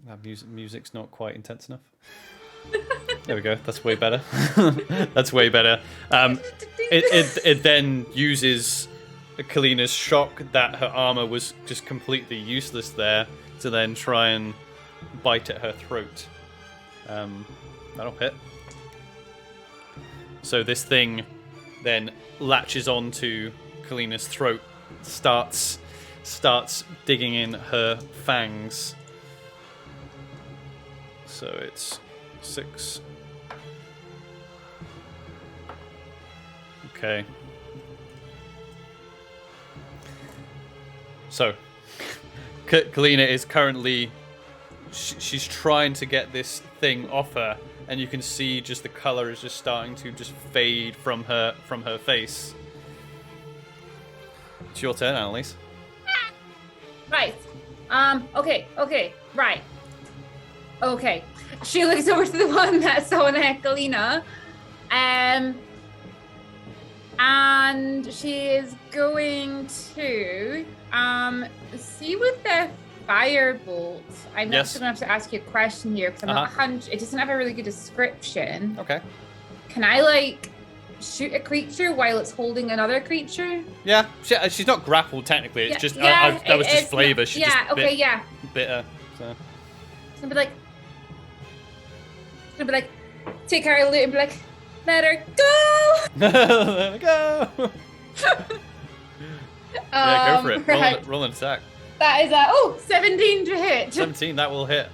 That music's not quite intense enough. There we go. That's way better. That's way better. It then uses Kalina's shock that her armor was just completely useless there to then try and bite at her throat. That'll hit. So this thing then latches onto Kalina's throat, starts digging in her fangs. So it's 6. Okay. So Kalina is currently she's trying to get this thing off her, and you can see just the color is just starting to just fade from her face. It's your turn, Annalise. Right. Okay. Right. Okay. She looks over to the one that's on Kalina. And she is going to see with the firebolt. I'm not going to have to ask you a question here because I'm not 100. It doesn't have a really good description. Okay. Can I shoot a creature while it's holding another creature? Yeah. She's not grappled technically. It's just that was just flavor. She just bitter. So. It's gonna be like, take her loot and be like, let her go. Let her go. Yeah, go for it. Right. Roll an attack. That is 17 to hit. 17, that will hit.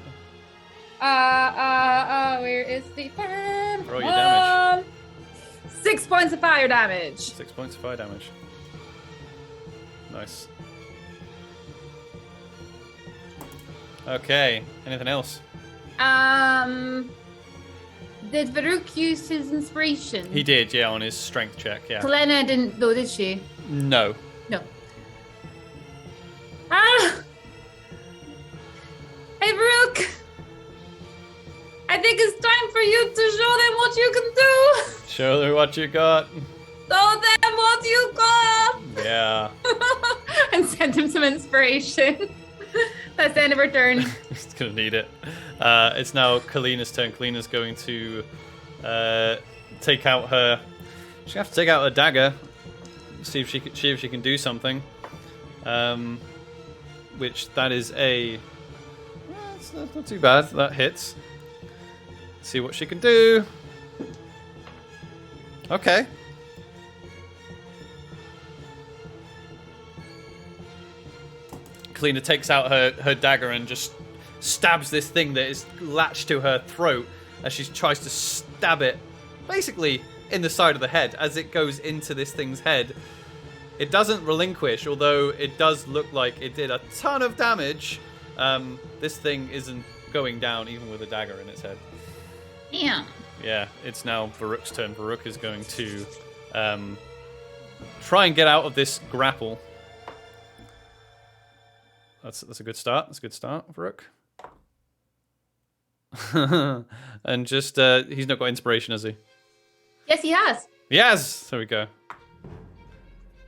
Where is the pen? Roll your damage. 6 points of fire damage. 6 points of fire damage. Nice. Okay, anything else? Did Varuk use his inspiration? He did, yeah, on his strength check, yeah. Helena didn't though, did she? No. No. Hey, Varuk! I think it's time for you to show them what you can do! Show them what you got. Show them what you got! Yeah. And send him some inspiration. That's the end of her turn. He's gonna need it. It's now Kalina's turn. Kalina's going to take out her. She's gonna have to take out her dagger. See if she can do something. Which that is a. It's not too bad. That hits. See what she can do. Okay. Kalina takes out her dagger and just stabs this thing that is latched to her throat as she tries to stab it basically in the side of the head. As it goes into this thing's head, it doesn't relinquish, although it does look like it did a ton of damage. This thing isn't going down even with a dagger in its head. Damn. Yeah, it's now Varuk's turn. Varuk is going to try and get out of this grapple. That's a good start. That's a good start, Varuk. And just he's not got inspiration, has he? Yes, he has. Yes. There we go.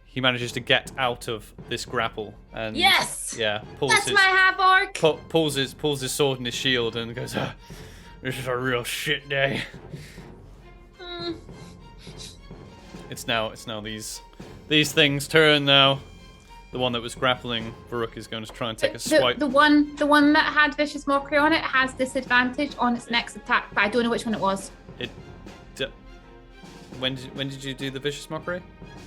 He manages to get out of this grapple and yes. Yeah, that's my half orc. Pulls his sword and his shield and goes, "This is a real shit day." It's now these things' turn now. The one that was grappling Varuk is going to try and take a swipe. The one that had vicious mockery on it has disadvantage on its next attack, but I don't know which one it was. When did you do the vicious mockery?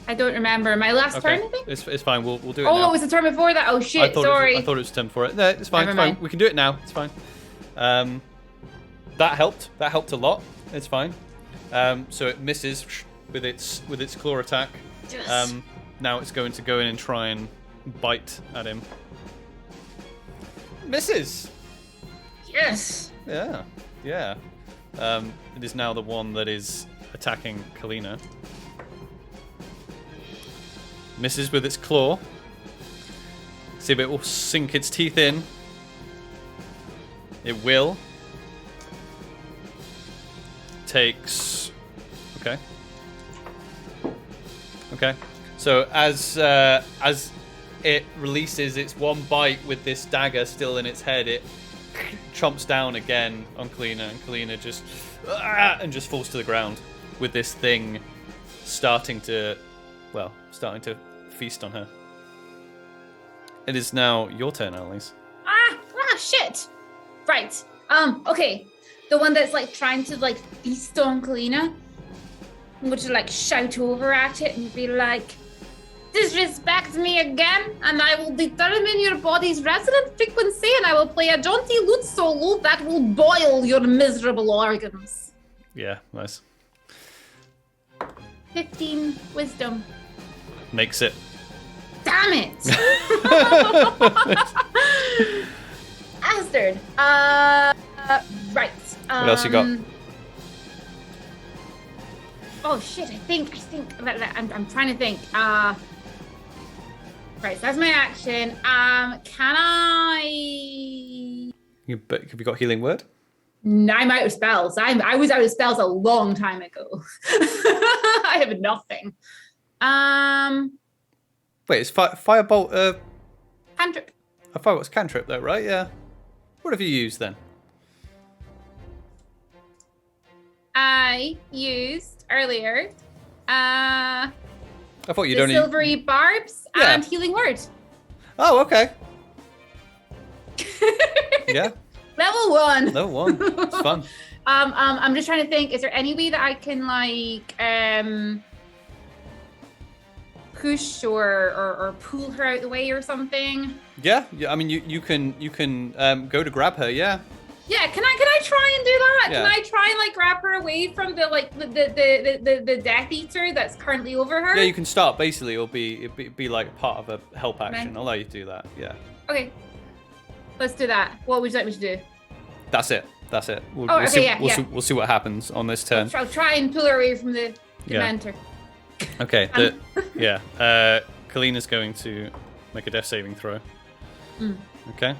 I don't remember. My last turn, I think. It's fine. We'll do it now. Oh, it was the turn before that. Oh shit! Sorry. I thought it was turn before it. No, it's fine. Never It's mind. fine. We can do it now. It's fine. That helped. That helped a lot. It's fine. So it misses with its claw attack. Yes. Now it's going to go in and try and bite at him. Misses. Yes. Yeah. Yeah. It is now the one that is attacking Kalina. Misses with its claw. See if it will sink its teeth in. It will. Takes. Okay. Okay. So as it releases its one bite with this dagger still in its head, it chomps down again on Kalina, and Kalina just falls to the ground with this thing starting to feast on her. It is now your turn, Annalise. Shit. Right. Okay. The one that's like trying to like feast on Kalina would just like shout over at it and be like, disrespect me again, and I will determine your body's resonant frequency, and I will play a jaunty lute solo that will boil your miserable organs. Yeah, nice. 15 wisdom. Makes it. Damn it! Bastard. Right. What else you got? Oh shit! I think. I'm trying to think. Right. So that's my action. Can I? Have you got healing word? No, I'm out of spells. I was out of spells a long time ago. I have nothing. Wait, it's firebolt. Cantrip. A firebolt's cantrip, though, right? Yeah. What have you used then? I used earlier. I thought you'd the only silvery barbs and healing word. Oh, okay. Yeah. Level 1. Level 1. It's fun. I'm just trying to think. Is there any way that I can like push or pull her out the way or something? Yeah. I mean, you can go to grab her. Yeah. Yeah. Can I try and do that? Yeah. Can I try and like grab her away from the Death Eater that's currently over her? Yeah, you can start. Basically, it'll be like part of a help action. I'll allow you to do that. Yeah. Okay. Let's do that. What would you like me to do? That's it. We'll see what happens on this turn. I'll try and pull her away from the mentor. Okay. Kalina's going to make a death saving throw. Okay.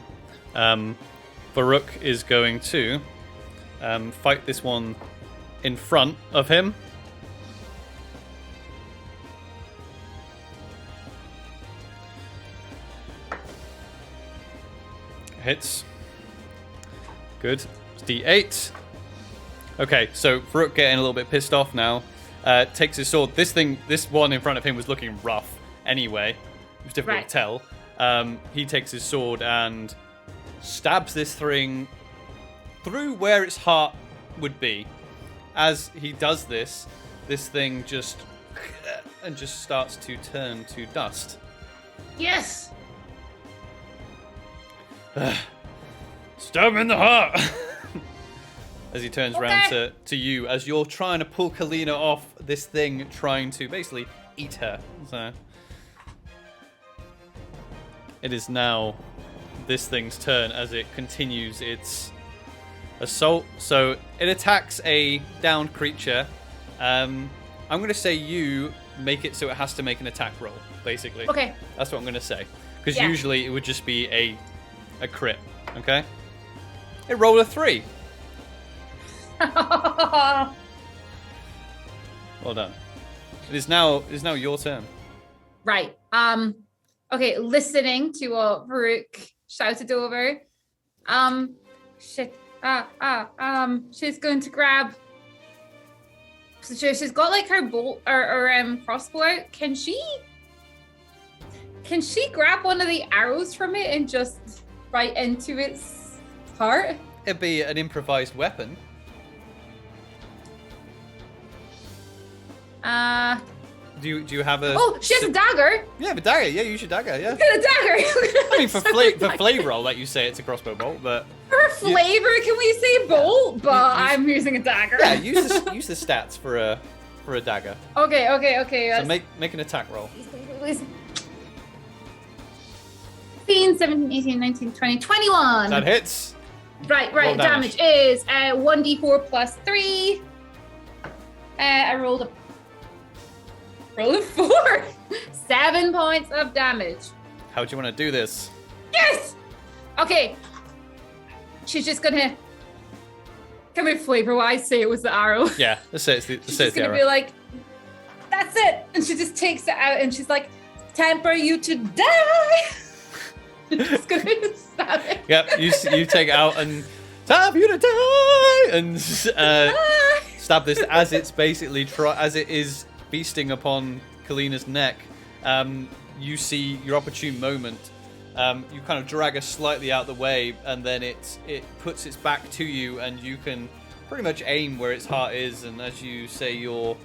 Farouk is going to fight this one in front of him. Hits. Good. It's D8. Okay, so Farouk getting a little bit pissed off now. Takes his sword. This one in front of him was looking rough anyway. It was difficult to tell. He takes his sword and stabs this thing through where its heart would be. As he does this thing just starts to turn to dust. Yes. Stab him in the heart. As he turns around to you, as you're trying to pull Kalina off this thing, trying to basically eat her. So it is now this thing's turn as it continues its assault. So it attacks a downed creature. I'm going to say you make it so it has to make an attack roll, basically. Okay. That's what I'm going to say. Because usually it would just be a crit, okay? It rolled a 3. Well done. It is now your turn. Right. Okay, listening to what Farouk shouted over. She's going to grab. So she's got like her bolt or crossbow out. Can she grab one of the arrows from it and just right into its heart? It'd be an improvised weapon. Do you have a? Oh, she has a dagger. Yeah, a dagger. Yeah, use your dagger. Yeah. Get a dagger. I mean, for flavor, I'll let you say it's a crossbow bolt, but for flavor, can we say bolt? But I'm using a dagger. Yeah, use the stats for a dagger. Okay. So make an attack roll. Please. 16, 17, 18, 19, 20, 21. That hits. Right. Roll Damage is 1d4 plus 3. I rolled a 4. 7 points of damage. How do you want to do this? Yes! Okay. She's just gonna... Can we flavor-wise say it was the arrow? Yeah, let's say it's the, She's just gonna be like, that's it! And she just takes it out and she's like, time for you to die! Just gonna stab it. Yep, you take it out and time for you to die! And stab this as it's basically, as it is feasting upon Kalina's neck. You see your opportune moment. You kind of drag her slightly out the way, and then it puts its back to you, and you can pretty much aim where its heart is. And as you say your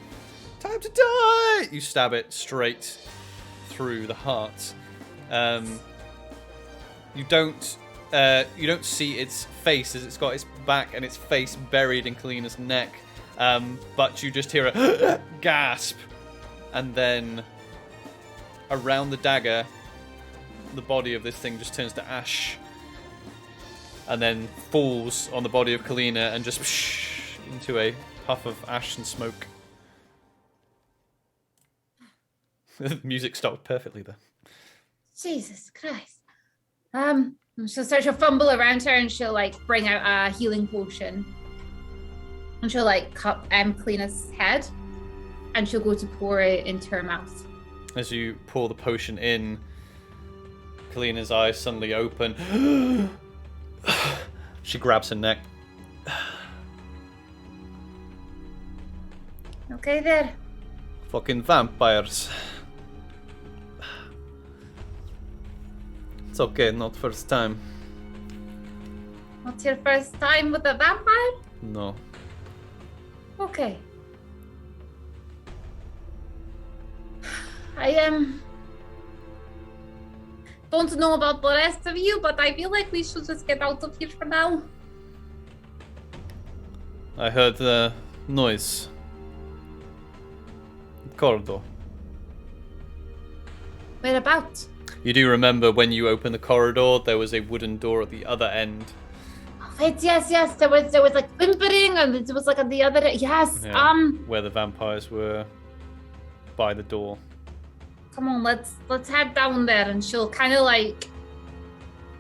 time to die, you stab it straight through the heart. You don't see its face as it's got its back and its face buried in Kalina's neck, but you just hear a gasp, and then around the dagger, the body of this thing just turns to ash, and then falls on the body of Kalina and just into a puff of ash and smoke. The music stopped perfectly there. Jesus Christ. She'll fumble around her and she'll like bring out a healing potion. And she'll like cup Kalina's head, and she'll go to pour it into her mouth. As you pour the potion in, Kalina's eyes suddenly open. She grabs her neck. Okay there. Fucking vampires. It's okay, not first time. What's your first time with a vampire? No. Okay. I don't know about the rest of you, but I feel like we should just get out of here for now. I heard the noise. Corridor. Whereabouts? You do remember when you opened the corridor, there was a wooden door at the other end. Oh, wait, yes. There was like whimpering, and it was like at the other. Yes. Yeah, where the vampires were by the door. Come on, let's head down there, and she'll kind of like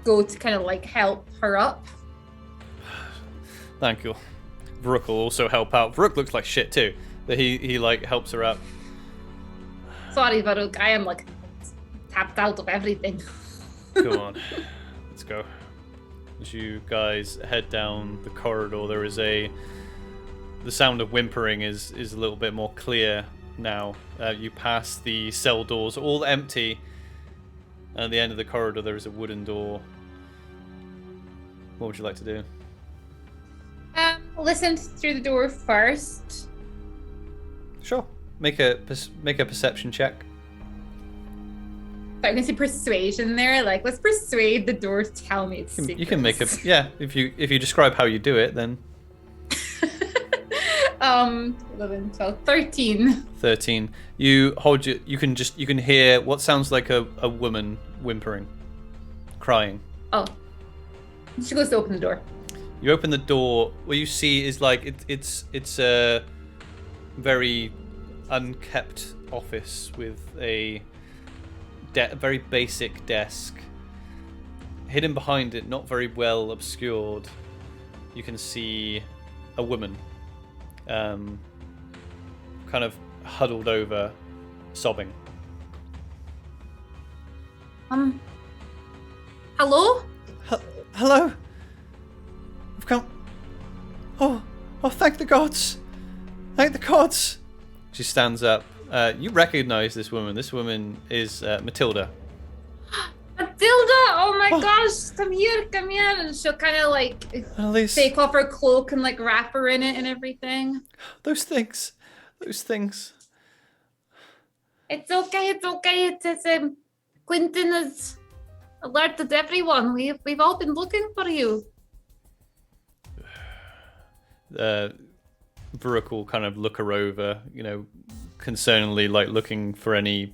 go to kind of like help her up. Thank you. Vrook will also help out. Vrook looks like shit too, but he like helps her up. Sorry, Varuk, I am like tapped out of everything. Go on, let's go. As you guys head down the corridor, there is the sound of whimpering is a little bit more clear now. You pass the cell doors, all empty, and at the end of the corridor there is a wooden door. What would you like to do? Listen through the door first. Sure. Make a perception check. So I'm gonna say persuasion there. Like, let's persuade the door to tell me it's You can make if you describe how you do it, then. 11, 12, 13. 13. You can hear what sounds like a woman whimpering, crying. Oh. She goes to open the door. You open the door. What you see is like it's a very unkept office with a very basic desk. Hidden behind it, not very well obscured, you can see a woman, kind of huddled over, sobbing. Hello? Hello? I've come. Oh, thank the gods! Thank the gods! She stands up. You recognize this woman. This woman is Matilda. Matilda! Oh my gosh! Come here! And she'll kind of like take off her cloak and like wrap her in it and everything. Those things. It's okay. It's Quentin has alerted everyone. We've all been looking for you. Varuk will kind of look her over, concerningly, like looking for any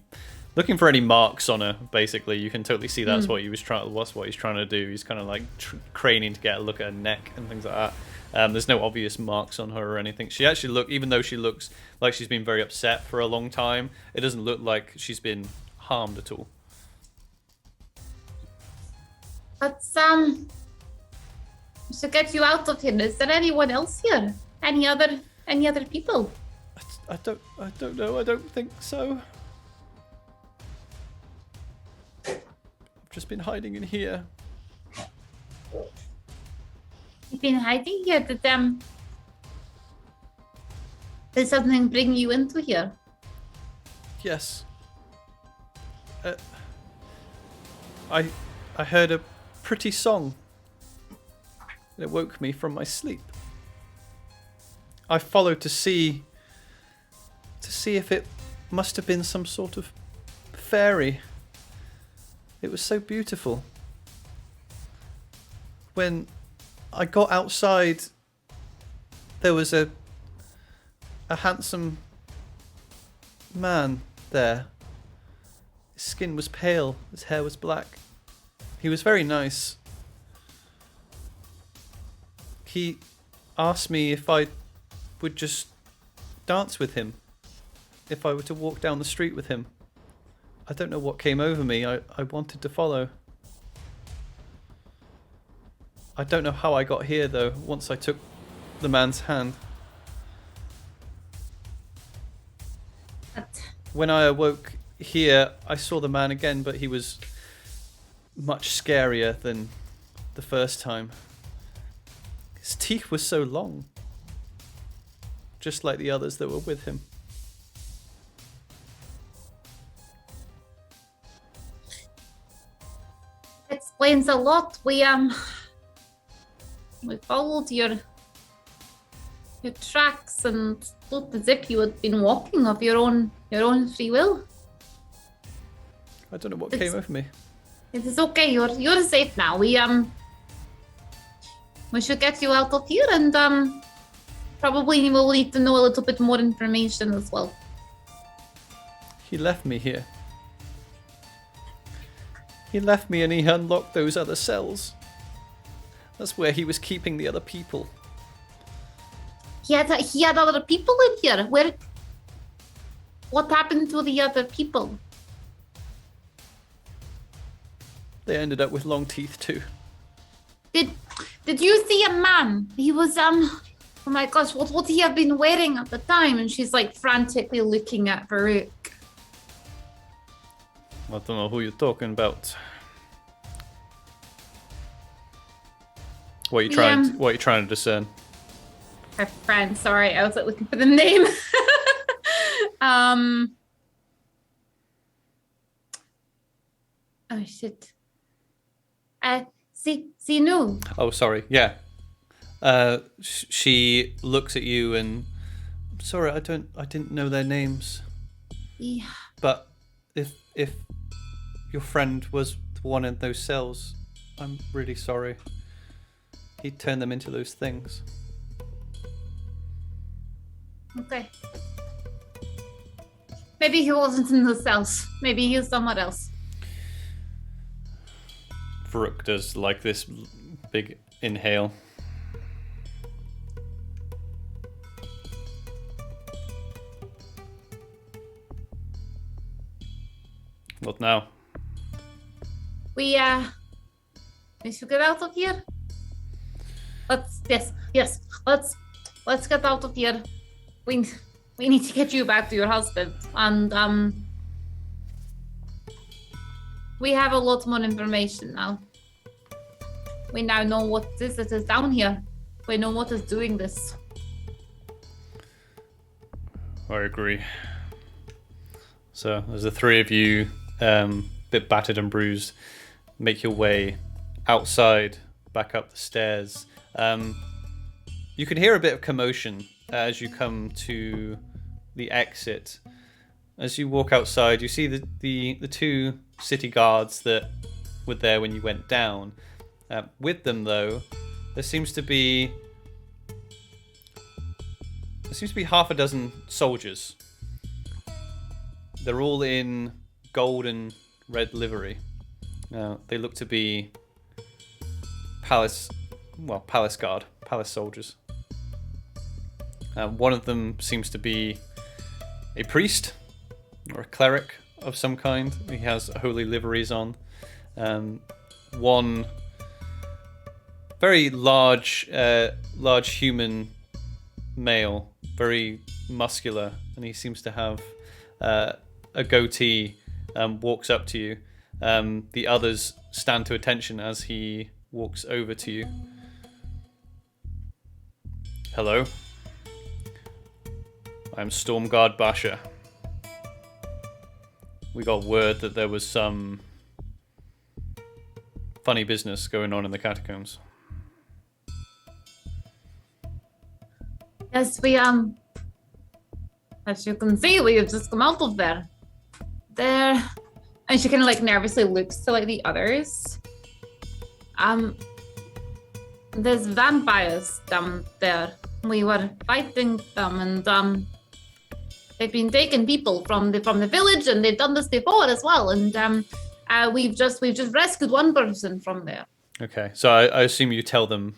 looking for any marks on her. Basically, you can totally see that's what he was trying. What's what he's trying to do. He's kind of like craning to get a look at her neck and things like that. There's no obvious marks on her or anything. She actually even though she looks like she's been very upset for a long time, it doesn't look like she's been harmed at all. But to get you out of here, is there anyone else here? Any other people? I don't know. I don't think so. I've just been hiding in here. You've been hiding here. Did something bring you into here? Yes. I heard a pretty song. It woke me from my sleep. I followed to see if it must have been some sort of fairy. It was so beautiful. When I got outside, there was a handsome man there. His skin was pale, his hair was black. He was very nice. He asked me if I would just dance with him, if I were to walk down the street with him. I don't know what came over me. I wanted to follow. I don't know how I got here though, once I took the man's hand. When I awoke here, I saw the man again, but he was much scarier than the first time. His teeth were so long, just like the others that were with him. Explains a lot. We followed your tracks and looked as if you had been walking of your own free will. I don't know what came over me. It is okay. You're safe now. We should get you out of here, and probably we'll need to know a little bit more information as well. He left me here. He left me and he unlocked those other cells. That's where he was keeping the other people. He had other people in here. What happened to the other people? They ended up with long teeth too. Did you see a man? He was oh my gosh, what would he have been wearing at the time? And she's like frantically looking at Farouk. I don't know who you're talking about. What are you trying to discern? Her friend, sorry, I was like looking for the name. Oh shit. Sinu. Oh, sorry. Yeah. She looks at you and I'm sorry, I didn't know their names. Yeah. But if your friend was the one in those cells, I'm really sorry. He turned them into those things. Okay. Maybe he wasn't in the cells. Maybe he was somewhere else. Varuk does like this big inhale. What now? We should get out of here. Let's get out of here. We need to get you back to your husband, and we have a lot more information now. We now know what it is down here. We know what is doing this. I agree. So, as the three of you, bit battered and bruised, make your way outside, back up the stairs. You can hear a bit of commotion as you come to the exit. As you walk outside, you see the two city guards that were there when you went down. With them, though, there seems to be half a dozen soldiers. They're all in gold and red livery. They look to be palace guard, palace soldiers. One of them seems to be a priest or a cleric of some kind. He has holy liveries on. One very large human male, very muscular, and he seems to have a goatee, walks up to you. The others stand to attention as he walks over to you. Hello. I'm Stormguard Basha. We got word that there was some funny business going on in the catacombs. Yes, we as you can see, we have just come out of there. There, and she kind of like nervously looks to like the others. There's vampires down there. We were fighting them, and they've been taking people from the village, and they've done this before as well. And we've just rescued one person from there. Okay, so I assume you tell them.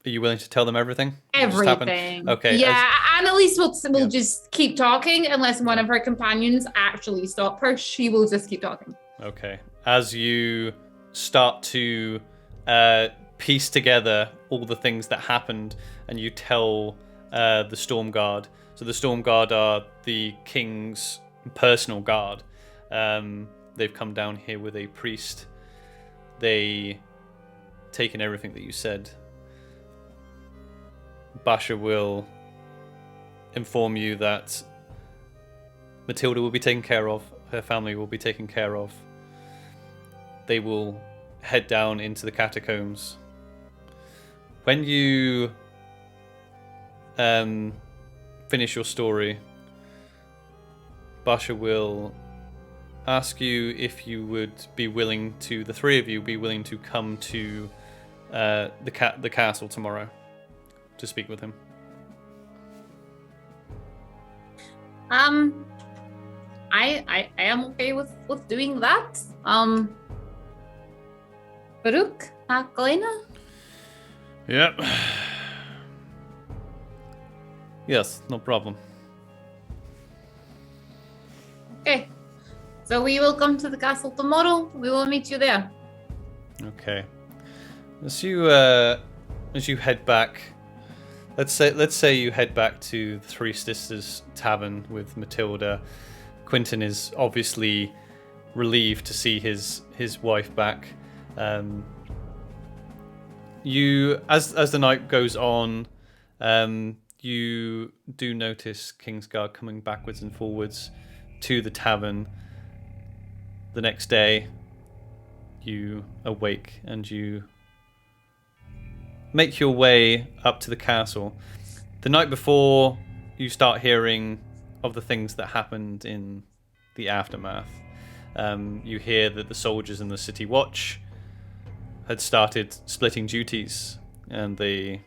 Are you willing to tell them everything? Everything. Okay. Yeah, and Elise will just keep talking unless one of her companions actually stop her. She will just keep talking. Okay. As you start to piece together all the things that happened, and you tell the Storm Guard. So the Storm Guard are the king's personal guard. They've come down here with a priest. They taken everything that you said. Basha will inform you that Matilda will be taken care of. Her family will be taken care of. They will head down into the catacombs. When you finish your story, Basha will ask you if you would be willing to, the three of you, be willing to come to the castle tomorrow to speak with him. I am okay with doing that. Baruch, Galena? Yep. Yes, no problem. Okay. So we will come to the castle tomorrow. We will meet you there. Okay. As you head back, let's say you head back to the Three Sisters Tavern with Matilda. Quentin is obviously relieved to see his wife back. You, as the night goes on, you do notice Kingsguard coming backwards and forwards to the tavern. The next day, you awake and you make your way up to the castle. The night before, you start hearing of the things that happened in the aftermath. You hear that the soldiers in the City Watch had started splitting duties, and they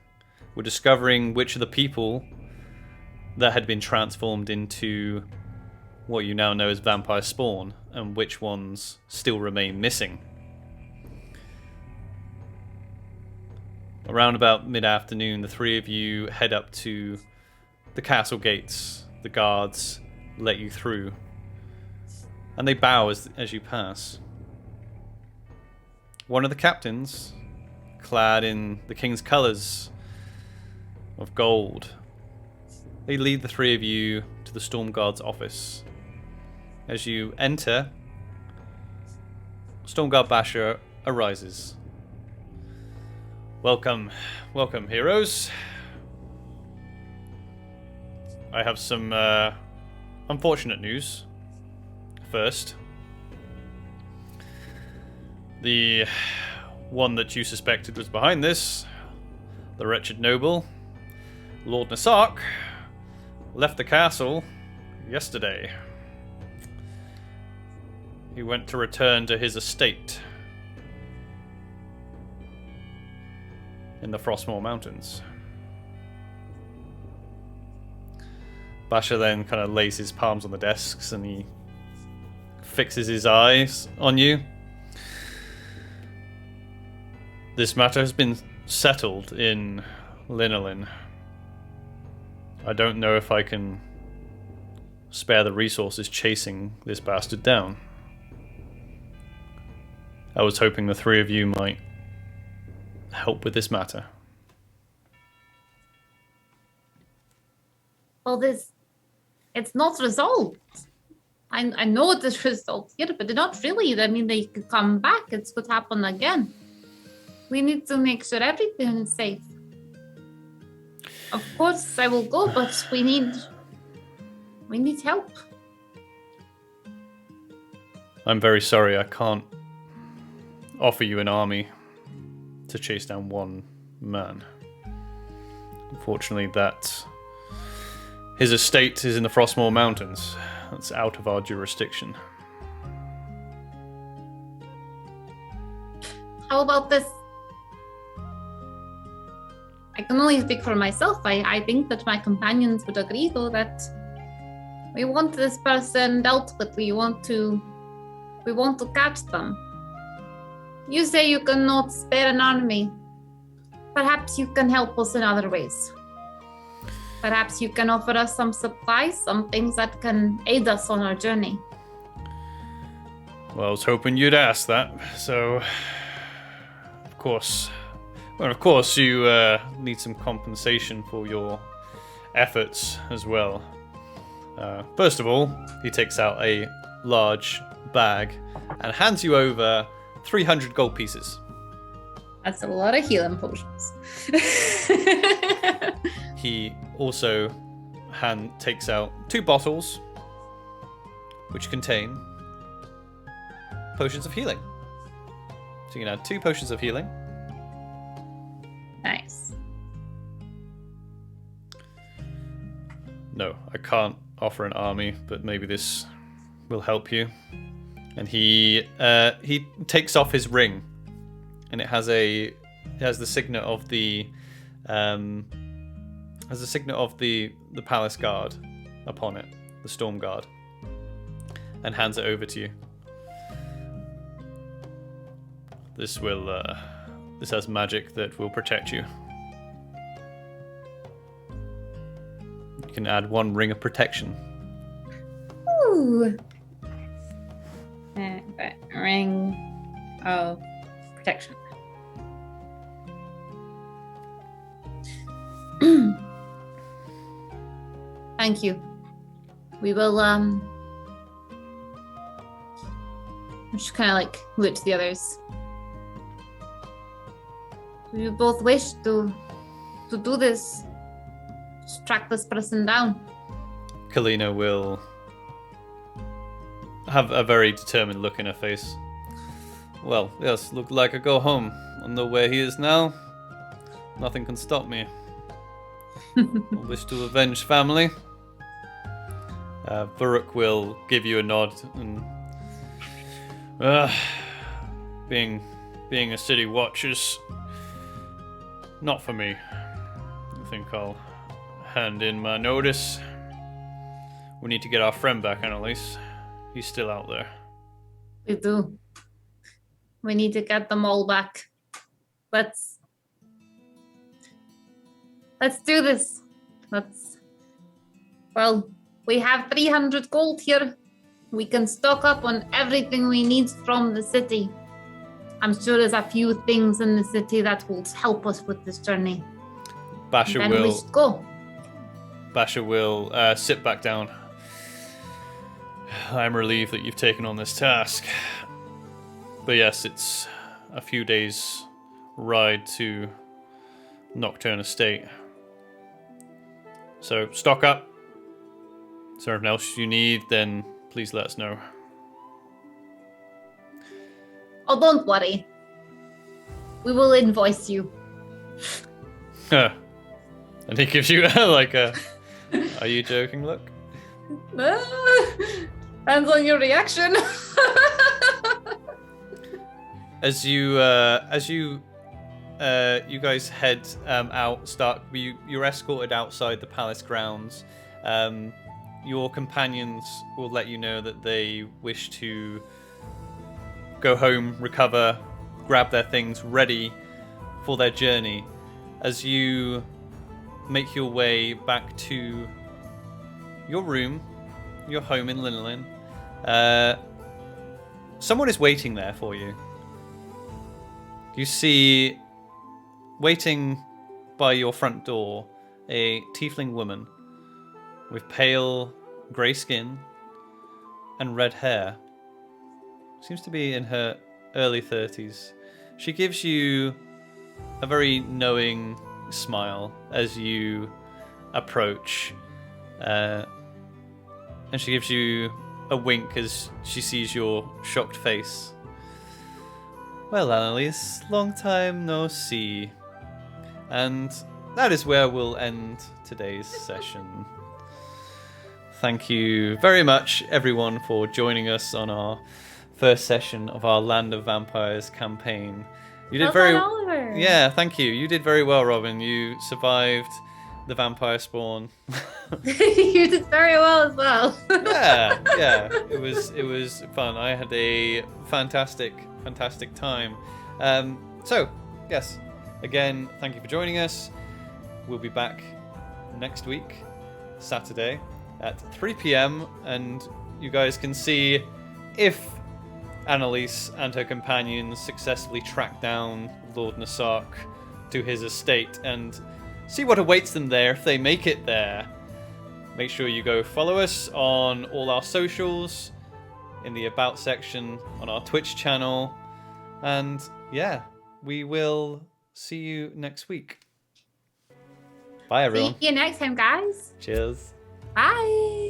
were discovering which of the people that had been transformed into what you now know as vampire spawn, and which ones still remain missing. Around about mid-afternoon, the three of you head up to the castle gates. The guards let you through, and they bow as you pass. One of the captains, clad in the king's colours of gold, they lead the three of you to the Stormguard's office. As you enter, Stormguard Basha arises. Welcome, heroes. I have some unfortunate news. First, the one that you suspected was behind this, the wretched noble, Lord Nasark, left the castle yesterday. He went to return to his estate in the Frostmoor Mountains. Basha then kind of lays his palms on the desks and he fixes his eyes on you. This matter has been settled in Linolin. I don't know if I can spare the resources chasing this bastard down. I was hoping the three of you might help with this matter. Well, it's not resolved. I know it is resolved here, but not really. I mean, they could come back. It could happen again. We need to make sure everything is safe. Of course, I will go, but we need help. I'm very sorry I can't offer you an army to chase down one man. Unfortunately, his estate is in the Frostmoor Mountains. That's out of our jurisdiction. How about this? I can only speak for myself. I think that my companions would agree, though, that we want this person dealt with. We want to catch them. You say you cannot spare an army. Perhaps you can help us in other ways. Perhaps you can offer us some supplies, some things that can aid us on our journey. Well, I was hoping you'd ask that. So, of course, you need some compensation for your efforts as well. First of all, he takes out a large bag and hands you over 300 gold pieces. That's a lot of healing potions. He also takes out 2 bottles which contain potions of healing. So you can add 2 potions of healing. Nice. No, I can't offer an army, but maybe this will help you. And he takes off his ring, and it has the signet of the palace guard upon it, the storm guard, and hands it over to you. This has magic that will protect you. You can add 1 ring of protection. Ooh. Ring of protection. Thank you. We will I'm just kind of like look to the others. Do you both wish to do this? Just track this person down. Kalina will have a very determined look in her face. Well, yes, look like I go home. I know where he is now. Nothing can stop me. I wish to avenge family. Varuk will give you a nod, and being a city watch is not for me. I think I'll hand in my notice. We need to get our friend back, Annalise. He's still out there. We do. We need to get them all back. Let's do this. Well, we have 300 gold here. We can stock up on everything we need from the city. I'm sure there's a few things in the city that will help us with this journey. Basha then we should go. Basha will sit back down. I'm relieved that you've taken on this task. But yes, it's a few days' ride to Nocturne Estate. So stock up. Is there anything else you need, then please let us know. Oh, don't worry. We will invoice you. And he gives you like a "Are you joking?" look. Depends on your reaction. As you guys head out, you're escorted outside the palace grounds. your companions will let you know that they wish to go home, recover, grab their things ready for their journey. As you make your way back to your room, your home in Linolin, someone is waiting there for you. You see, waiting by your front door, a tiefling woman with pale grey skin and red hair. Seems to be in her early 30s. She gives you a very knowing smile as you approach, and she gives you a wink as she sees your shocked face. Well, Annalise, long time no see. And that is where we'll end today's session. Thank you very much, everyone, for joining us on our first session of our Land of Vampires campaign. You did Oliver. Yeah, thank you. You did very well, Robin. You survived the vampire spawn. You did very well as well. yeah. It was fun. I had a fantastic time. So, yes, again, thank you for joining us. We'll be back next week, Saturday, at 3 p.m. and you guys can see if Annalise and her companions successfully track down Lord Nasark to his estate and see what awaits them there if they make it there. Make sure you go follow us on all our socials, in the About section, on our Twitch channel, and yeah, we will see you next week. Bye, everyone. See you next time, guys. Cheers. Bye.